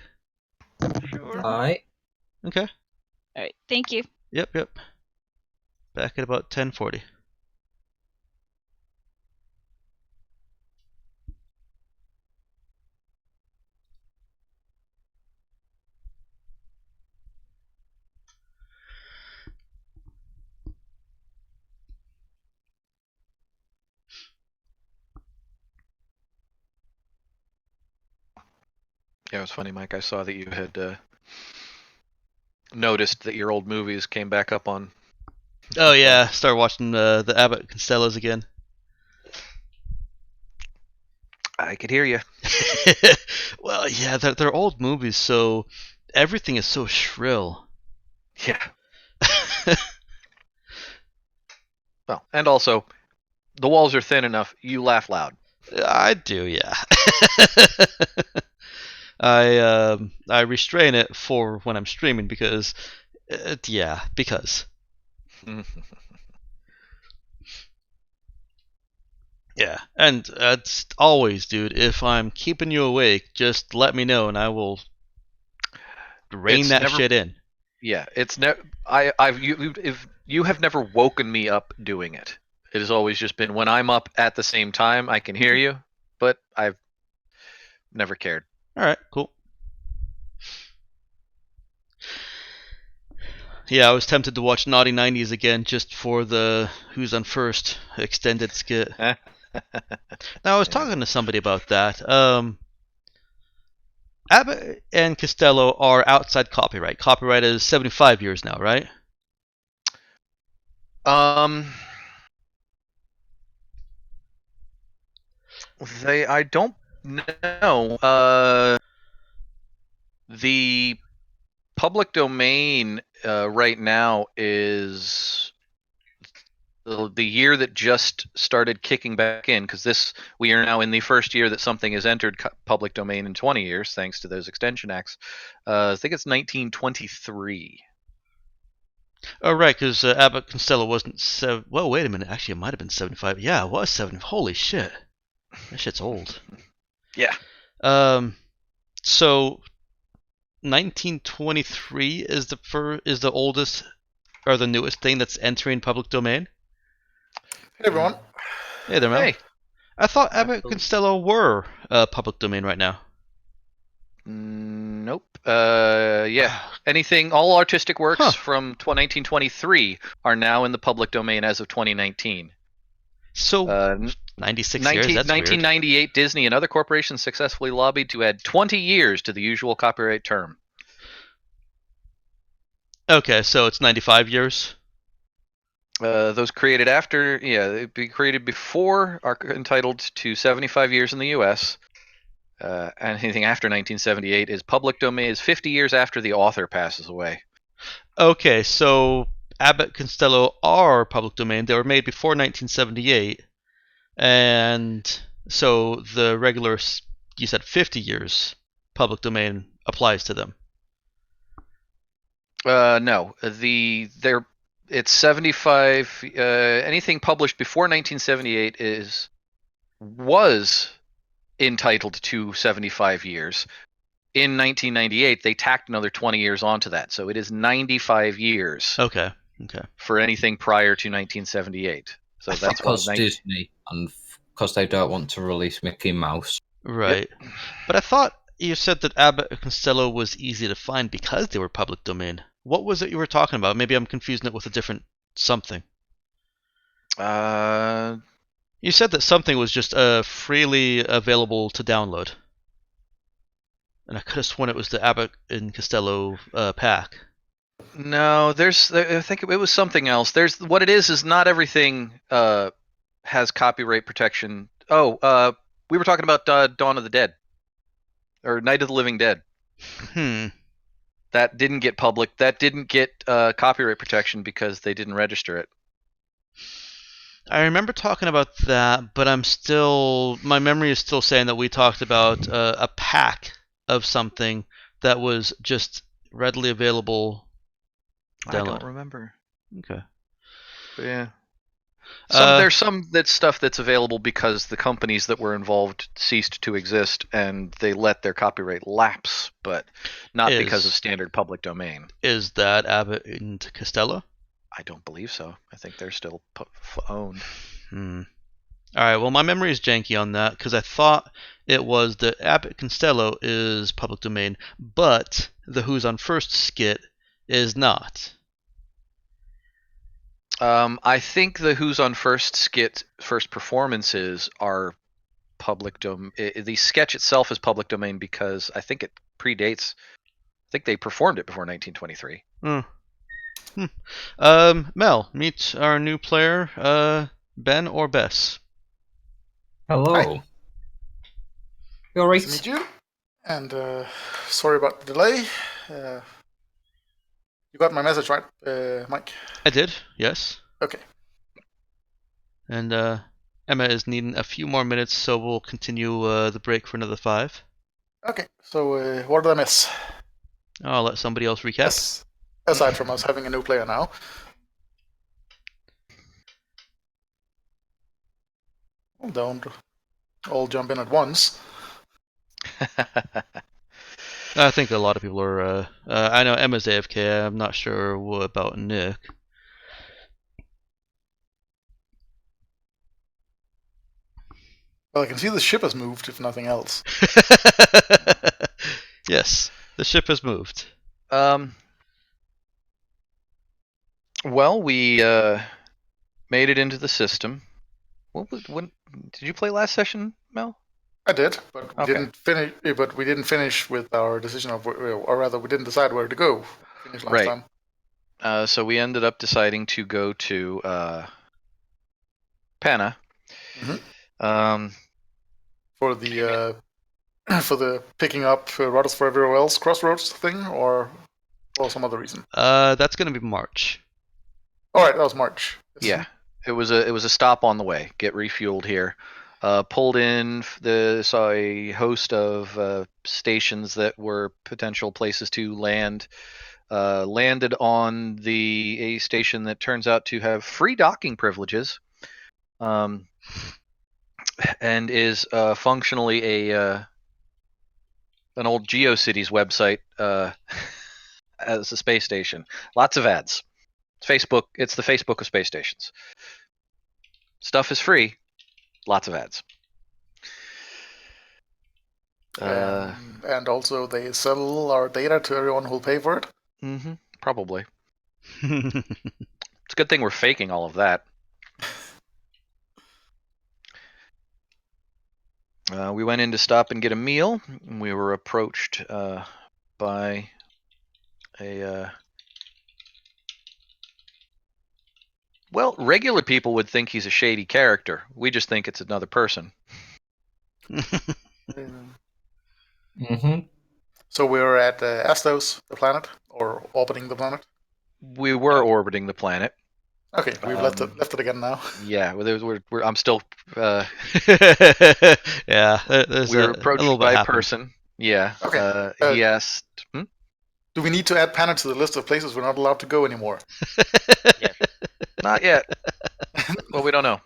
Sure. Alright. Okay. All right, thank you. Yep. Back at about 10:40. Yeah, it was funny, Mike. I saw that you had noticed that your old movies came back up on. Oh yeah, start watching the Abbott and Costellos again. I could hear you. Well, yeah, they're old movies, so everything is so shrill. Yeah. Well, and also, the walls are thin enough. You laugh loud. I do, yeah. I restrain it for when I'm streaming because, because. Yeah, and it's always, dude. If I'm keeping you awake, just let me know, and I will rein It's that never- shit in. Yeah, it's never. If you have never woken me up doing it. It has always just been when I'm up at the same time, I can hear you, but I've never cared. All right, cool. Yeah, I was tempted to watch Naughty 90s again just for the Who's on First extended skit. Now, I was talking to somebody about that. Abbott and Costello are outside copyright. Copyright is 75 years now, right? I don't know. The public domain right now is the year that just started kicking back in, because we are now in the first year that something has entered public domain in 20 years, thanks to those extension acts. I think it's 1923. Oh, right, because Abbott Costello wasn't... Well, wait a minute. Actually, it might have been 75. Yeah, it was 70. Holy shit. That shit's old. Yeah. So 1923 is the oldest or the newest thing that's entering public domain. Hey everyone. Hey there, Mel. Hey. I thought Abbott and Costello were public domain right now. Nope. Yeah. All artistic works from 1923 are now in the public domain as of 2019. So 96 years. That's 1998, weird. Disney and other corporations successfully lobbied to add 20 years to the usual copyright term. Okay, so it's 95 years. Those created after, created before are entitled to 75 years in the U.S. Anything after 1978 is public domain. Is 50 years after the author passes away. Okay, so Abbott Costello are public domain. They were made before 1978, and so the regular, you said 50 years public domain applies to them. No, it's 75. Anything published before 1978 was entitled to 75 years. In 1998, they tacked another 20 years onto that, so it is 95 years. Okay. For anything prior to 1978. So that's because Disney and because they don't want to release Mickey Mouse. Right. Yep. But I thought you said that Abbott and Costello was easy to find because they were public domain. What was it you were talking about? Maybe I'm confusing it with a different something. You said that something was just freely available to download. And I could have sworn it was the Abbott and Costello pack. No, I think it was something else. What it is not everything has copyright protection. We were talking about Dawn of the Dead. Or Night of the Living Dead. That didn't get copyright protection because they didn't register it. I remember talking about that, but my memory is still saying that we talked about a pack of something that was just readily available. I don't remember. Okay. But yeah. There's some stuff that's available because the companies that were involved ceased to exist and they let their copyright lapse, but not because of standard public domain. Is that Abbott and Costello? I don't believe so. I think they're still owned. All right. Well, my memory is janky on that because I thought it was that Abbott Costello is public domain, but the Who's on First skit is not. I think the Who's on First skit, first performances are public domain. The sketch itself is public domain because I think it predates. I think they performed it before 1923. Mel, meet our new player, Ben or Bess. Hello. Hi. You alright? Nice to meet you. And sorry about the delay. You got my message, right, Mike? I did, yes. Okay. And Emma is needing a few more minutes, so we'll continue the break for another 5. Okay, so what did I miss? I'll let somebody else recap. Yes. Aside from us having a new player now. Don't all jump in at once. I think a lot of people are... I know Emma's AFK. I'm not sure about Nick. Well, I can see the ship has moved, if nothing else. Yes, the ship has moved. Well, we made it into the system. When did you play last session, Mel? I did, but we Okay. didn't finish. But we didn't finish with our decision of, or rather, we didn't decide where to go. Finish last Right. time. So we ended up deciding to go to Pana. Mhm. Um, For the for the picking up Rotters for Everywhere Else Crossroads thing, or for some other reason. That's gonna be March. All right, that was March. yeah, it was a stop on the way. Get refueled here. Pulled in saw a host of stations that were potential places to land. Landed on a station that turns out to have free docking privileges, and is functionally an old GeoCities website as a space station. Lots of ads. Facebook. It's the Facebook of space stations. Stuff is free. Lots of ads. And also they sell our data to everyone who'll pay for it. Probably. It's a good thing we're faking all of that. We went in to stop and get a meal. We were approached by a well, regular people would think he's a shady character. We just think it's another person. Mm-hmm. So we're at Astos, the planet, or orbiting the planet. We were orbiting the planet. Okay, we've left it again now. Yeah, I'm still. Yeah, there's We were a approached little bit by a happened. person. Yeah. Okay. He asked. Do we need to add Pana to the list of places we're not allowed to go anymore? Yes. Not yet. Well, we don't know.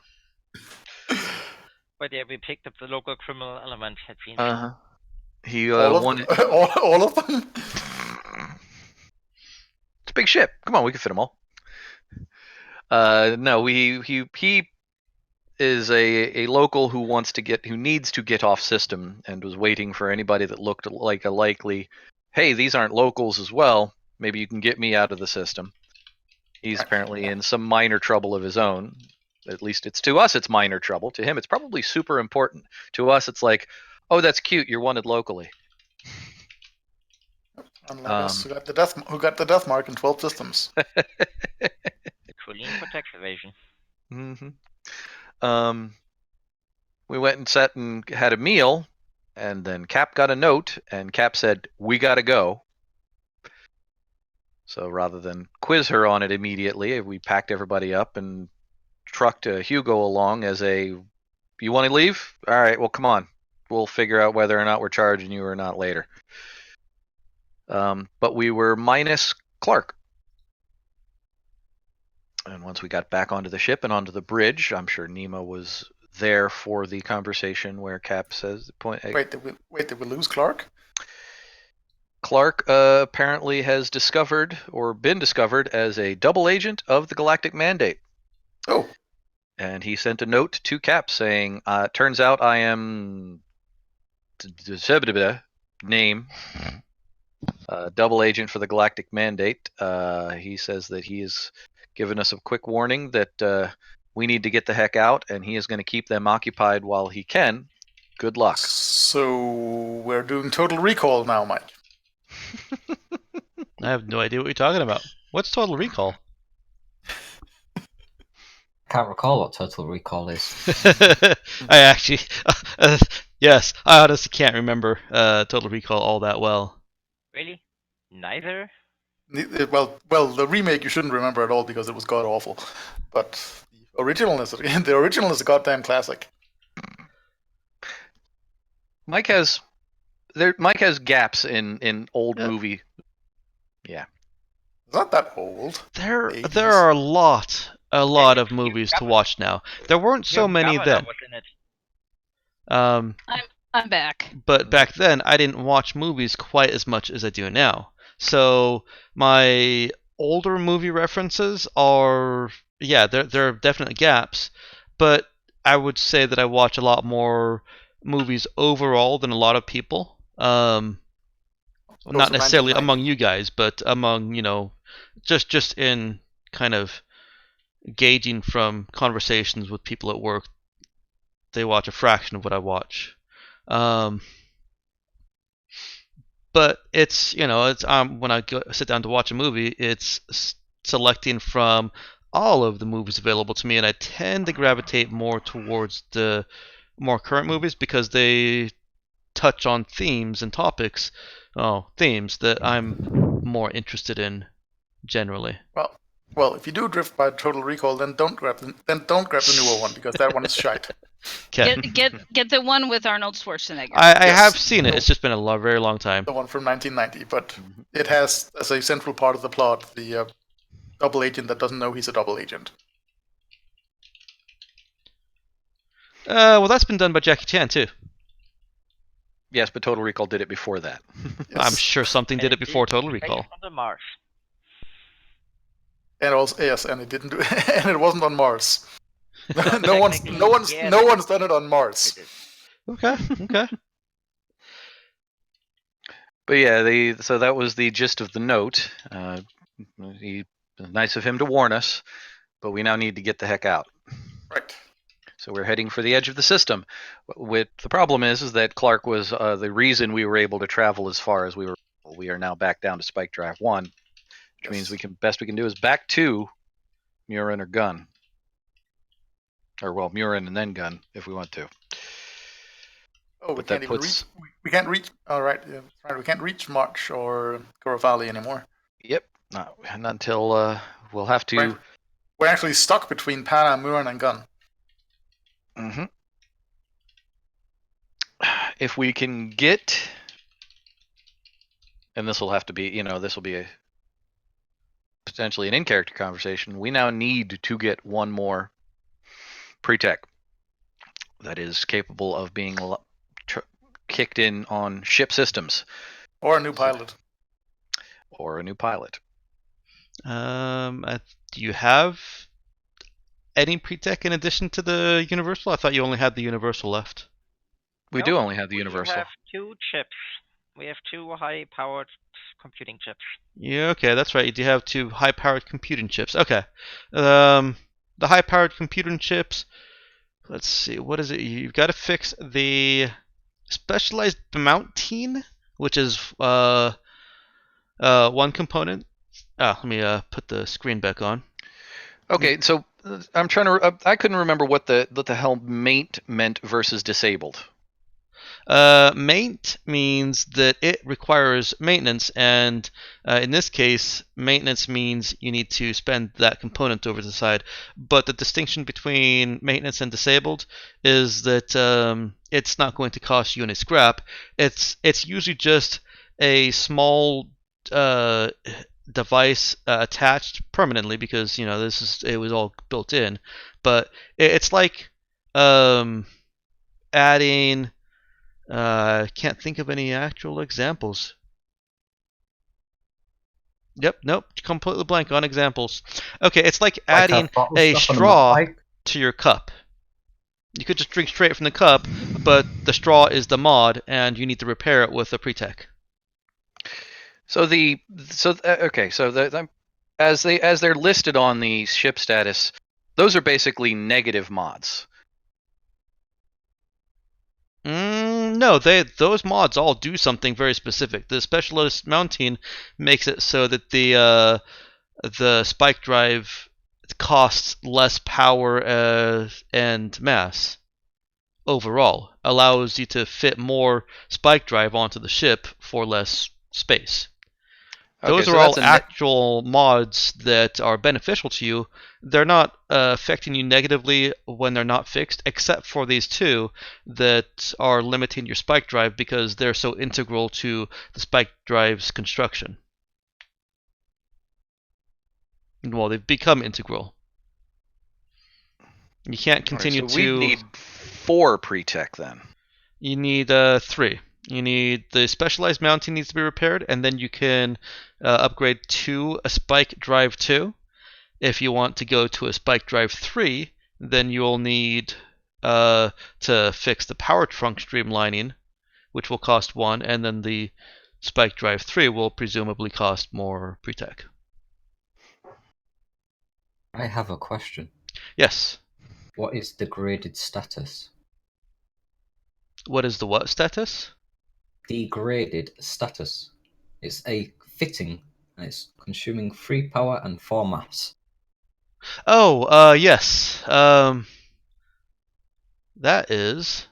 But yeah, we picked up the local criminal element, it seems. He all of wanted. all of them. It's a big ship. Come on, we can fit them all. No, he is a local who needs to get off system and was waiting for anybody that looked like a likely, hey, these aren't locals as well. Maybe you can get me out of the system. He's apparently in some minor trouble of his own. At least to us, it's minor trouble. To him, it's probably super important. To us, it's like, oh, that's cute. You're wanted locally. Unlike us, who got the death mark in 12 systems. Quillian for tax evasion. We went and sat and had a meal, and then Cap got a note, and Cap said, "We gotta go." So rather than quiz her on it immediately, we packed everybody up and trucked Hugo along as you want to leave? All right, well, come on. We'll figure out whether or not we're charging you or not later. But we were minus Clark. And once we got back onto the ship and onto the bridge, I'm sure Nemo was there for the conversation where Cap says Wait, did we lose Clark? Clark apparently has been discovered as a double agent of the Galactic Mandate. Oh. And he sent a note to Cap saying, turns out I am name double agent for the Galactic Mandate. He says that he has given us a quick warning that we need to get the heck out, and he is going to keep them occupied while he can. Good luck. So we're doing Total Recall now, Mike. I have no idea what you're talking about. What's Total Recall? Can't recall what Total Recall is. I actually, yes, I honestly can't remember Total Recall all that well. Really? Neither? Well, the remake you shouldn't remember at all because it was god awful. But the original is a goddamn classic. Mike has gaps in old movie. Yeah. It's not that old. There are a lot of movies to watch now. There weren't so many then. I'm back. But back then, I didn't watch movies quite as much as I do now. So my older movie references are, there are definitely gaps, but I would say that I watch a lot more movies overall than a lot of people. Not necessarily among you guys, but among, just in kind of gauging from conversations with people at work, they watch a fraction of what I watch. But it's when I sit down to watch a movie, it's selecting from all of the movies available to me, and I tend to gravitate more towards the more current movies because they touch on themes and topics, themes that I'm more interested in generally. Well, if you do drift by Total Recall, then don't grab the newer one because that one is shite. Okay. Get the one with Arnold Schwarzenegger. I Yes. have seen it. It's just been a very long time. The one from 1990, but it has as a central part of the plot the double agent that doesn't know he's a double agent. Well, that's been done by Jackie Chan too. Yes, but Total Recall did it before that. Yes. I'm sure something did it before Total Recall. On the Mars. And also yes, and it didn't do, and it wasn't on Mars. no one's done it on Mars. Okay. But yeah, so that was the gist of the note. Nice of him to warn us, but we now need to get the heck out. Right. So we're heading for the edge of the system. The problem is that Clark was the reason we were able to travel as far as we were. We are now back down to Spike Drive 1, which means best we can do is back to Murin or Gun. Or well, Murin and then Gun if we want to. Oh, we can't even reach. We can't reach. All right, yeah, right. We can't reach March or Corofali anymore. Yep, not until we'll have to. We're actually stuck between Pana, Murin, and Gun. Mm-hmm. If we can get, and this will have to be, this will be potentially an in-character conversation. We now need to get one more pre-tech that is capable of being kicked in on ship systems. Or a new pilot. Do you have any pre-tech in addition to the Universal? I thought you only had the Universal left. We do only have the Universal. We have 2 chips. We have 2 high-powered computing chips. Yeah, okay, that's right. You do have 2 high-powered computing chips. Okay. The high-powered computing chips, let's see, what is it? You've got to fix the specialized mounting, which is one component. Let me put the screen back on. Okay, so I'm trying to. I couldn't remember what the hell maint meant versus disabled. Maint means that it requires maintenance, and in this case, maintenance means you need to spend that component over to the side. But the distinction between maintenance and disabled is that it's not going to cost you any scrap. It's usually just a small device attached permanently because it was all built in. But it's like adding. Can't think of any actual examples. Yep, nope, completely blank on examples. Okay, it's like adding a straw to your cup. You could just drink straight from the cup, but the straw is the mod, and you need to repair it with a pre-tech. As they're listed on the ship status, those are basically negative mods. No, those mods all do something very specific. The specialist mounting makes it so that the spike drive costs less power and mass overall. Allows you to fit more spike drive onto the ship for less space. Those are all actual mods that are beneficial to you. They're not affecting you negatively when they're not fixed, except for these 2 that are limiting your spike drive because they're so integral to the spike drive's construction. Well, they've become integral. You can't continue so we need 4 pre-tech then. You need 3. You need the specialized mounting needs to be repaired, and then you can upgrade to a spike drive 2. If you want to go to a spike drive 3, then you'll need to fix the power trunk streamlining, which will cost 1, and then the spike drive 3 will presumably cost more pre-tech. I have a question. Yes. What is degraded status? What is the what status? Degraded status. It's a fitting, and it's consuming 3 power and 4 mass. Oh, yes. That is.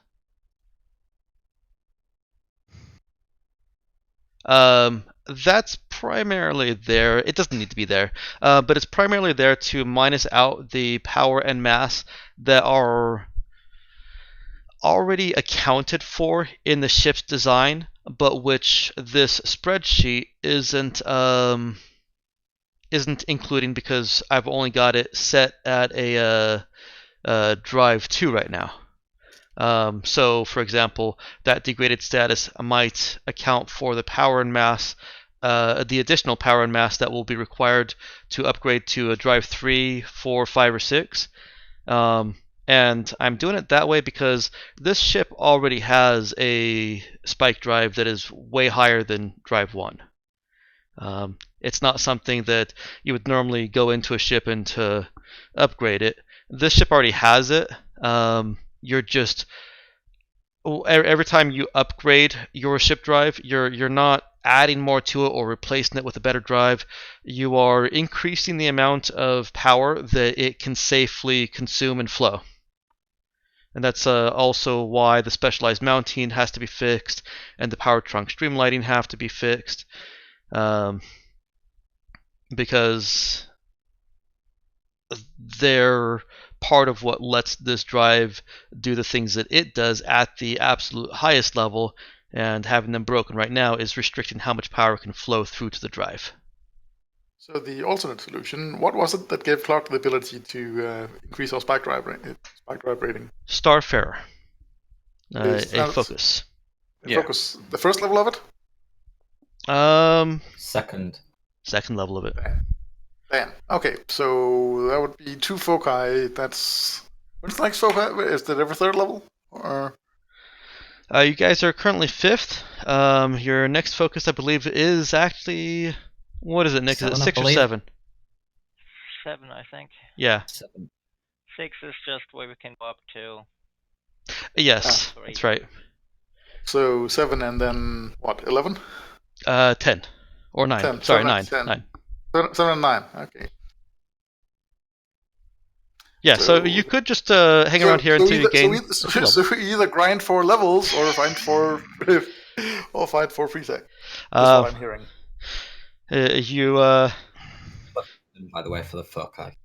That's primarily there. It doesn't need to be there, but it's primarily there to minus out the power and mass that are already accounted for in the ship's design, but which this spreadsheet isn't including because I've only got it set at a drive 2 right now. So, for example, that degraded status might account for the power and mass, the additional power and mass that will be required to upgrade to a drive 3, 4, 5, or 6. And I'm doing it that way because this ship already has a spike drive that is way higher than drive 1. It's not something that you would normally go into a ship and to upgrade it. This ship already has it. You're just every time you upgrade your ship drive, you're not adding more to it or replacing it with a better drive. You are increasing the amount of power that it can safely consume and flow. And that's also why the specialized mounting has to be fixed and the power trunk streamlighting have to be fixed. Because they're part of what lets this drive do the things that it does at the absolute highest level, and having them broken right now is restricting how much power can flow through to the drive. So the alternate solution, what was it that gave Clark the ability to increase our spike drive rating? Starfarer. A focus. Focus. The first level of it? Second level of it. Damn. Okay, so that would be 2 foci. When's the next foci? Is that every 3rd level? Or you guys are currently 5th. Your next focus, I believe, is actually, what is it, Nick? Is it 6 or 7? 7, I think. Yeah. 7. 6 is just where we can go up to. Yes, that's right. So 7 and then what? 11? 10 or 9. 10. Sorry, 7, 9. 7 and 9. Okay. Yeah, so you could just hang around here until you gain. So we either grind 4 levels or find 4 free sec. That's what I'm hearing. By the way, for the foci.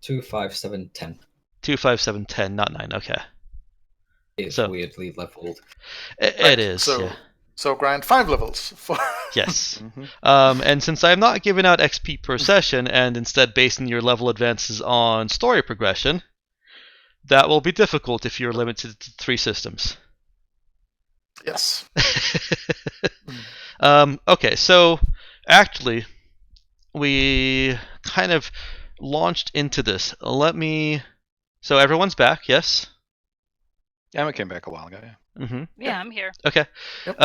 2, 5, 7, 10. 2, 5, 7, 10, not 9. Okay. It's weirdly leveled. It is. Yeah. So grind 5 levels. Yes. And since I'm not giving out XP per session and instead basing your level advances on story progression, that will be difficult if you're limited to 3 systems. Yes. Okay, so actually, we kind of launched into this. So everyone's back, yes? Yeah, I came back a while ago, yeah. Mm-hmm. Yeah, I'm here. Okay. Yep.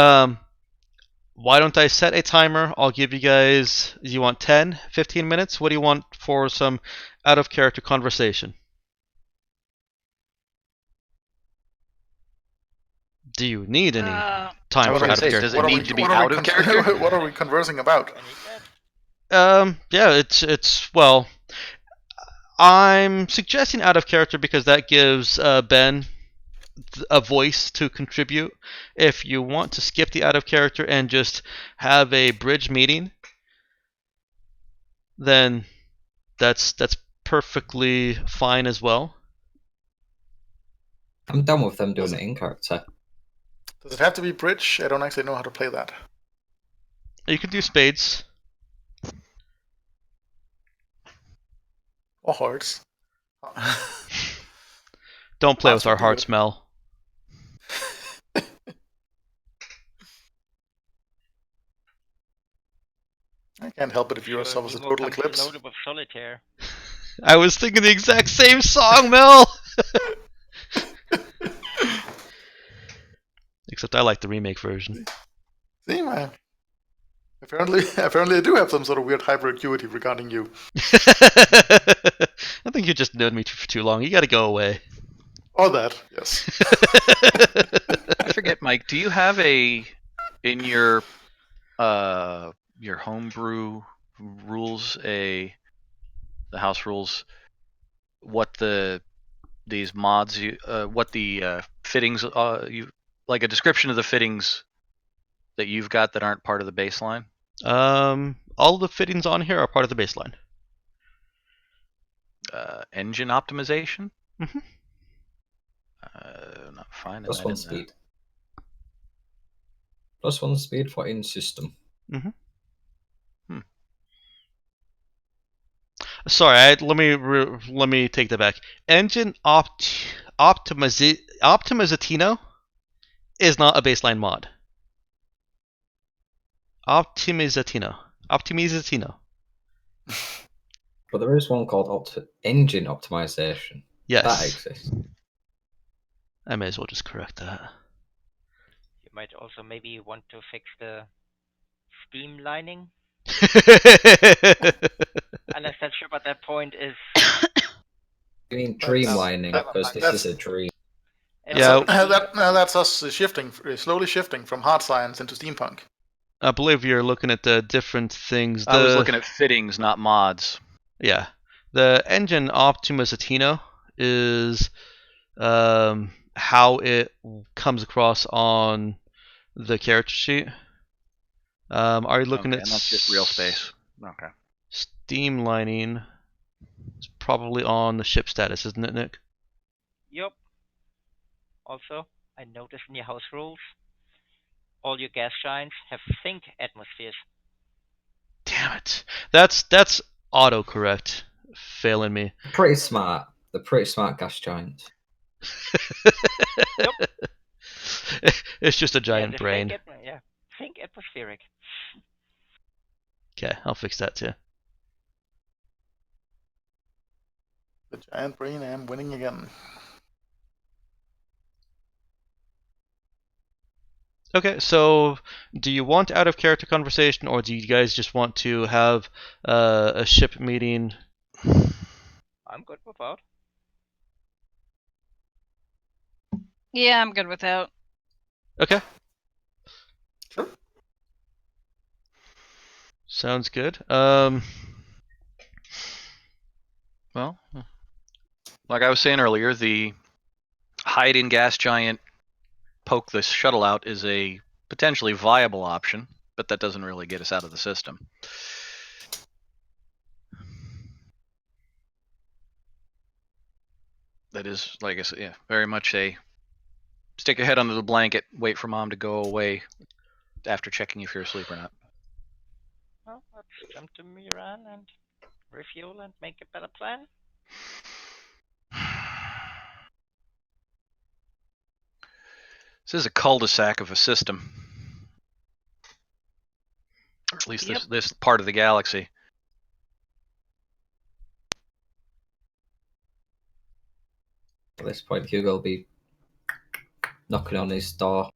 Why don't I set a timer? I'll give you guys, you want 10, 15 minutes? What do you want for some out-of-character conversation? Do you need any time for out-of-character? Does it need to be out of character? What are we conversing about? Yeah, it's well, I'm suggesting out-of-character because that gives Ben a voice to contribute. If you want to skip the out of character and just have a bridge meeting, then that's perfectly fine as well. I'm done with them doing it in character. Does it have to be bridge? I don't actually know how to play that. You can do spades. Or hearts. Don't play with our hearts, Mel. I can't help it if you yourself is a total eclipse. Loaded with solitaire. I was thinking the exact same song, Mel! Except I like the remake version. See, man. Apparently, I do have some sort of weird hyperacuity regarding you. I think you just known me for too long. You gotta go away. Or that, yes. I forget, Mike. Do you have in your homebrew rules the house rules what these mods what the fittings you like a description of the fittings that you've got that aren't part of the baseline? All the fittings on here are part of the baseline. Engine optimization. Mhm. Not finding Plus that one in speed. Plus one speed for in system. Sorry, let me take that back. Engine Optimizatino is not a baseline mod. Optimizatino. But there is one called engine optimization. Yes. That exists. I may as well just correct that. You might also maybe want to fix the steam lining. Unless that's sure what that point is. You mean dreamlining, that- because this that's- is a dream. Yeah. That's us slowly shifting from hard science into steampunk. I believe you're looking at the different things. I was looking at fittings, not mods. Yeah. The engine Optimizatino is how it comes across on the character sheet. Are you looking Okay, at and that's just real space. Okay. steam lining? It's probably on the ship status, isn't it, Nick? Yup. Also, I noticed in your house rules, all your gas giants have think atmospheres. Damn it. That's autocorrect failing me. Pretty smart. They're pretty smart gas giants. It's just a giant the brain. think atmospheric. Okay, I'll fix that too. The giant brain, I am winning again. Okay, so do you want out of character conversation, or do you guys just want to have a ship meeting? I'm good without. Yeah, I'm good without. Okay. Sure. Sounds good. Well, like I was saying earlier, the hide in gas giant, poke the shuttle out is a potentially viable option, but that doesn't really get us out of the system. That is, like I said, yeah, very much a stick your head under the blanket, wait for mom to go away after checking if you're asleep or not. Well, let's jump to Miran and refuel and make a better plan. This is a cul-de-sac of a system, or at least this part of the galaxy. At this point, Hugo will be knocking on his door.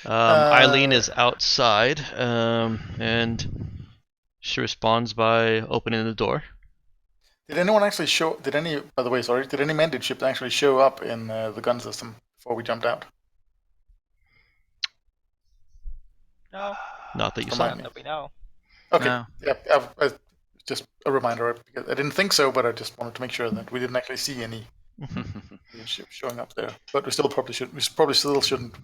Eileen is outside, and she responds by opening the door. Did anyone actually show? Did any mended ship actually show up in the gun system before we jumped out? No, Not that you Remind saw. not me. that we know. Okay. No. Yeah. Just a reminder. Because I didn't think so, but I just wanted to make sure that we didn't actually see any ships showing up there. But we probably still shouldn't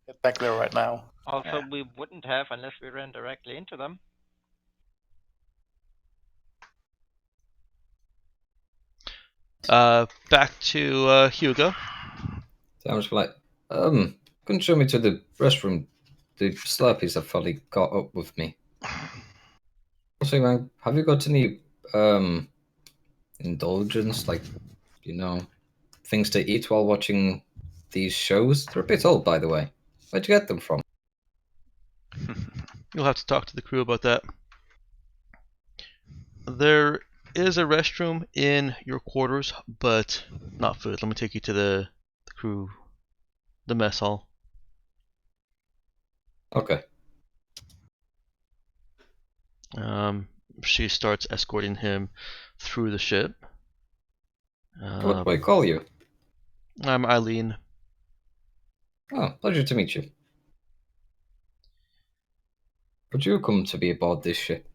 head back there right now. Also, we wouldn't have unless we ran directly into them. Back to Hugo. So I was like, couldn't show me to the restroom. The Slurpees have fully got up with me. So, man, have you got any indulgence, like, things to eat while watching these shows? They're a bit old, by the way. Where'd you get them from? You'll have to talk to the crew about that. There is a restroom in your quarters, but not food. Let me take you to the crew, the mess hall. Okay. She starts escorting him through the ship. What do I call you? I'm Eileen. Oh, pleasure to meet you. Would you come to be aboard this ship?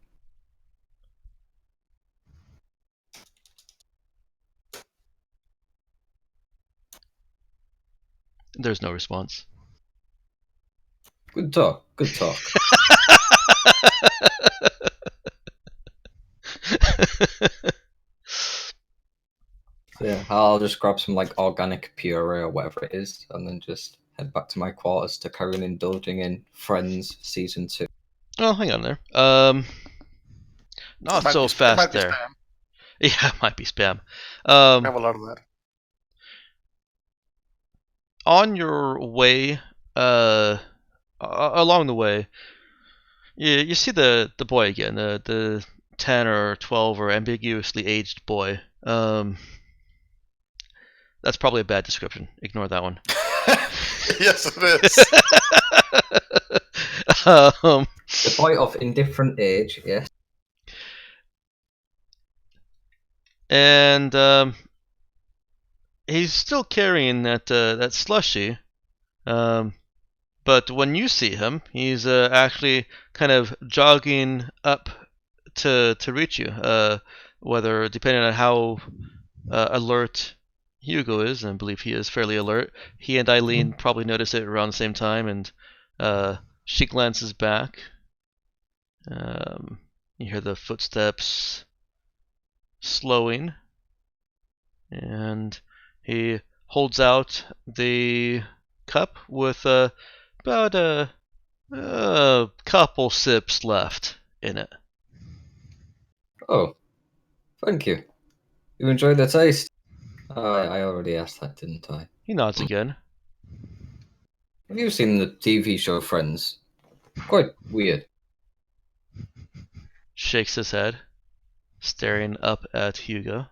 There's no response. Good talk. Good talk. So yeah, I'll just grab some like organic puree or whatever it is, and then just head back to my quarters to carry on indulging in Friends season 2. Oh, hang on there. Not Might so be, it fast might be there. spam. Yeah, it might be spam. I have a lot of that. On your way, along the way, you see the boy again, the 10 or 12 or ambiguously aged boy. That's probably a bad description. Ignore that one. Yes, it is. The boy of indifferent age, yes. And he's still carrying that slushy. But when you see him, he's actually kind of jogging up to reach you. Whether depending on how alert Hugo is, and I believe he is fairly alert, he and Eileen probably notice it around the same time, and she glances back. You hear the footsteps slowing, and he holds out the cup with about a couple sips left in it. Oh, thank you. You enjoyed the taste? Oh, I already asked that, didn't I? He nods again. Have you seen the TV show Friends? Quite weird. Shakes his head, staring up at Hugo.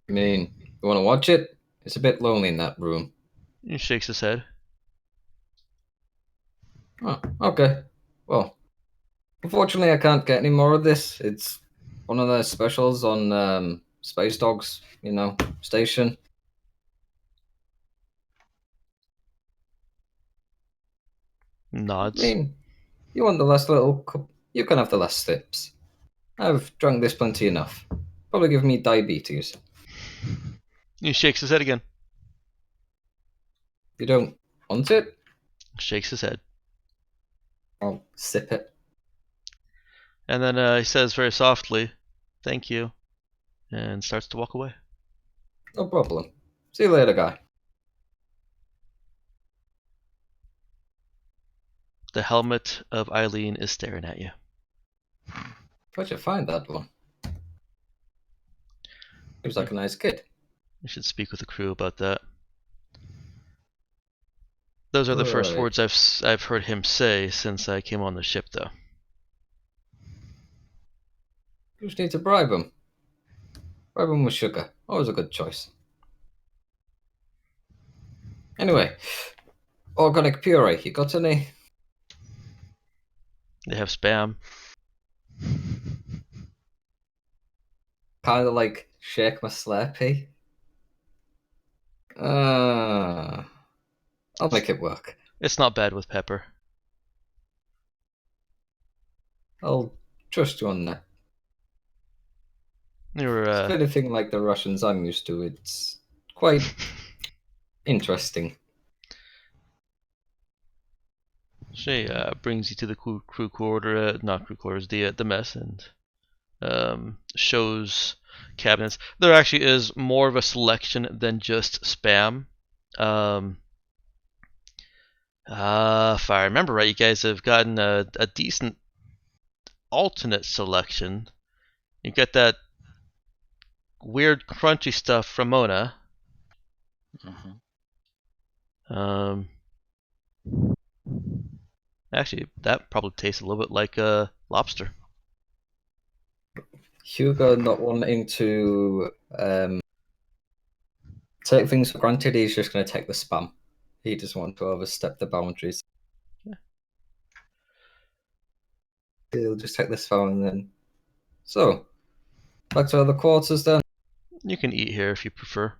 I mean, you want to watch it? It's a bit lonely in that room. He shakes his head. Oh, okay. Well, unfortunately, I can't get any more of this. It's one of the specials on Space Dogs, station. I Nods. mean, you want the last little cup? You can have the last sips. I've drunk this plenty enough. Probably give me diabetes. He shakes his head again. You don't want it? Shakes his head. I'll sip it. And then he says very softly, "Thank you," and starts to walk away. No problem. See you later, guy. The helmet of Eileen is staring at you. Where'd you find that one? Seems like a nice kid. You should speak with the crew about that. Those are the first Right. words I've heard him say since I came on the ship, though. You just need to bribe him. Bribe him with sugar. Always a good choice. Anyway, organic puree. You got any? They have spam. Kind of like shake my Slurpee. I'll make it work. It's not bad with pepper. I'll trust you on that. You're It's anything like the Russians I'm used to. It's quite interesting. She brings you to the crew quarter, not crew quarters, the mess, and shows cabinets. There actually is more of a selection than just spam. If I remember right, you guys have gotten a decent alternate selection. You get that weird crunchy stuff from Mona. Mhm. Actually, that probably tastes a little bit like lobster. Hugo not wanting to take things for granted. He's just going to take the spam. He doesn't want to overstep the boundaries. He'll just take this phone and then. So, back to the quarters then. You can eat here if you prefer.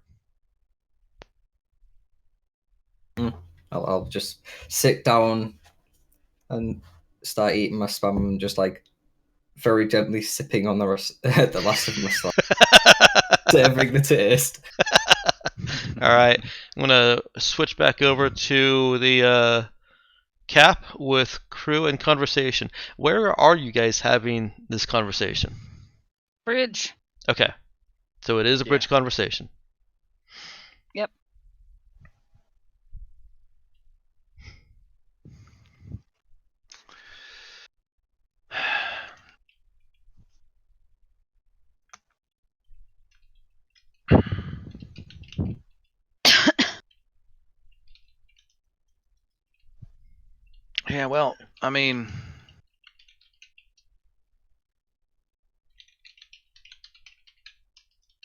I'll just sit down and start eating my spam and just like very gently sipping on the last of my slab, savoring the taste. All right, I'm gonna switch back over to the cap with crew and conversation. Where are you guys having this conversation? Bridge. Okay, so it is a bridge conversation. Yep. Yeah, well, I mean,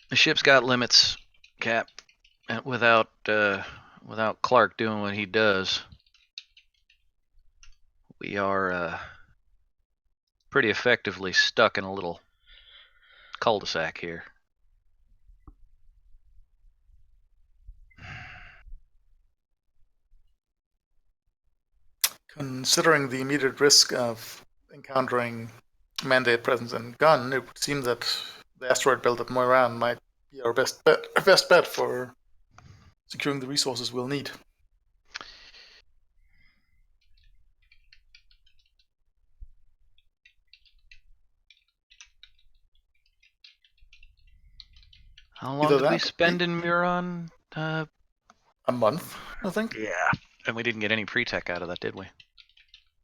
the ship's got limits, Cap. And without Clark doing what he does, we are pretty effectively stuck in a little cul-de-sac here. Considering the immediate risk of encountering Mandate presence and gun, it would seem that the asteroid belt at Moiran might be our best bet for securing the resources we'll need. How long Either did we that, spend in Muron? a month, I think. Yeah. And we didn't get any pre-tech out of that, did we?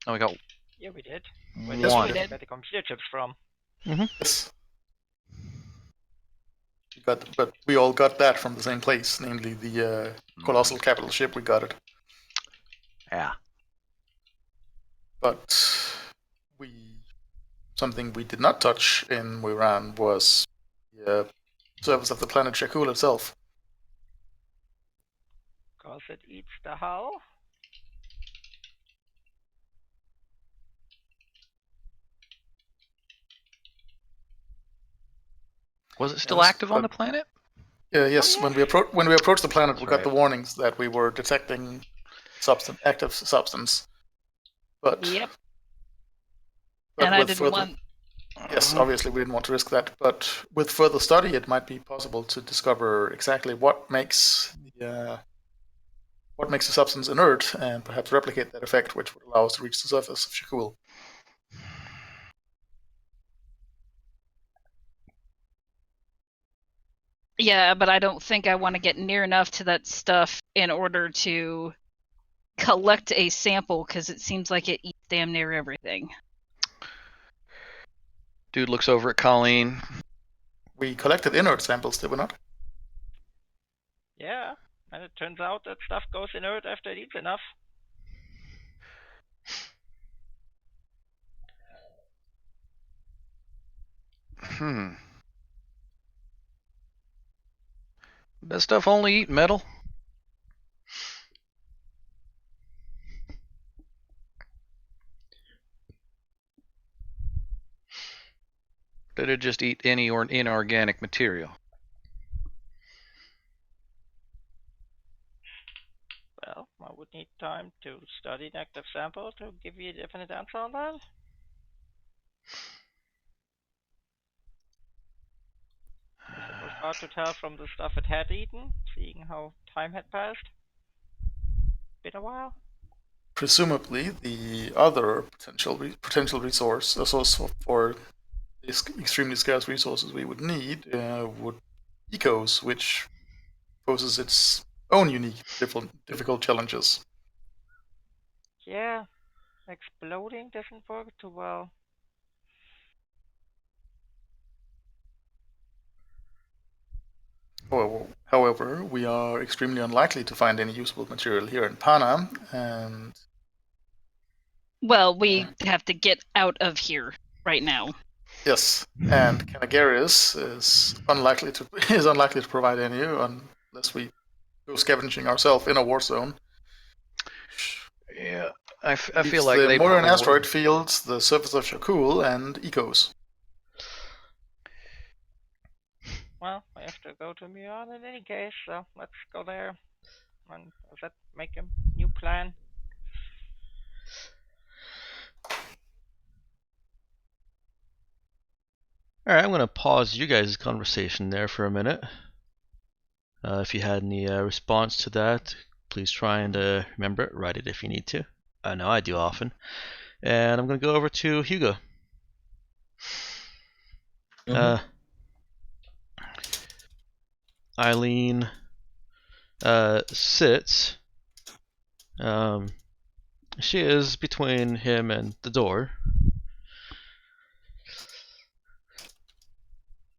Oh, we got Yeah, we did. Yes, one. we did. Where the computer chips from? Yes. But we all got that from the same place, namely the colossal capital ship. We got it. Yeah. But something we did not touch in Moiran was the surface of the planet Shakul itself. Cause it eats the hull. Was it still Yes, active on the planet? Yes. yeah. When we approached the planet, we That's got right. the warnings that we were detecting active substance. But Yep. but And I with didn't further, want. yes, obviously we didn't want to risk that. But with further study, it might be possible to discover exactly what makes the substance inert, and perhaps replicate that effect, which would allow us to reach the surface of Shakul. Yeah, but I don't think I want to get near enough to that stuff in order to collect a sample, because it seems like it eats damn near everything. Dude looks over at Colleen. We collected inert samples, did we not? Yeah, and it turns out that stuff goes inert after it eats enough. That stuff only eat metal? Did it just eat any or inorganic material? Well, I would need time to study an active sample to give you a definite answer on that. It was hard to tell from the stuff it had eaten, seeing how time had passed. Been a while. Presumably, the other potential resource, a source for these extremely scarce resources we would need, would ecos, which poses its own unique, difficult challenges. Yeah, exploding doesn't work too well. However, we are extremely unlikely to find any usable material here in Pana, and Well, we have to get out of here right now. yes, and Canagarius is unlikely to provide any unless we go scavenging ourselves in a war zone. Yeah. I feel It's like the they Morian probably asteroid fields, the surface of Shakul, and Ecos. Well, I have to go to Milan in any case, so let's go there. And let's make a new plan. Alright, I'm going to pause you guys' conversation there for a minute. If you had any response to that, please try and remember it. Write it if you need to. I know I do often. And I'm going to go over to Hugo. Eileen sits. She is between him and the door.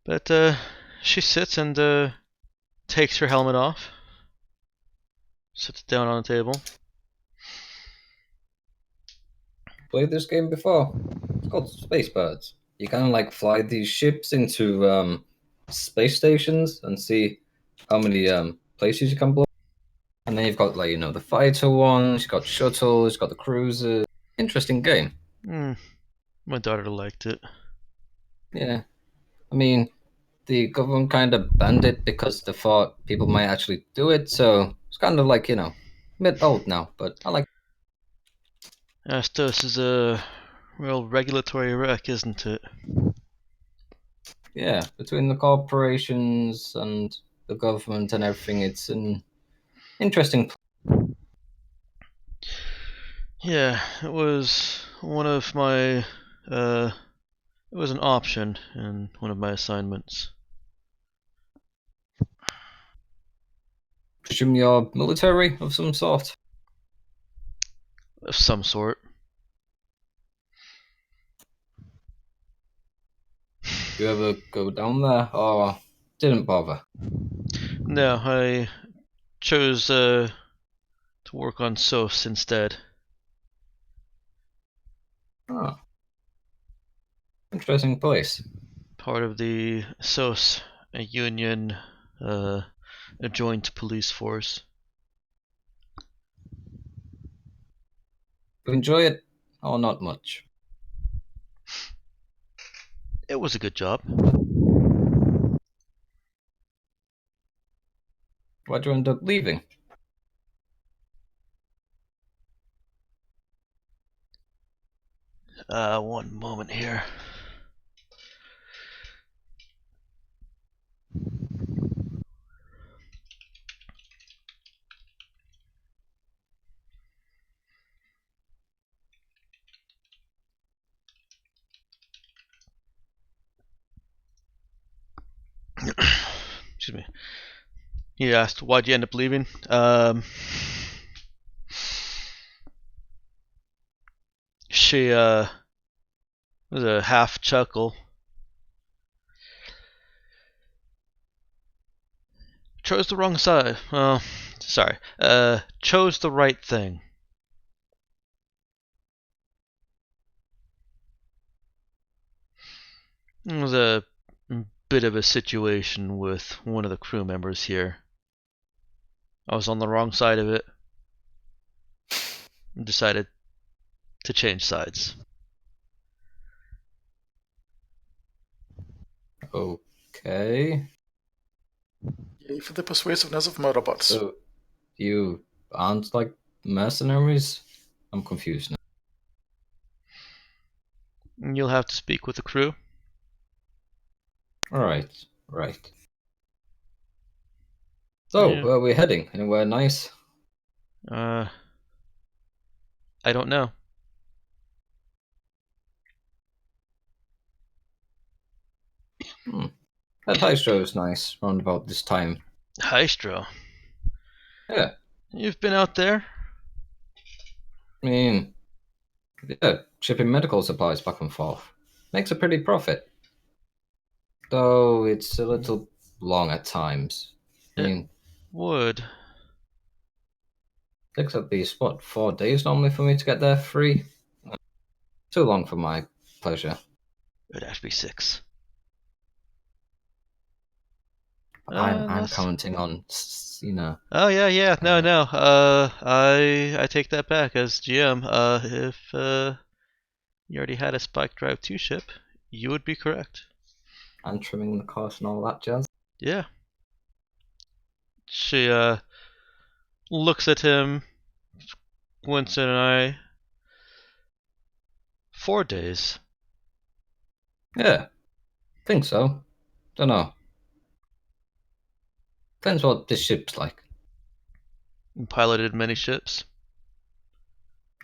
But she sits and takes her helmet off. Sits down on the table. Played this game before. It's called Space Birds. You kind of like fly these ships into space stations and see how many places you can blow. And then you've got like the fighter ones, you've got shuttles, you've got the cruisers. Interesting game. My daughter liked it. Yeah, I mean, the government kind of banned it because they thought people might actually do it. So it's kind of like a bit old now, but I like. Astos is a real regulatory wreck, isn't it? Yeah, between the corporations and the government and everything, it's an interesting. Yeah, it was one of my. It was an option in one of my assignments. Presume you're military of some sort. Of some sort. Do you ever go down there, or didn't bother? No, I chose to work on SOS instead. Oh, interesting place. Part of the SOS, a union, a joint police force. You enjoy it, or not much? It was a good job. Why'd you end up leaving? One moment here. Excuse me. He asked, "Why'd you end up leaving?" She was a half chuckle. Chose the wrong side. Well, sorry. Chose the right thing. It was a bit of a situation with one of the crew members here. I was on the wrong side of it. And decided to change sides. Okay. Yay for the persuasiveness of murderbots. So, you aren't like mercenaries? I'm confused now. You'll have to speak with the crew. Right. So, Yeah. where are we heading? Anywhere nice? I don't know. That Hystro is nice, round about this time. Hystro. Yeah. You've been out there? I mean, yeah, shipping medical supplies back and forth. Makes a pretty profit. Though it's a little long at times. I mean, Would. takes at least, 4 days normally for me to get there free? Too long for my pleasure. It'd have to be 6. I'm that's... commenting on, you know. Oh yeah. No. I take that back as GM. If you already had a Spike Drive 2 ship, you would be correct. I'm trimming the course and all that jazz. Yeah. She looks at him, Winston and I. 4 days. Yeah, think so. Don't know. Depends what this ship's like. Piloted many ships.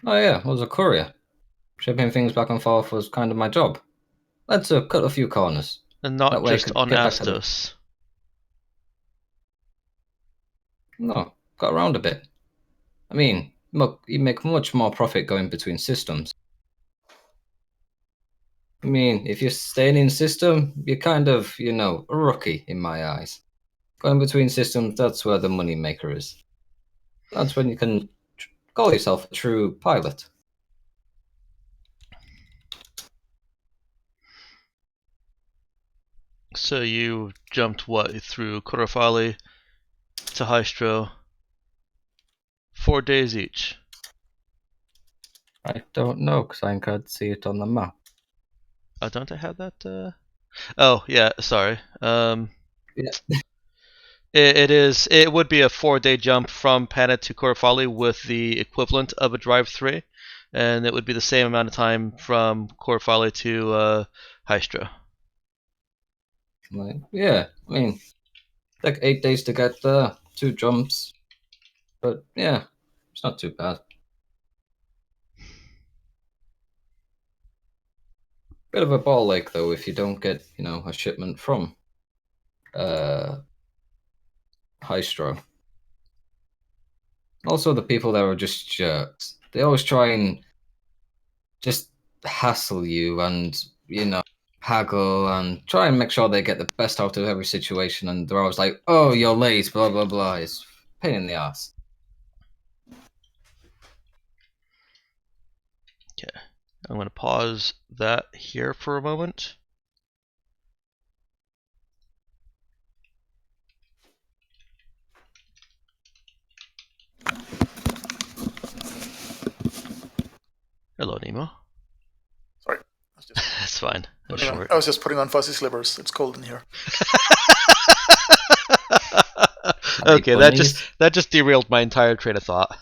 Oh yeah, I was a courier. Shipping things back and forth was kind of my job. Let's cut a few corners. And not That way I just could on get back to the... Astos. No, got around a bit. I mean, look, you make much more profit going between systems. I mean, if you're staying in system, you're kind of, you know, a rookie in my eyes. Going between systems, that's where the money maker is. That's when you can call yourself a true pilot. So you jumped what through Corofali to Hystro? 4 days each. I don't know, because I can't see it on the map. Don't I have that? Oh yeah, sorry. Yeah. It would be a 4-day jump from Pana to Corofali with the equivalent of a drive 3, and it would be the same amount of time from Corofali to Hystra. Like, yeah, I mean, like 8 days to get there, 2 jumps. But yeah, it's not too bad. Bit of a ball ache though if you don't get, you know, a shipment from Hystro. Also, the people there are just jerks. They always try and just hassle you and, you know, haggle and try and make sure they get the best out of every situation. And they're always like, oh, you're late, blah, blah, blah. It's a pain in the ass. Okay, I'm going to pause that here for a moment. Hello, Nemo. Sorry. That's fine. That's short. I was just putting on fuzzy slippers. It's cold in here. Okay, that just derailed my entire train of thought.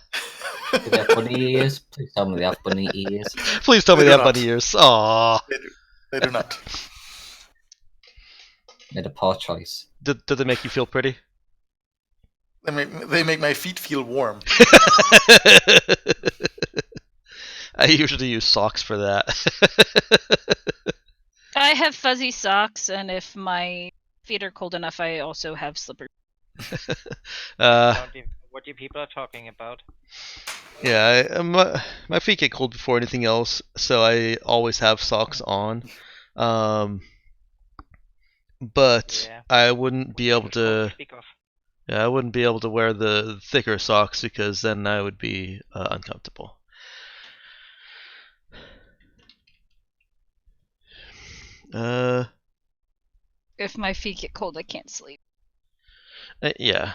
Do they have bunny ears? Please tell me they have bunny ears. Please tell me They they do have not. bunny ears. Aww. They do not. Made a poor choice. Did they make you feel pretty? They make my feet feel warm. I usually use socks for that. I have fuzzy socks, and if my feet are cold enough, I also have slippers. Don't even know what you people are talking about. Yeah, my feet get cold before anything else, so I always have socks on. But Yeah. I wouldn't be able to. Speak of. Yeah, I wouldn't be able to wear the thicker socks because then I would be uncomfortable. If my feet get cold, I can't sleep. Yeah.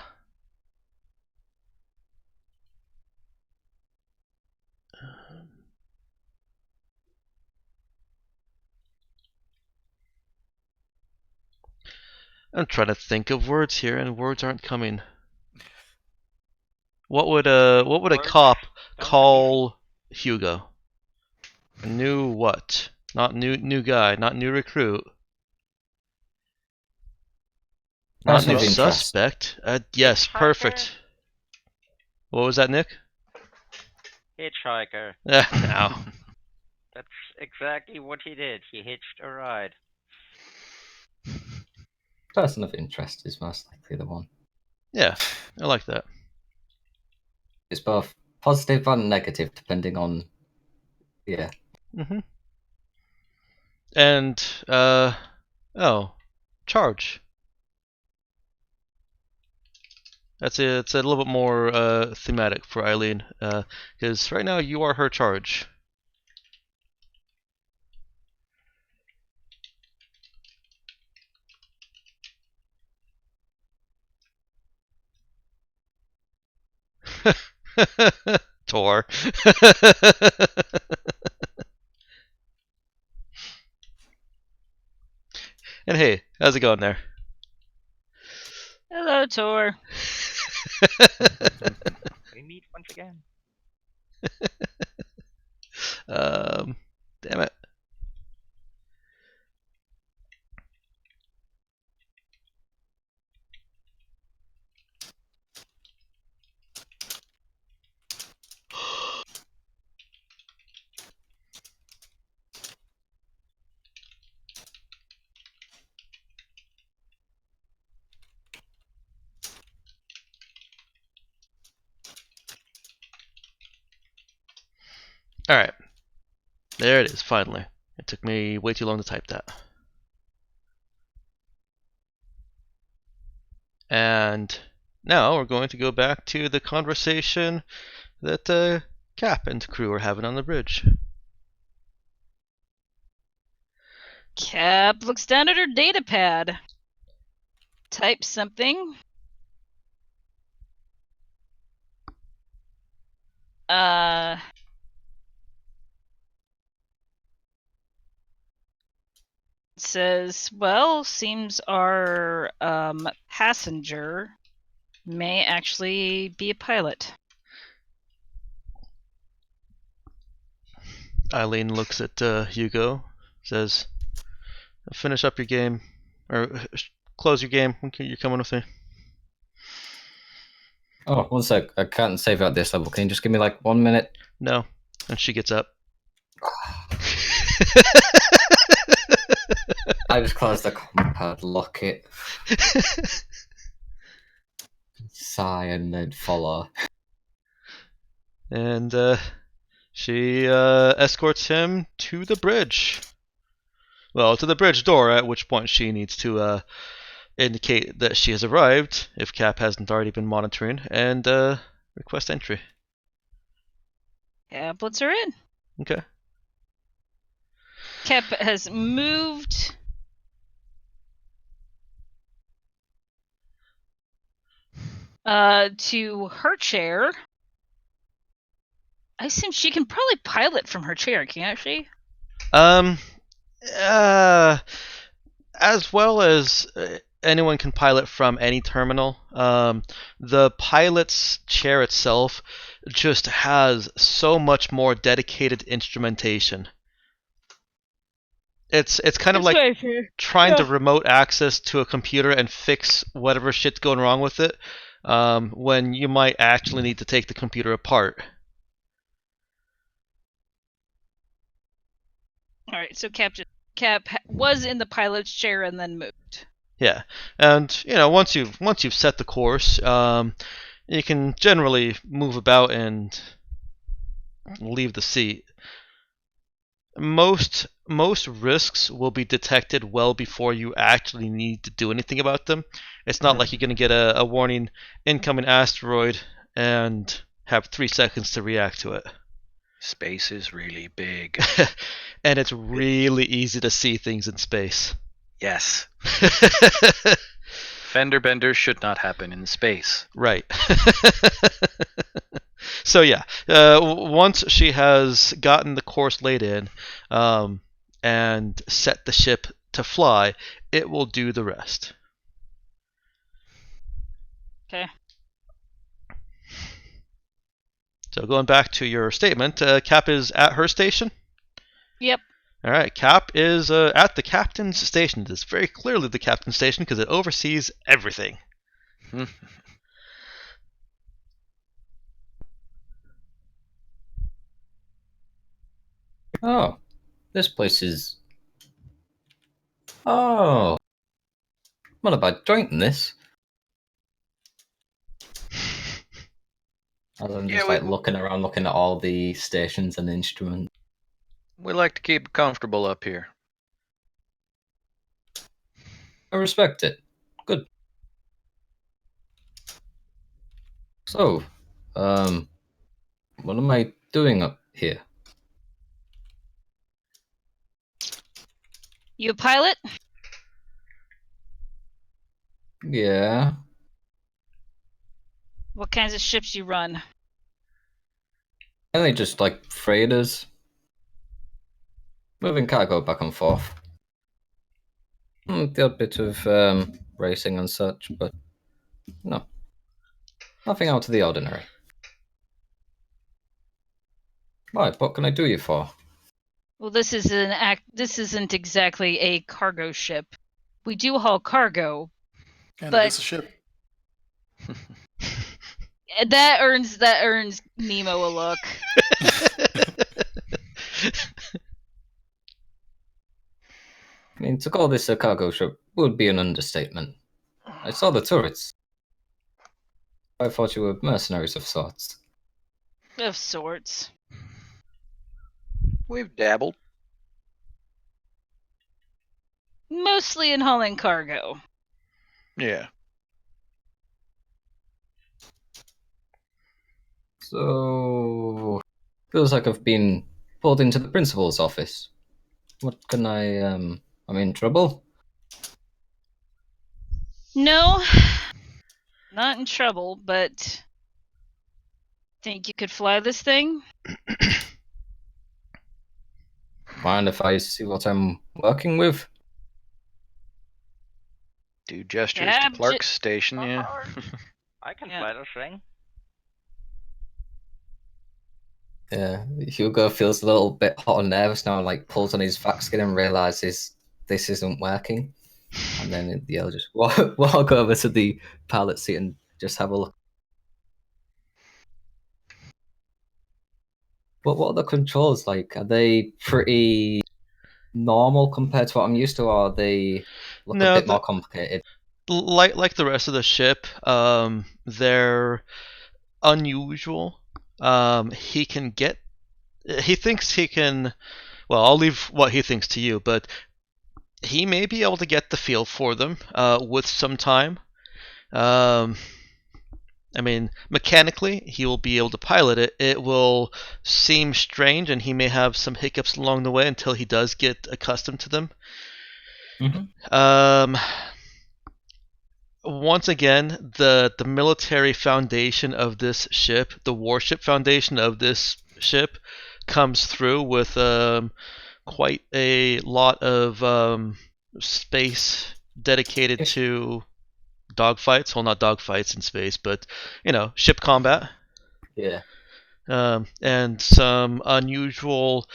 I'm trying to think of words here, and words aren't coming. What would a cop call Hugo? New what? Not new guy, not new recruit. Not Person new of interest. suspect. Yes, Hitchhiker? perfect. What was that, Nick? Hitchhiker. No. That's exactly what he did. He hitched a ride. Person of interest is most likely the one. Yeah, I like that. It's both positive and negative, depending on. Yeah. And charge. It's a little bit more thematic for Eileen, because right now you are her charge. Tor. And hey, how's it going there? Hello, Tor. We meet once again. Damn it. Alright. There it is, finally. It took me way too long to type that. And now we're going to go back to the conversation that Cap and crew are having on the bridge. Cap looks down at her data pad. Types something. Says, well, seems our passenger may actually be a pilot. Eileen looks at Hugo, says, finish up your game, or close your game. You're coming with me. Oh, one sec. I can't save out this level. Can you just give me like 1 minute? No. And she gets up. I just closed the pad, lock it. Sigh and then follow. And she escorts him to the bridge. Well, to the bridge door, at which point she needs to indicate that she has arrived, if Cap hasn't already been monitoring, and request entry. Cap lets her in. Okay. Cap has moved to her chair. I assume she can probably pilot from her chair, can't she? As well as anyone can pilot from any terminal. The pilot's chair itself just has so much more dedicated instrumentation. It's kind of like trying to remote access to a computer and fix whatever shit's going wrong with it, when you might actually need to take the computer apart. All right, so Cap was in the pilot's chair and then moved. Yeah, and once you've set the course, you can generally move about and leave the seat. Most risks will be detected well before you actually need to do anything about them. It's not like you're going to get a warning, incoming asteroid, and have 3 seconds to react to it. Space is really big. And it's really easy to see things in space. Yes. Fender benders should not happen in space. Right. So yeah, once she has gotten the course laid in, and set the ship to fly, it will do the rest. Okay. So going back to your statement, Cap is at her station? Yep. All right, Cap is at the captain's station. It is very clearly the captain's station because it oversees everything. Oh, this place is... Oh. What about jointing this? As I'm just looking around, looking at all the stations and instruments. We like to keep it comfortable up here. I respect it. Good. So, what am I doing up here? You a pilot? Yeah. What kinds of ships you run? Mainly just like freighters. Moving cargo back and forth. The odd bit of racing and such, but no. Nothing out of the ordinary. Right, what can I do you for? Well, this isn't exactly a cargo ship. We do haul cargo, And but it is a ship. that earns Nemo a look. I mean, to call this a cargo ship would be an understatement. I saw the turrets. I thought you were mercenaries of sorts. Of sorts. We've dabbled. Mostly in hauling cargo. Yeah. So, feels like I've been pulled into the principal's office. What can I'm in trouble? No, not in trouble, but think you could fly this thing? Mind if I see what I'm working with? Do gestures Yeah, to Clark's station, Of yeah. course. I can Yeah. fly this thing. Yeah, Hugo feels a little bit hot and nervous now, and like pulls on his vac skin and realizes this isn't working. And then they'll just walk over to the pilot seat and just have a look. But what are the controls like? Are they pretty normal compared to what I'm used to, or are they look No, a bit more complicated? like the rest of the ship, they're unusual. He can get. He thinks he can. Well, I'll leave what he thinks to you, but he may be able to get the feel for them with some time. I mean, mechanically, he will be able to pilot it. It will seem strange, and he may have some hiccups along the way until he does get accustomed to them. Mm-hmm. Once again, the military foundation of this ship, the warship foundation of this ship, comes through with quite a lot of space dedicated to dogfights. Well, not dogfights in space, but ship combat. Yeah. And some unusual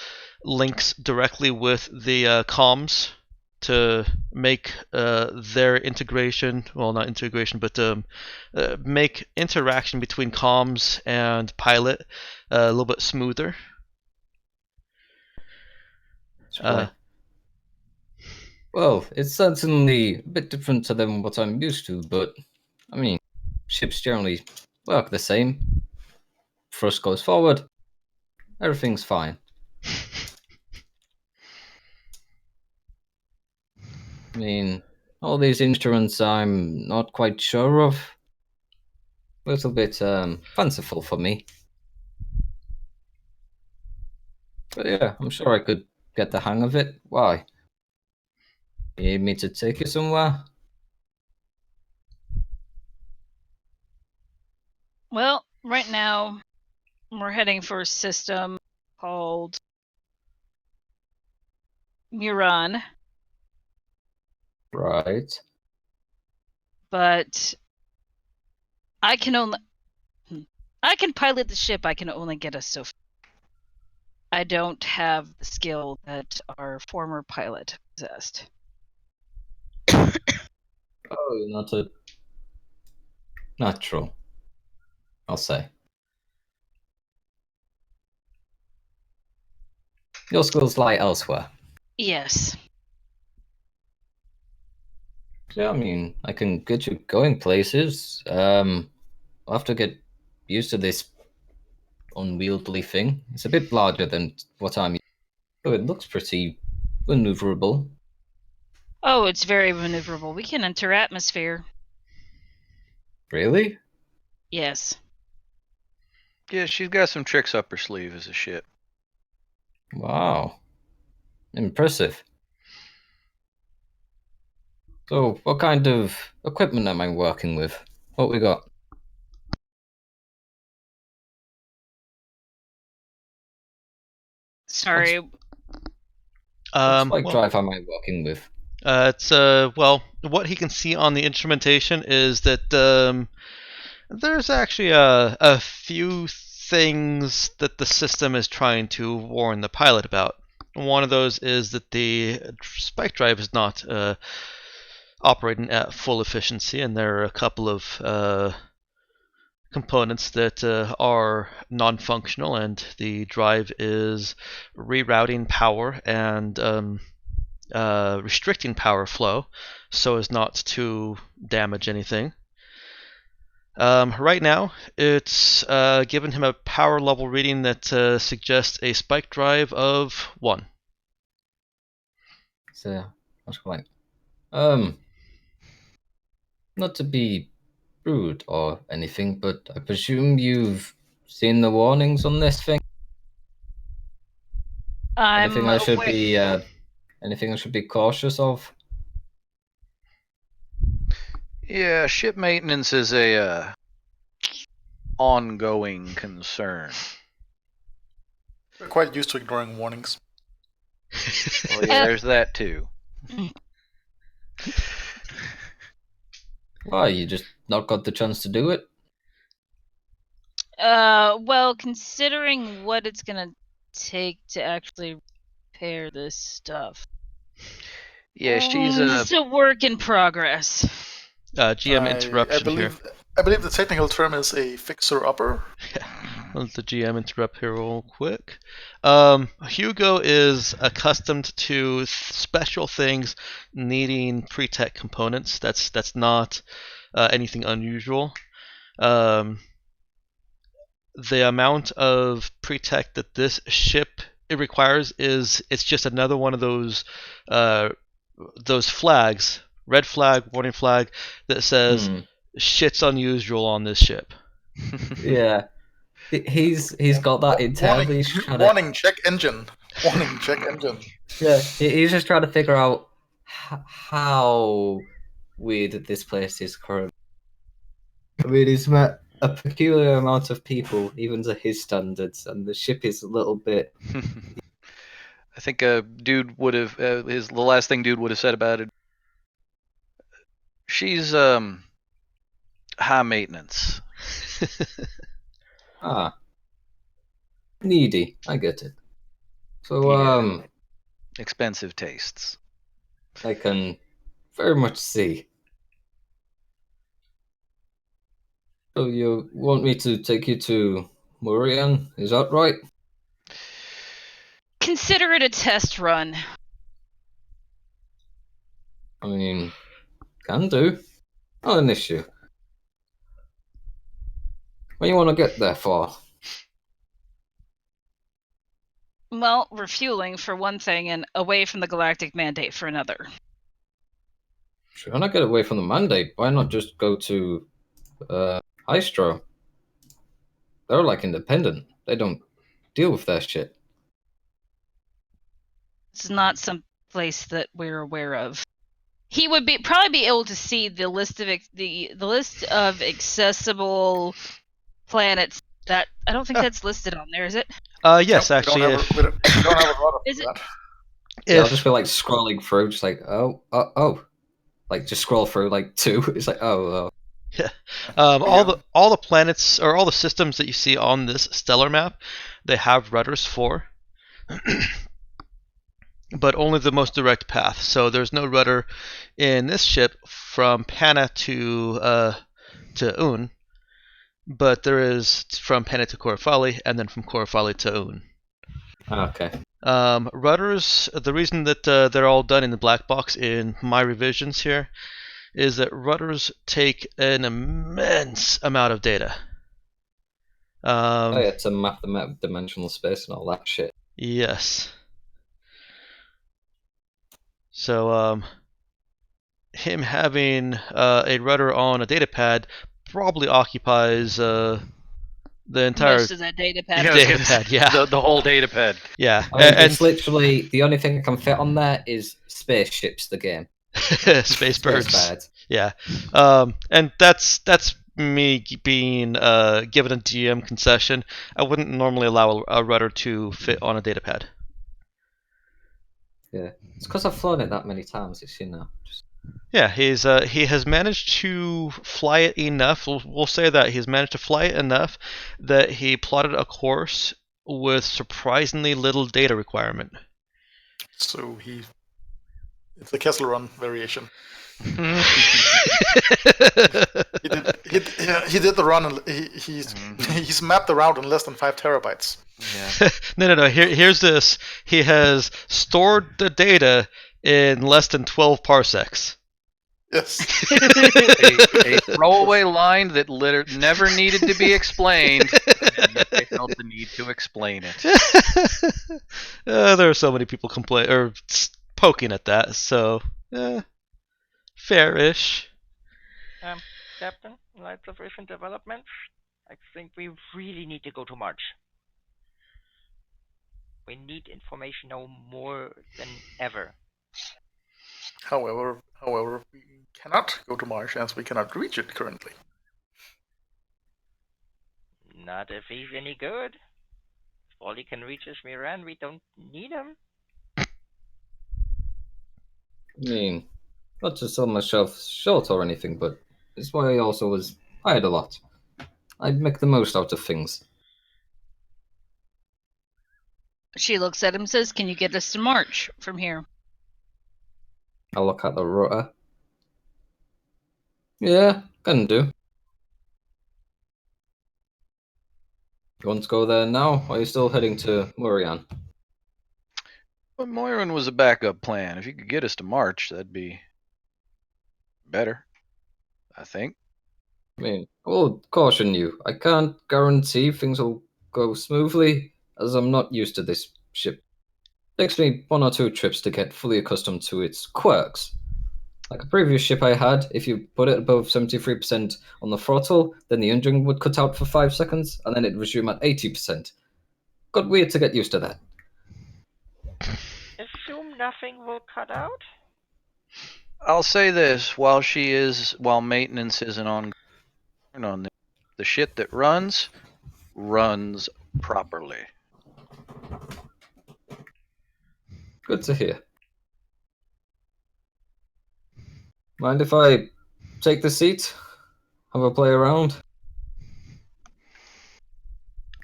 links directly with the comms to make their integration, well, not integration, but make interaction between comms and pilot a little bit smoother. Right. Well, it's certainly a bit different to than what I'm used to, but I mean, ships generally work the same. Thrust goes forward, everything's fine. I mean, all these instruments I'm not quite sure of. A little bit fanciful for me. But yeah, I'm sure I could get the hang of it. Why? You need me to take you somewhere? Well, right now, we're heading for a system called Muron, Right. but I can pilot the ship. I can only get us so far. I don't have the skill that our former pilot possessed. Oh, you're not a natural, I'll say. Your skills lie elsewhere. Yes. Yeah, I mean, I can get you going places. I'll have to get used to this unwieldy thing. It's a bit larger than what I'm used to. It looks pretty maneuverable. Oh, it's very maneuverable. We can enter atmosphere. Really? Yes. Yeah, she's got some tricks up her sleeve as a ship. Wow. Impressive. So, what kind of equipment am I working with? What we got? Sorry. What spike well, drive am I working with? it's well, what he can see on the instrumentation is that there's actually a few things that the system is trying to warn the pilot about. One of those is that the spike drive is not operating at full efficiency, and there are a couple of components that are non-functional, and the drive is rerouting power and restricting power flow so as not to damage anything. Right now, it's given him a power level reading that suggests a spike drive of 1. So, what's going? Not to be rude or anything, but I presume you've seen the warnings on this thing. Anything I should be cautious of? Yeah, ship maintenance is a ongoing concern. We're quite used to ignoring warnings. Well, yeah, there's that too. Why, you just not got the chance to do it? Well, considering what it's gonna take to actually repair this stuff. Yeah, she's It's a work in progress. GM interruption here. I believe the technical term is a fixer-upper. Let the GM interrupt here real quick. Hugo is accustomed to special things needing pre-tech components. That's not anything unusual. The amount of pre-tech that this ship it requires it's just another one of those flags, red flag, warning flag, that says shit's unusual on this ship. Yeah. He's got that internally. Warning, check engine. Warning, check engine. Yeah, he's just trying to figure out how weird this place is currently. I mean, he's met a peculiar amount of people, even to his standards, and the ship is a little bit. I think dude would have the last thing dude would have said about it. She's high maintenance. Needy. I get it. So Yeah. Expensive tastes. I can very much see. So you want me to take you to Murian? Is that right? Consider it a test run. I mean, can do. Not an issue. What do you want to get there for? Well, refueling for one thing, and away from the galactic mandate for another. Sure, when I get away from the mandate, why not just go to Hystro? They're like independent. They don't deal with that shit. It's not some place that we're aware of. He would probably be able to see the list of the list of accessible planets. That I don't think that's listed on there, is it? Yes, Nope, actually. we don't have a lot of Is it? that. Yeah, I'll just be like scrolling through, just like oh, like just scroll through like 2. It's like oh. Yeah. All the planets or all the systems that you see on this stellar map, they have rudders for. But only the most direct path. So there's no rudder in this ship from Pana to Un, but there is from Pana to Corfali, and then from Corfali to Un. Okay. Rudders. The reason that they're all done in the black box in my revisions here is that rudders take an immense amount of data. Oh yeah, to map the dimensional space and all that shit. Yes. So, him having a rudder on a datapad probably occupies the entire Most of that datapad. datapad. Yeah, The whole datapad. yeah. I mean, it's literally the only thing that can fit on there is spaceships. The game. Space birds. Birds. Yeah, and that's me being given a GM concession. I wouldn't normally allow a rudder to fit on a datapad. Yeah, it's because I've flown it that many times. It's just Yeah, he has managed to fly it enough. We'll say that he's managed to fly it enough that he plotted a course with surprisingly little data requirement. So it's the Kessel Run variation. He did the run, and he's mapped the route in less than 5 terabytes. Yeah. No. Here's this. He has stored the data in less than 12 parsecs. Yes. a throwaway line that never needed to be explained, and yet they felt the need to explain it. There are so many people poking at that, so fair-ish. Captain, in light of recent developments, I think we really need to go to March. We need information now more than ever. However, we cannot go to Mars as we cannot reach it currently. Not if he's any good. If all he can reach is Miran, we don't need him. I mean, not to sell myself short or anything, but it's why I had a lot. I'd make the most out of things. She looks at him and says, "Can you get us to March from here?" I look at the rudder. Yeah, can do. You want to go there now, or are you still heading to Murian? But Moiran was a backup plan. If you could get us to March, that'd be better, I think. I mean, I will caution you. I can't guarantee things will go smoothly, as I'm not used to this ship. It takes me 1 or 2 trips to get fully accustomed to its quirks. Like a previous ship I had, if you put it above 73% on the throttle, then the engine would cut out for 5 seconds, and then it'd resume at 80%. Got weird to get used to that. Assume nothing will cut out? I'll say this: while maintenance isn't on the shit that runs properly. Good to hear. Mind if I take the seat? Have a play around?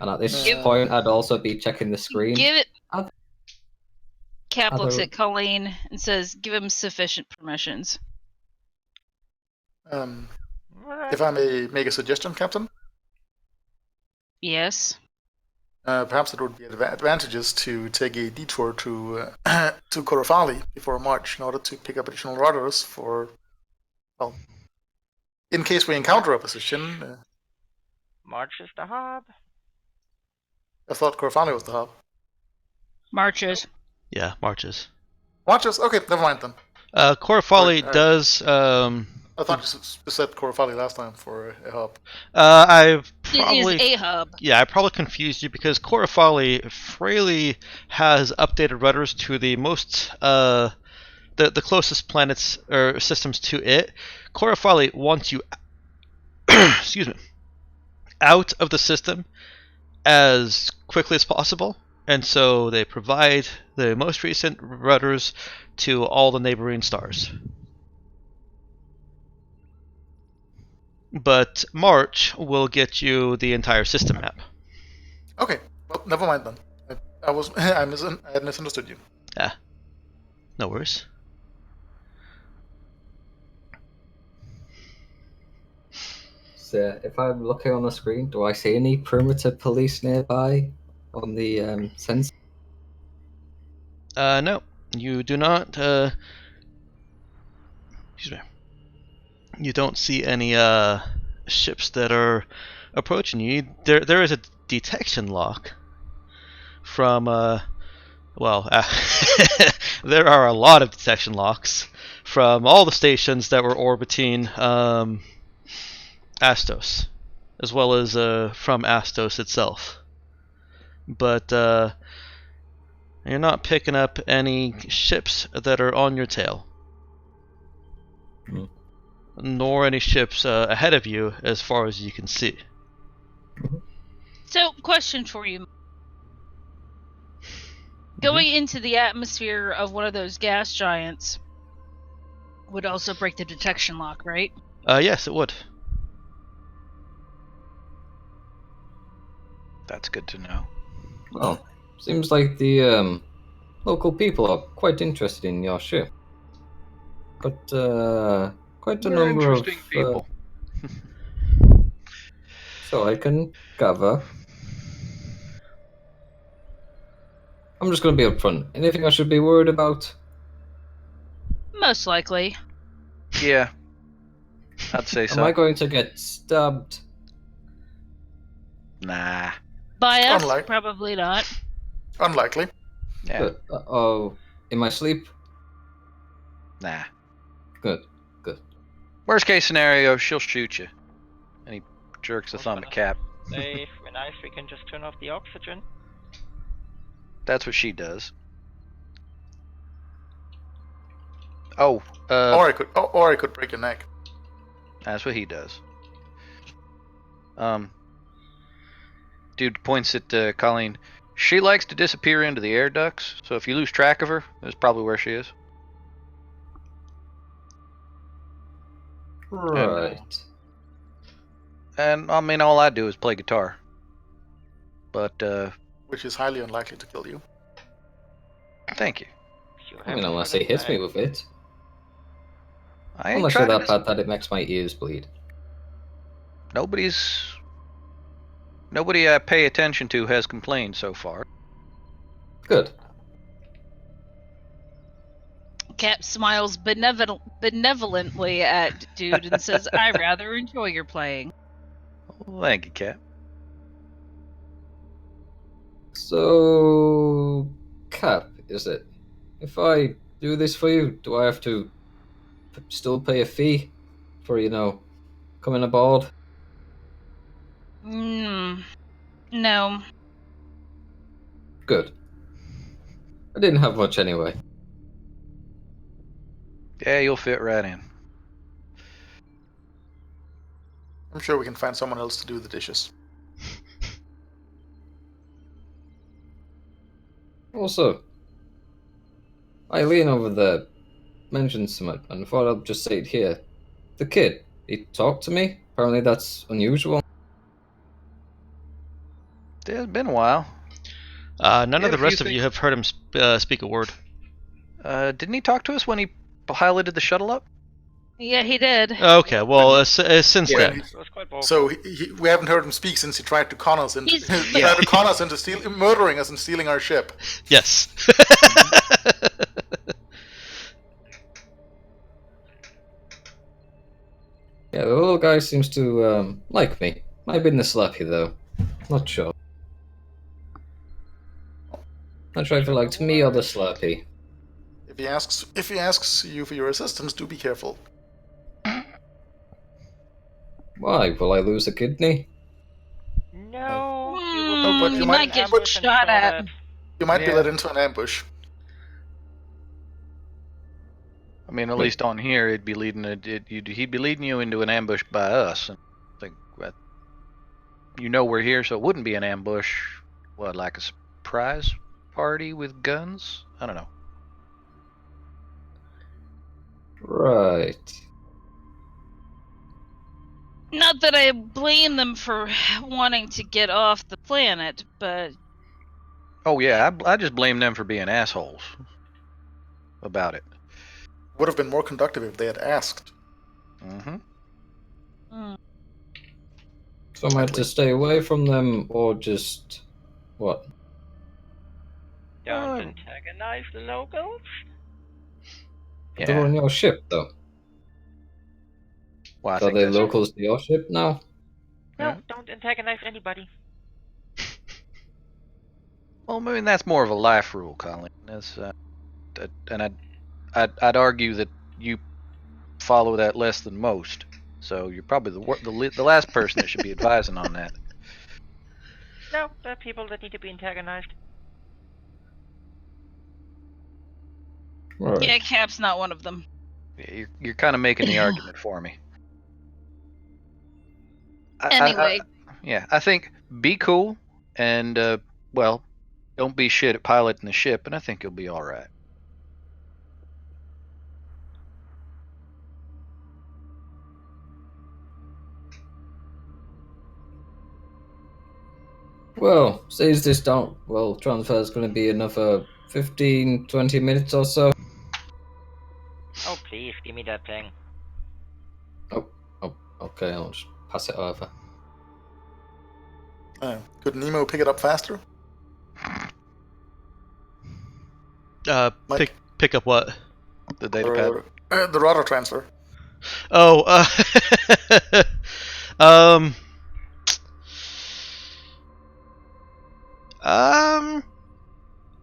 And at this point, I'd also be checking the screen. Give it. Are- Cap are looks there- at Colleen and says, "Give him sufficient permissions." If I may make a suggestion, Captain, Yes. perhaps it would be advantageous to take a detour to Korofali before March in order to pick up additional rudders in case we encounter opposition. March is the hub. I thought Korofali was the hub. Marches. Yeah, marches. Marches? Okay, never mind then. Korofali does. I thought you said Korofali last time for a hub. I've It probably. is a hub. Yeah, I probably confused you because Korofali Fraley has updated rudders to the most the closest planets or systems to it. Korofali wants you excuse me, out of the system as quickly as possible, and so they provide the most recent rudders to all the neighboring stars. But March will get you the entire system map. Okay, well, never mind then. I had misunderstood you. Yeah, no worries. So, if I'm looking on the screen, do I see any perimeter police nearby on the sensor? No, you do not. Excuse me. You don't see any ships that are approaching you. There is a detection lock from there are a lot of detection locks from all the stations that were orbiting Astos, as well as from Astos itself. But you're not picking up any ships that are on your tail. Nor any ships ahead of you as far as you can see. So, question for you. Going into the atmosphere of one of those gas giants would also break the detection lock, right? Yes, it would. That's good to know. Well, seems like the local people are quite interested in your ship. But quite a They're number of interesting people. so I can gather. I'm just going to be upfront. Anything I should be worried about? Most likely. Yeah, I'd say Am I so. going to get stabbed? Nah. By us? Unlike- Probably not. Unlikely. Yeah. Oh, in my sleep? Nah. Good. Worst case scenario, she'll shoot you. And he jerks a thumb at Cap. Say, if we're nice, we can just turn off the oxygen. That's what she does. Oh, Or I could break your neck. that's what he does. Dude points at Colleen. She likes to disappear into the air ducts, so if you lose track of her, that's probably where she is. Right. And I mean, all I do is play guitar. But Which is highly unlikely to kill you. thank you. You I have mean, a unless he hits me bag. with it. I ain't Unless you're trying that to. bad that it makes my ears bleed. Nobody I pay attention to has complained so far. Good. Cap smiles benevolently at Dude and says, I rather enjoy your playing. Well, thank you, Cap. So, Cap, is it? If I do this for you, do I have to still pay a fee for, coming aboard? No. Good. I didn't have much anyway. Yeah, you'll fit right in. I'm sure we can find someone else to do the dishes. Also, Eileen over there mentioned something, and I thought I'd just say it here. The kid, he talked to me. Apparently that's unusual. It's been a while. None Yeah, of the if you rest of think- you have heard him speak a word. Didn't he talk to us when he piloted the shuttle up? Yeah, he did. Okay, well, since Yeah, then. It was quite vocal. So we haven't heard him speak since he tried to con us into murdering us and stealing our ship. Yes. Yeah, the little guy seems to like me. Might have been the slappy though. Not sure. Not sure if he liked me or the slappy. If he asks you for your assistance, do be careful. Why? Will I lose a kidney? No, you will No, but be you in might an get ambush and shot at. at. You might be Yeah. led into an ambush. I mean, at least on here, he'd be leading you into an ambush by us. And I think we're here, so it wouldn't be an ambush. What, like a surprise party with guns? I don't know. Right. Not that I blame them for wanting to get off the planet, but Oh yeah, I just blame them for being assholes about it. Would have been more conductive if they had asked. Mm-hmm. So am I to stay away from them or just what? Don't antagonize the locals. They're on your ship though. Well, I So think they that's locals to your ship now? No, Yeah. don't antagonize anybody. Well, I mean that's more of a life rule, Colin. That's and I'd argue that you follow that less than most. So you're probably the last person that should be advising on that. No, there are people that need to be antagonized. Right. yeah, Cap's not one of them. You're kind of making the argument for me. Anyway. I think be cool and well, Don't be shit at piloting the ship, and I think you'll be all right. Well, says this don't. Well, transfer is going to be another 15, 20 minutes or so. Oh, please, give me that thing. Oh, okay, I'll just pass it over. Could Nemo pick it up faster? Mike? Pick up what? The data pad. The rotor transfer. Oh, um,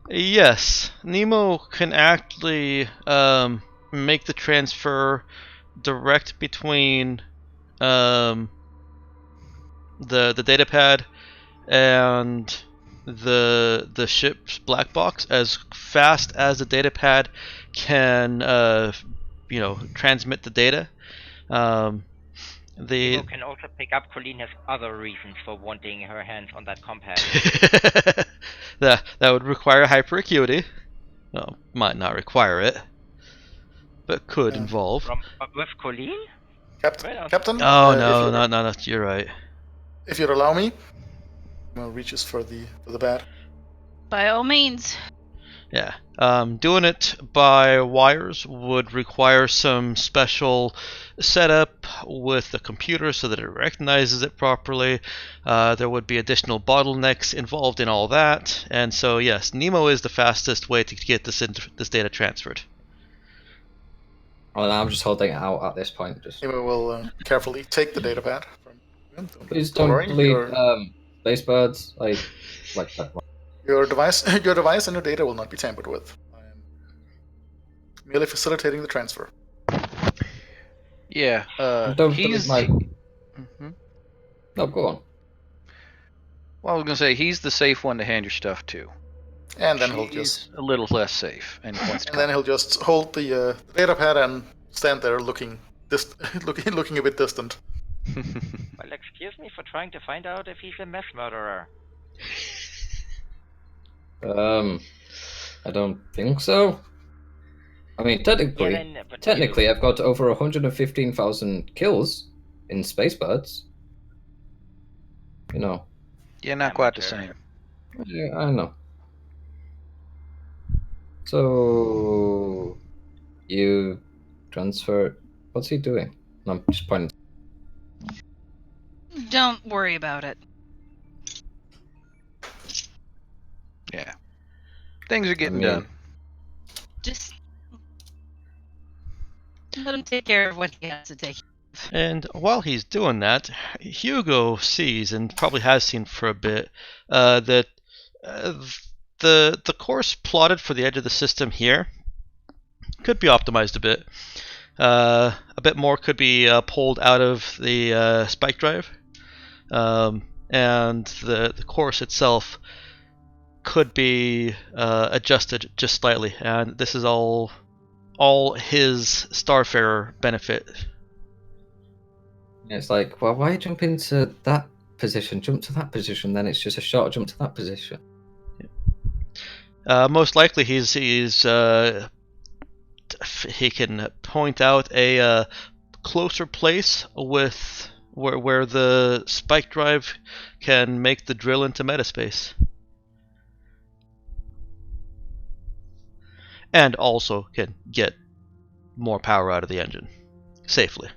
yes, Nemo can actually make the transfer direct between the data pad and the ship's black box as fast as the data pad can transmit the data. Nemo can also pick up Colina's other reasons for wanting her hands on that compad. that would require hyper acuity. Well, might not require it, but could involve. With Colleen? Captain? Oh no, you're right. If you'd allow me, reaches for the pad. By all means. Yeah. Doing it by wires would require some special setup with the computer so that it recognizes it properly. There would be additional bottlenecks involved in all that, and so yes, Nemo is the fastest way to get this data transferred. Well, I'm just holding it out at this point. Nemo will carefully take the data pad from him. Please don't delete space birds like that. Your device and your data will not be tampered with. I am merely facilitating the transfer. Yeah, don't he's... No, go on. Well, I was going to say, he's the safe one to hand your stuff to. And then She's he'll just... a little less safe. And then he'll just hold the data pad and stand there looking a bit distant. Well, excuse me for trying to find out if he's a mass murderer. I don't think so. I mean, technically, I've got over 115,000 kills in space birds. You know. Yeah, not quite the same. Yeah, I know. So, you transfer. What's he doing? No, I'm just pointing. Don't worry about it. Yeah. Things are getting done. Just let him take care of what he has to take care of. And while he's doing that, Hugo sees, and probably has seen for a bit, that the course plotted for the edge of the system here could be optimized a bit. A bit more could be pulled out of the spike drive, and the course itself could be adjusted just slightly, and this is all his Starfarer benefit. It's like, well, why jump into that position? Jump to that position, then it's just a short jump to that position. Most likely, he can point out a closer place with where the spike drive can make the drill into metaspace. And also can get more power out of the engine safely.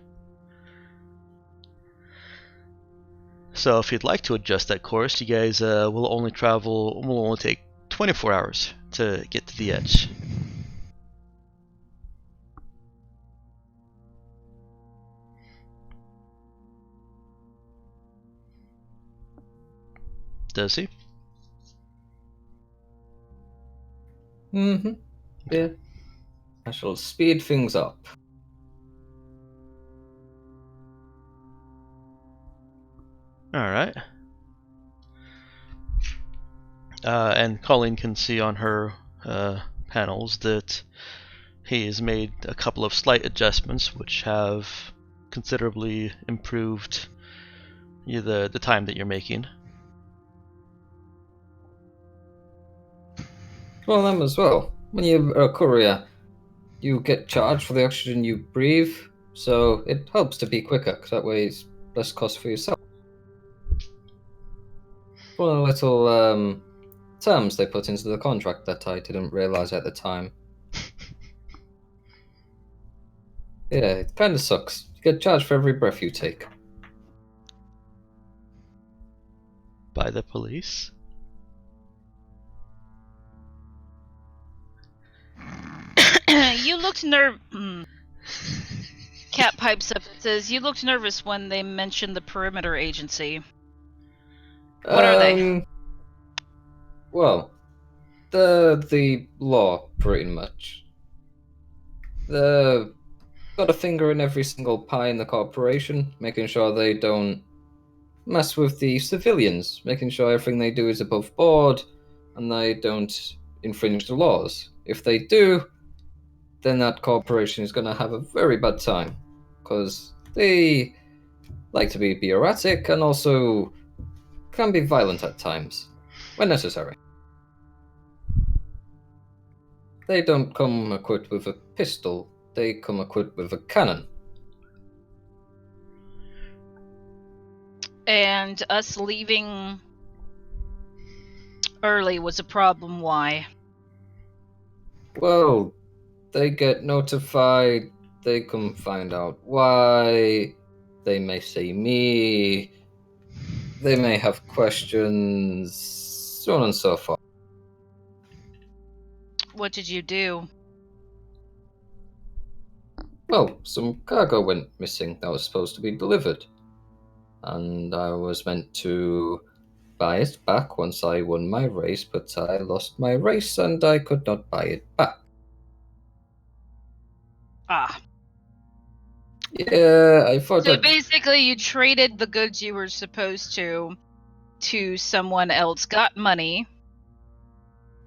So if you'd like to adjust that course, you guys will only take 24 hours to get to the edge. Does he? Mm-hmm. Yeah. I shall speed things up. Alright. And Colleen can see on her panels that he has made a couple of slight adjustments which have considerably improved the time that you're making. Well, them as well. When you're a courier, you get charged for the oxygen you breathe, so it helps to be quicker, because that way it's less cost for yourself. One of the little terms they put into the contract that I didn't realize at the time. Yeah, it kind of sucks. You get charged for every breath you take. By the police? You looked Cat pipes up and says, "You looked nervous when they mentioned the perimeter agency. What are they?" Well, the law, pretty much. They've got a finger in every single pie in the corporation, making sure they don't mess with the civilians, making sure everything they do is above board, and they don't infringe the laws. If they do, then that corporation is going to have a very bad time, because they like to be bureaucratic and also can be violent at times, when necessary. They don't come equipped with a pistol, they come equipped with a cannon. And us leaving early was a problem. Why? Well, they get notified, they come find out why, they may see me, they may have questions, so on and so forth. What did you do? Well, some cargo went missing that was supposed to be delivered, and I was meant to buy it back once I won my race, but I lost my race and I could not buy it back. Ah. Yeah, I thought So that. basically, you traded the goods you were supposed to someone else, got money,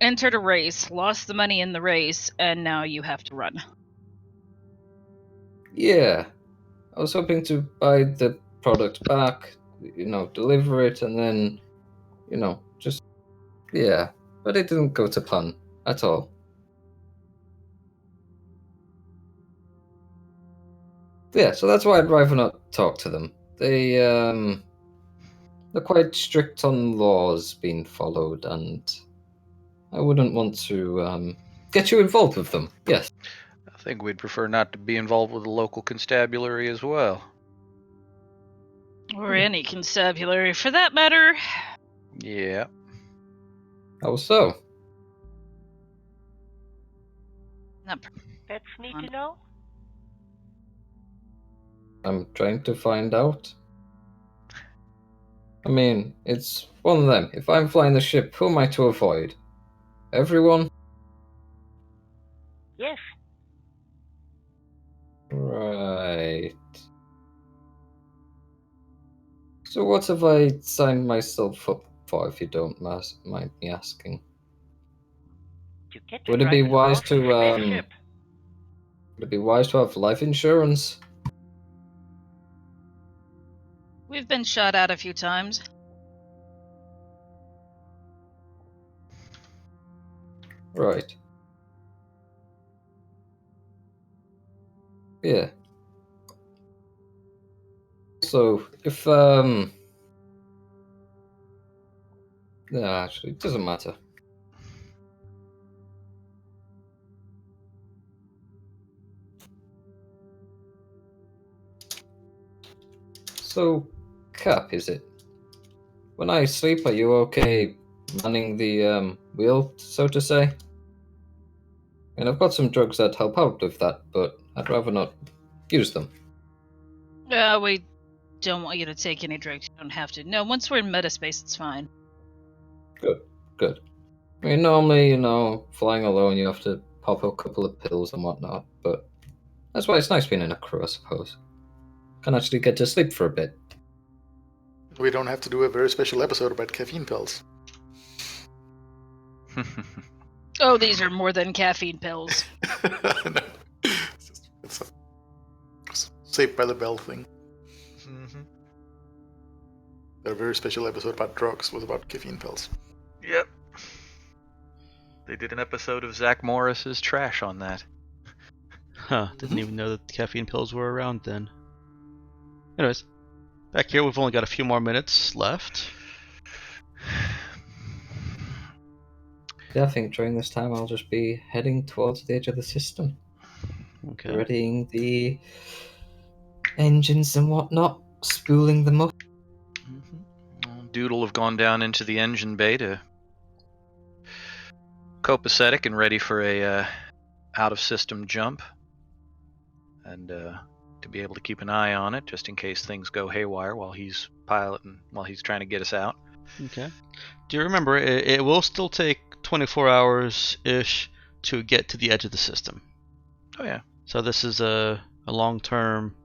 entered a race, lost the money in the race, and now you have to run. Yeah, I was hoping to buy the product back, deliver it, and then, just, yeah. But it didn't go to plan at all. Yeah, so that's why I'd rather not talk to them. They're quite strict on laws being followed, and I wouldn't want to get you involved with them. Yes. I think we'd prefer not to be involved with the local constabulary as well. Or any constabulary, for that matter. Yeah. How so? Not That's neat to know. I'm trying to find out. I mean, it's one of them. If I'm flying the ship, who am I to avoid? Everyone? Yes. Right. So what have I signed myself up for, if you don't mind me asking? You get to Would it drive be an wise awesome to spaceship. would it be wise to have life insurance? We've been shot at a few times. Right. Yeah. So if no, actually, it doesn't matter. So, Cap, is it? When I sleep, are you okay manning the wheel, so to say? And I've got some drugs that help out with that, but I'd rather not use them. We don't want you to take any drugs. You don't have to. No, once we're in metaspace, it's fine. Good. I mean, normally, flying alone, you have to pop a couple of pills and whatnot, but that's why it's nice being in a crew, I suppose. Can actually get to sleep for a bit. We don't have to do a very special episode about caffeine pills. Oh, these are more than caffeine pills. No. It's a Saved by the Bell thing. Mm-hmm. A very special episode about drugs was about caffeine pills. Yep. They did an episode of Zach Morris's Trash on that. Huh, didn't even know that caffeine pills were around then. Anyways, back here we've only got a few more minutes left. Yeah, I think during this time I'll just be heading towards the edge of the system, Okay. readying the engines and whatnot, spooling them up. Dude will have gone down into the engine bay to copacetic and ready for a out-of-system jump. And to be able to keep an eye on it, just in case things go haywire while he's piloting, while he's trying to get us out. Okay. Do you remember, it will still take 24 hours-ish to get to the edge of the system. Oh, yeah. So this is a long-term,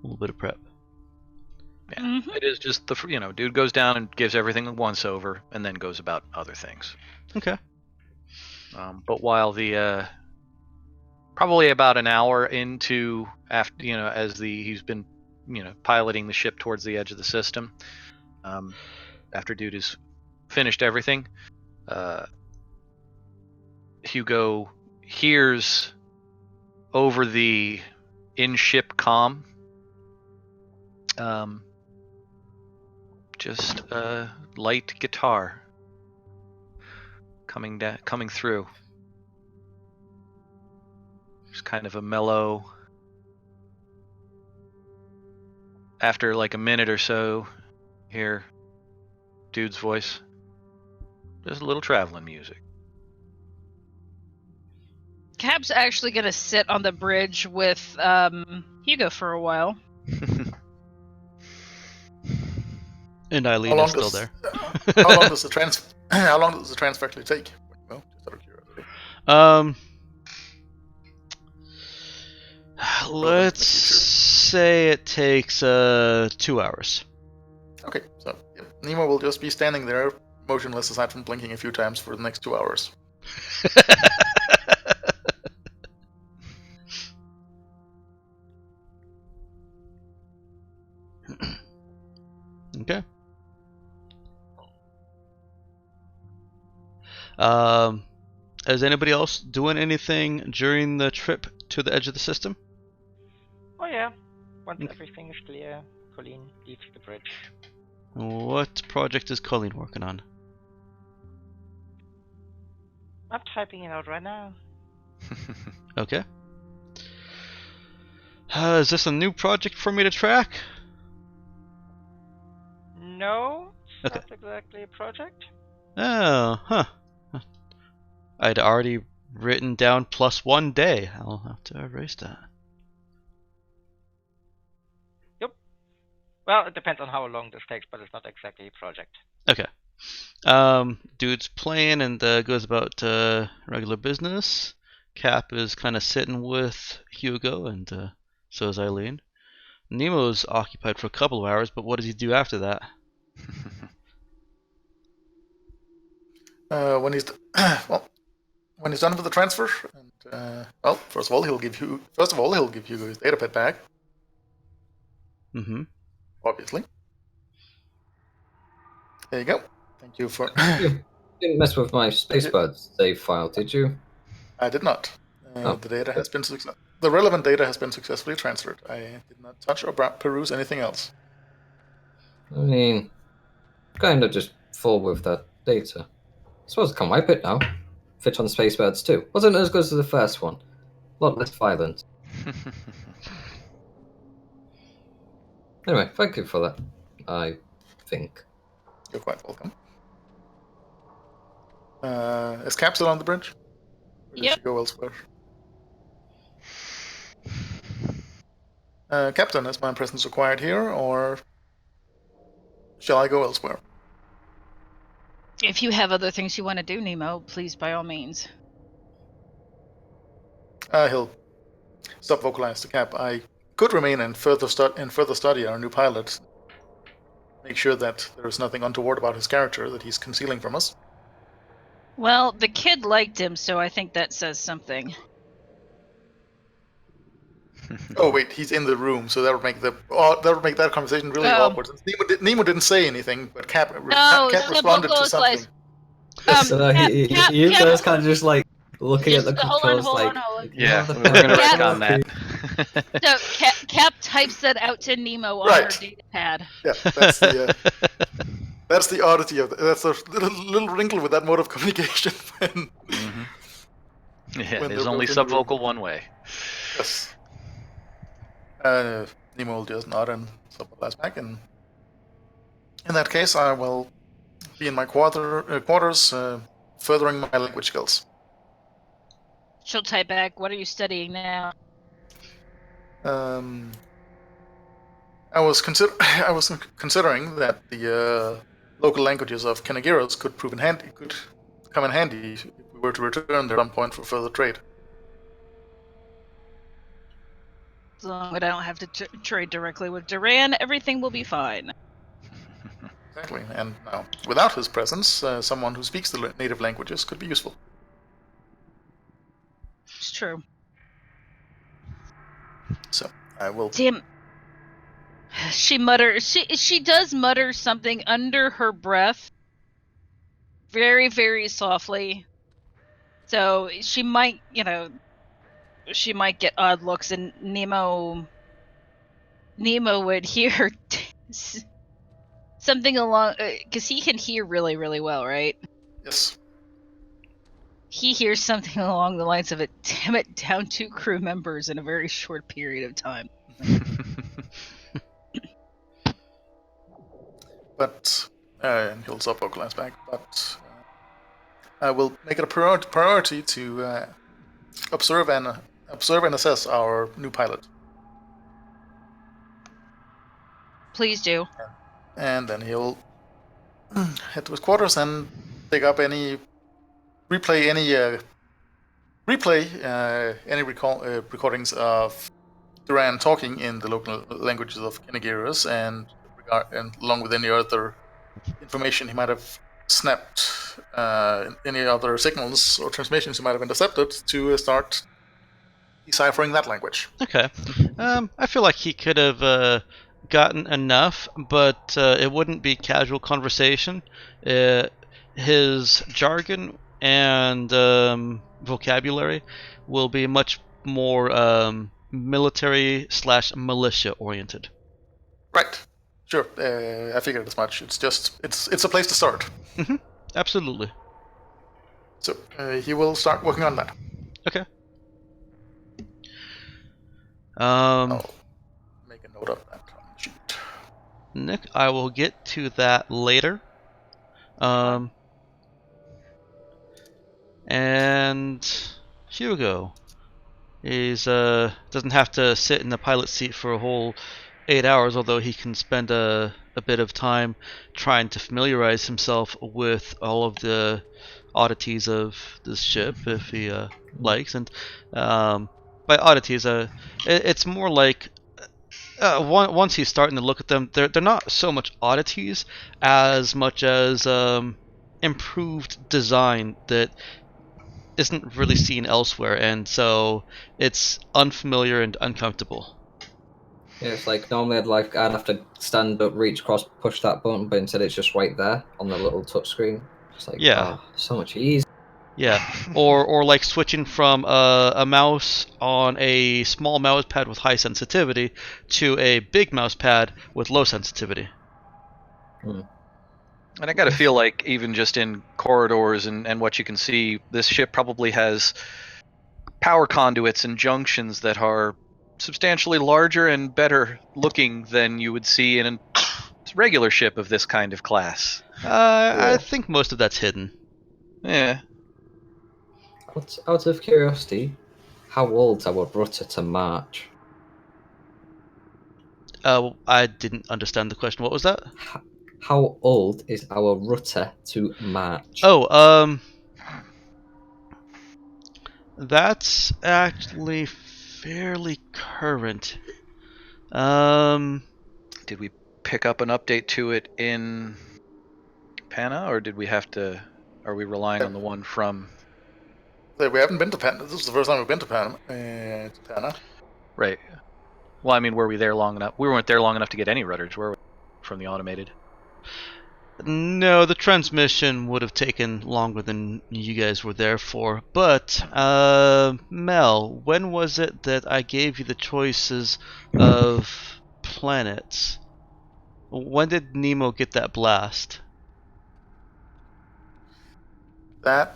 little bit of prep. Yeah, Mhm. It is just dude goes down and gives everything a once-over, and then goes about other things. Okay. But while the probably about an hour into after as he's been piloting the ship towards the edge of the system, after dude has finished everything, Hugo hears over the in-ship comm just a light guitar coming through. It's kind of a mellow. After like a minute or so, hear dude's voice. Just a little traveling music. Cap's actually gonna sit on the bridge with Hugo for a while. And Eileen is still there. How long does the transfer actually take? Well, just out of curiosity. Let's say it takes 2 hours. Okay, so Nemo will just be standing there, motionless aside from blinking a few times for the next 2 hours. Okay. Is anybody else doing anything during the trip to the edge of the system? Oh yeah. Once everything is clear, Colleen leaves the bridge. What project is Colleen working on? I'm typing it out right now. Okay. Is this a new project for me to track? No, it's Okay. not exactly a project. Oh, huh. I'd already written down +1 day. I'll have to erase that. Well, it depends on how long this takes, but it's not exactly a project. Okay. Dude's playing and goes about regular business. Cap is kind of sitting with Hugo, and so is Eileen. Nemo's occupied for a couple of hours, but what does he do after that? When he's when he's done with the transfer, and first of all he'll give Hugo his datapad back. Mm-hmm. Obviously. There you go. Thank you for. You didn't mess with my Spacebird save file, did you? I did not. Oh. The data has been the relevant data has been successfully transferred. I did not touch or peruse anything else. I mean, kind of just full with that data. I suppose I can wipe it now. Fit on Spacebirds too. Wasn't as good as the first one. A lot less violent. Anyway, thank you for that. I think. You're quite welcome. Is Cap still on the bridge? Or did she go elsewhere? Captain, is my presence required here, or shall I go elsewhere? If you have other things you want to do, Nemo, please, by all means. He'll stop vocalize to Cap. I could remain and further study our new pilot. Make sure that there is nothing untoward about his character that he's concealing from us. Well, the kid liked him, so I think that says something. Oh wait, he's in the room, so that would make that conversation really awkward. Since Nemo didn't say anything, but Cap responded to something. So you guys kind of just like looking at the hold controls on, like, hold on. Yeah, what the we're going to hell? retcon that. So Cap types that out to Nemo on her Right. data pad. Yeah, that's the oddity of that's the little wrinkle with that mode of communication. When, Yeah, when there's they're only both in the room. subvocal one way. Yes. Nemo will just nod and subvoice back, and in that case, I will be in my quarters, furthering my language skills. She'll type back, "What are you studying now?" I was considering that the local languages of Kenagiros could come in handy if we were to return there at some point for further trade. As long as I don't have to trade directly with Duran, everything will be fine. Exactly, and now without his presence, someone who speaks the native languages could be useful. It's true. So I will. Damn. She mutters. She does mutter something under her breath, very very softly. So she might, she might get odd looks, and Nemo would hear something along, because he can hear really really well, right? Yes. He hears something along the lines of it. Damn it, down 2 crew members in a very short period of time. But and he'll sub-vocalize back. But I will make it a priority to observe and assess our new pilot. Please do. And then he'll head to his quarters and dig up replay any recordings of Duran talking in the local languages of Kenagiros, and along with any other information he might have snapped, any other signals or transmissions he might have intercepted, to start deciphering that language. Okay. I feel like he could have gotten enough, but it wouldn't be casual conversation. His jargon and vocabulary will be much more military/militia oriented. Right. Sure. I figured as much. It's a place to start. Mm-hmm. Absolutely. So he will start working on that. Okay. I'll make a note of that on the sheet. Nick, I will get to that later. And Hugo doesn't have to sit in the pilot seat for a whole 8 hours, although he can spend a bit of time trying to familiarize himself with all of the oddities of this ship if he likes. And by oddities, it's more like once he's starting to look at them, they're not so much oddities as much as improved design that isn't really seen elsewhere, and so it's unfamiliar and uncomfortable. Yeah, it's like normally I'd have to stand up, reach across, push that button, but instead it's just right there on the little touchscreen. Just like, Yeah. So much easier. Yeah, or like switching from a mouse on a small mouse pad with high sensitivity to a big mouse pad with low sensitivity. And I gotta feel like even just in corridors and what you can see, this ship probably has power conduits and junctions that are substantially larger and better looking than you would see in a regular ship of this kind of class. I think most of that's hidden. Yeah. Out of curiosity, how old's our rudder to march? I didn't understand the question. What was that? How old is our rudder to march? Oh, that's actually fairly current. Did we pick up an update to it in Pana, or did we have to? Are we relying on the one from? We haven't been to Pana. This is the first time we've been to Pana. Right. Well, I mean, were we there long enough? We weren't there long enough to get any rudders, were we? From the automated. No, the transmission would have taken longer than you guys were there for. But, Mel, when was it that I gave you the choices of planets? When did Nemo get that blast? That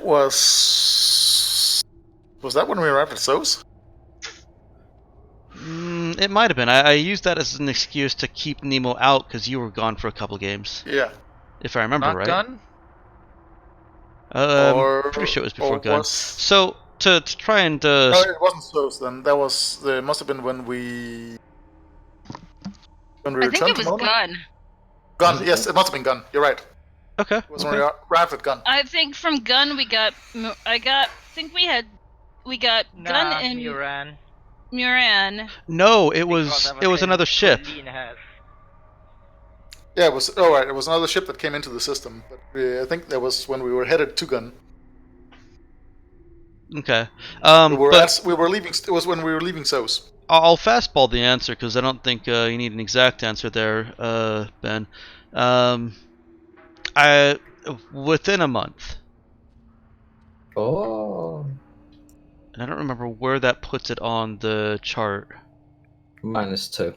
was that when we arrived at SOS? It might have been. I used that as an excuse to keep Nemo out because you were gone for a couple games, Yeah. if I remember Not right. gun? Pretty sure it was before or Gun. was- So to try and No, it wasn't SOS then. That was it must have been when we I think returned it to was Mona? Gun. Gun, yes, it must have been Gun. You're right. okay. It was when we arrived at Gun. I think from Gun we got. I think we got Gun and Muran. Muran. No, it Because was another ship. Colleen has. Yeah, it was. Oh, right. It was another ship that came into the system. But I think that was when we were headed to Gun. Okay. We were but we were leaving. It was when we were leaving SOS. I'll fastball the answer because I don't think you need an exact answer there, Ben. I within a month, Oh, and I don't remember where that puts it on the chart. -2.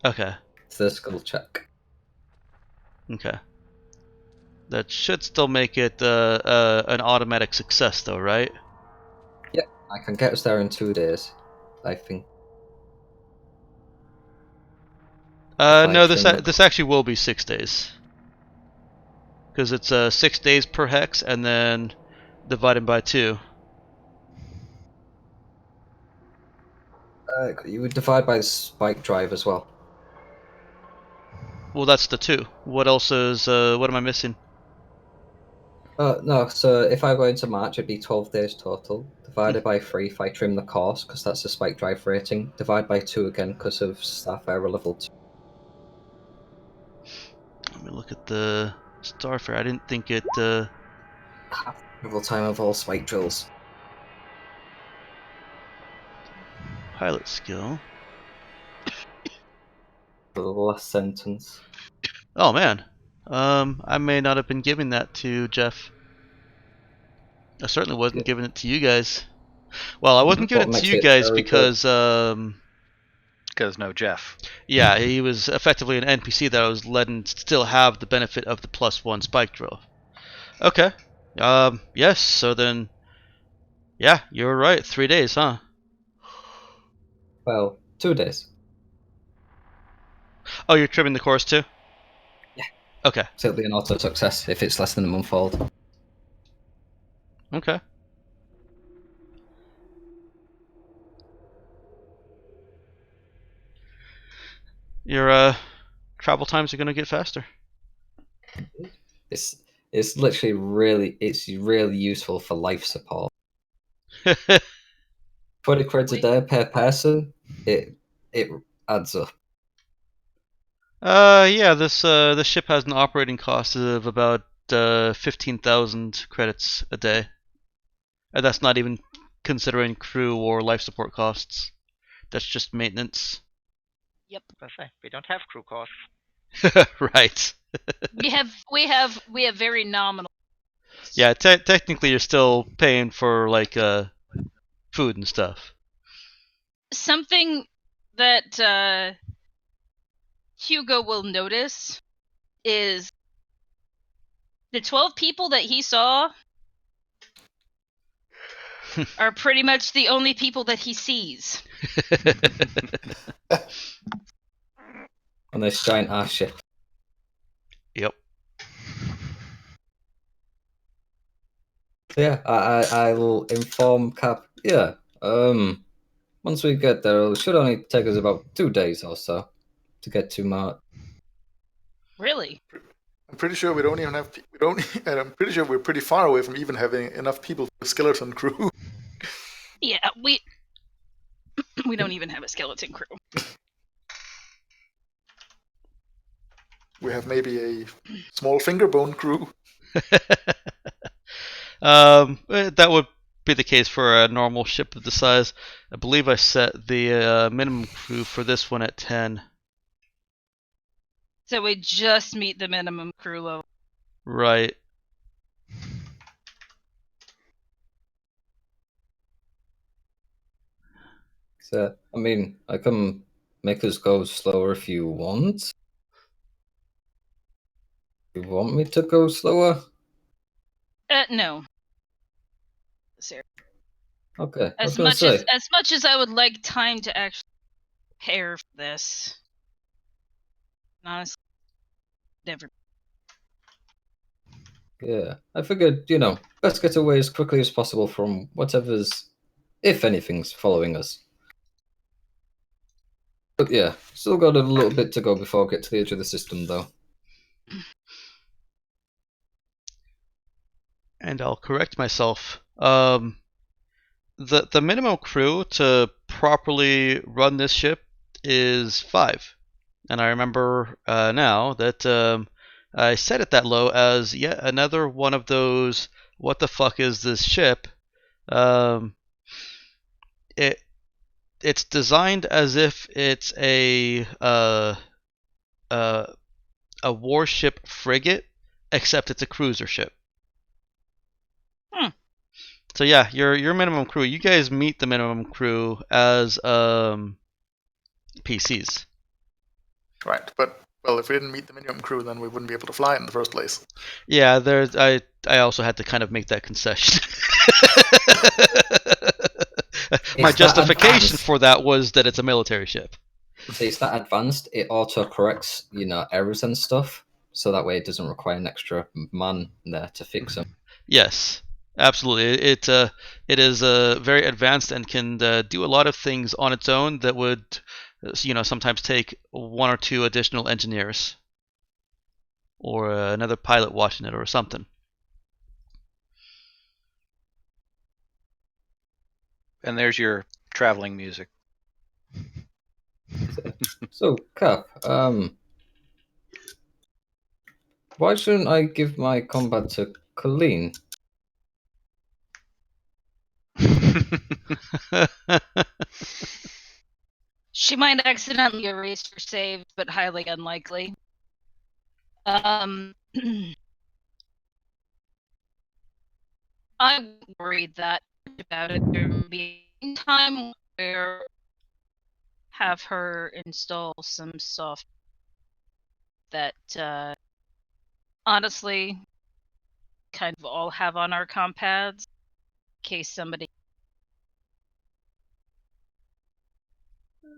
Okay. Physical check. Okay. That should still make it an automatic success, though, right? I can get us there in 2 days, I think. No, trim the- this actually will be 6 days. Because it's 6 days per hex, and then divided by 2. You would divide by the spike drive as well. Well, that's the 2. What else is? What am I missing? No, so if I go into March, it'd be 12 days total. Divided by 3 if I trim the course, because that's the spike drive rating. Divide by 2 again, because of staff error level 2. Let me look at the Starfare. I didn't think it. Half travel time of all spike drills. Pilot skill. The last sentence. Oh man. I may not have been giving that to Jeff. I certainly wasn't giving it to you guys. Well, I wasn't giving What it to makes you it guys very because Because no Jeff. yeah, he was effectively an NPC that I was letting still have the benefit of the +1 spike drill. Okay. Yes, so then yeah, you were right. 3 days, huh? Well, 2 days. Oh, you're trimming the course too? Yeah. Okay. So it'll be an auto success if it's less than a month old. Okay. Your travel times are gonna get faster. It's literally really useful for life support. 20 credits a day per person, it adds up. Yeah, this ship has an operating cost of about 15,000 credits a day, and that's not even considering crew or life support costs. That's just maintenance. Yep. I say, we don't have crew costs. Right. We have very nominal. Yeah, technically you're still paying for like food and stuff. Something that Hugo will notice is the 12 people that he saw are pretty much the only people that he sees. On this giant ass ship. Yep. Yeah, I will inform Cap. Yeah, once we get there, it should only take us about 2 days or so to get to Mart. Really? I'm pretty sure we don't even have. We don't. And I'm pretty sure we're pretty far away from even having enough people for a skeleton crew. Yeah, we don't even have a skeleton crew. We have maybe a small finger bone crew. That would be the case for a normal ship of the size. I believe I set the minimum crew for this one at 10. So we just meet the minimum crew level. Right. So, I mean, I can make us go slower if you want. You want me to go slower? No. Sarah. Okay, I was As gonna much say. as much as I would like time to actually prepare for this. Honestly, never. Yeah, I figured, best get away as quickly as possible from whatever's, if anything's, following us. But yeah, still got a little bit to go before I get to the edge of the system, though. And I'll correct myself. The minimum crew to properly run this ship is 5, and I remember now that I set it that low as yet another one of those. What the fuck is this ship? It's designed as if it's a warship frigate, except it's a cruiser ship. So yeah, your minimum crew. You guys meet the minimum crew as PCs. Right, but well, if we didn't meet the minimum crew, then we wouldn't be able to fly in the first place. Yeah, there's I also had to kind of make that concession. My justification for that was that it's a military ship. It's that advanced, it auto-corrects, errors and stuff, so that way it doesn't require an extra man there to fix them. Yes, absolutely. It is very advanced and can do a lot of things on its own that would, sometimes take 1 or 2 additional engineers or another pilot watching it or something. And there's your traveling music. So, Cap, why shouldn't I give my combat to Colleen? She might accidentally erase her save, but highly unlikely. I worried that about it. There will be a time where have her install some software that honestly kind of all have on our compads in case somebody.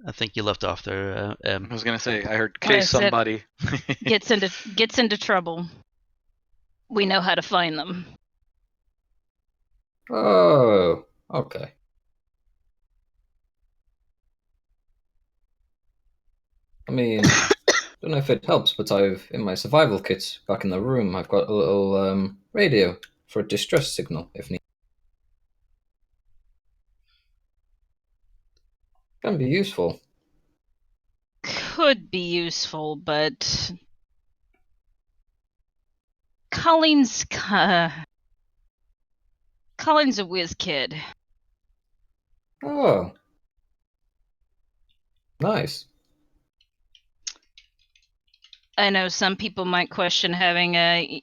I think you left off there. I was gonna say I heard I case said- somebody gets into trouble. We know how to find them. Oh, okay. I mean, don't know if it helps, but in my survival kit back in the room, I've got a little radio for a distress signal if need. Can be useful. Could be useful, but Colleen's a whiz kid. Oh, nice. I know some people might question having a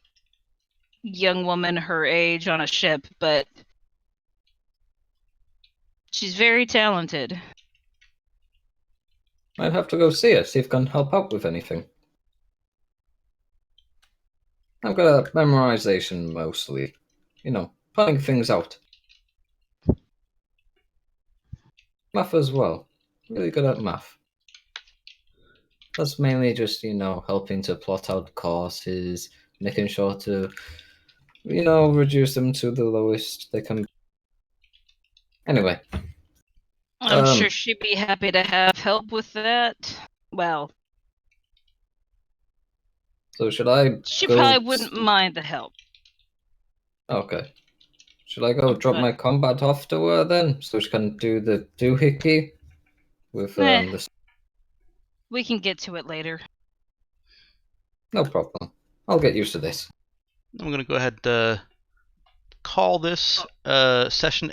young woman her age on a ship, but she's very talented. I'd have to go see it, see if I can help out with anything. I've got a memorization mostly. Planning things out. Math as well. Really good at math. That's mainly just, helping to plot out courses, making sure to, reduce them to the lowest they can. Anyway. I'm sure she'd be happy to have help with that. Well, so should I she go... probably wouldn't mind the help. Okay. Should I go drop my combat off to her then, so she can do the doohickey with the... We can get to it later. No problem. I'll get used to this. I'm gonna go ahead call this session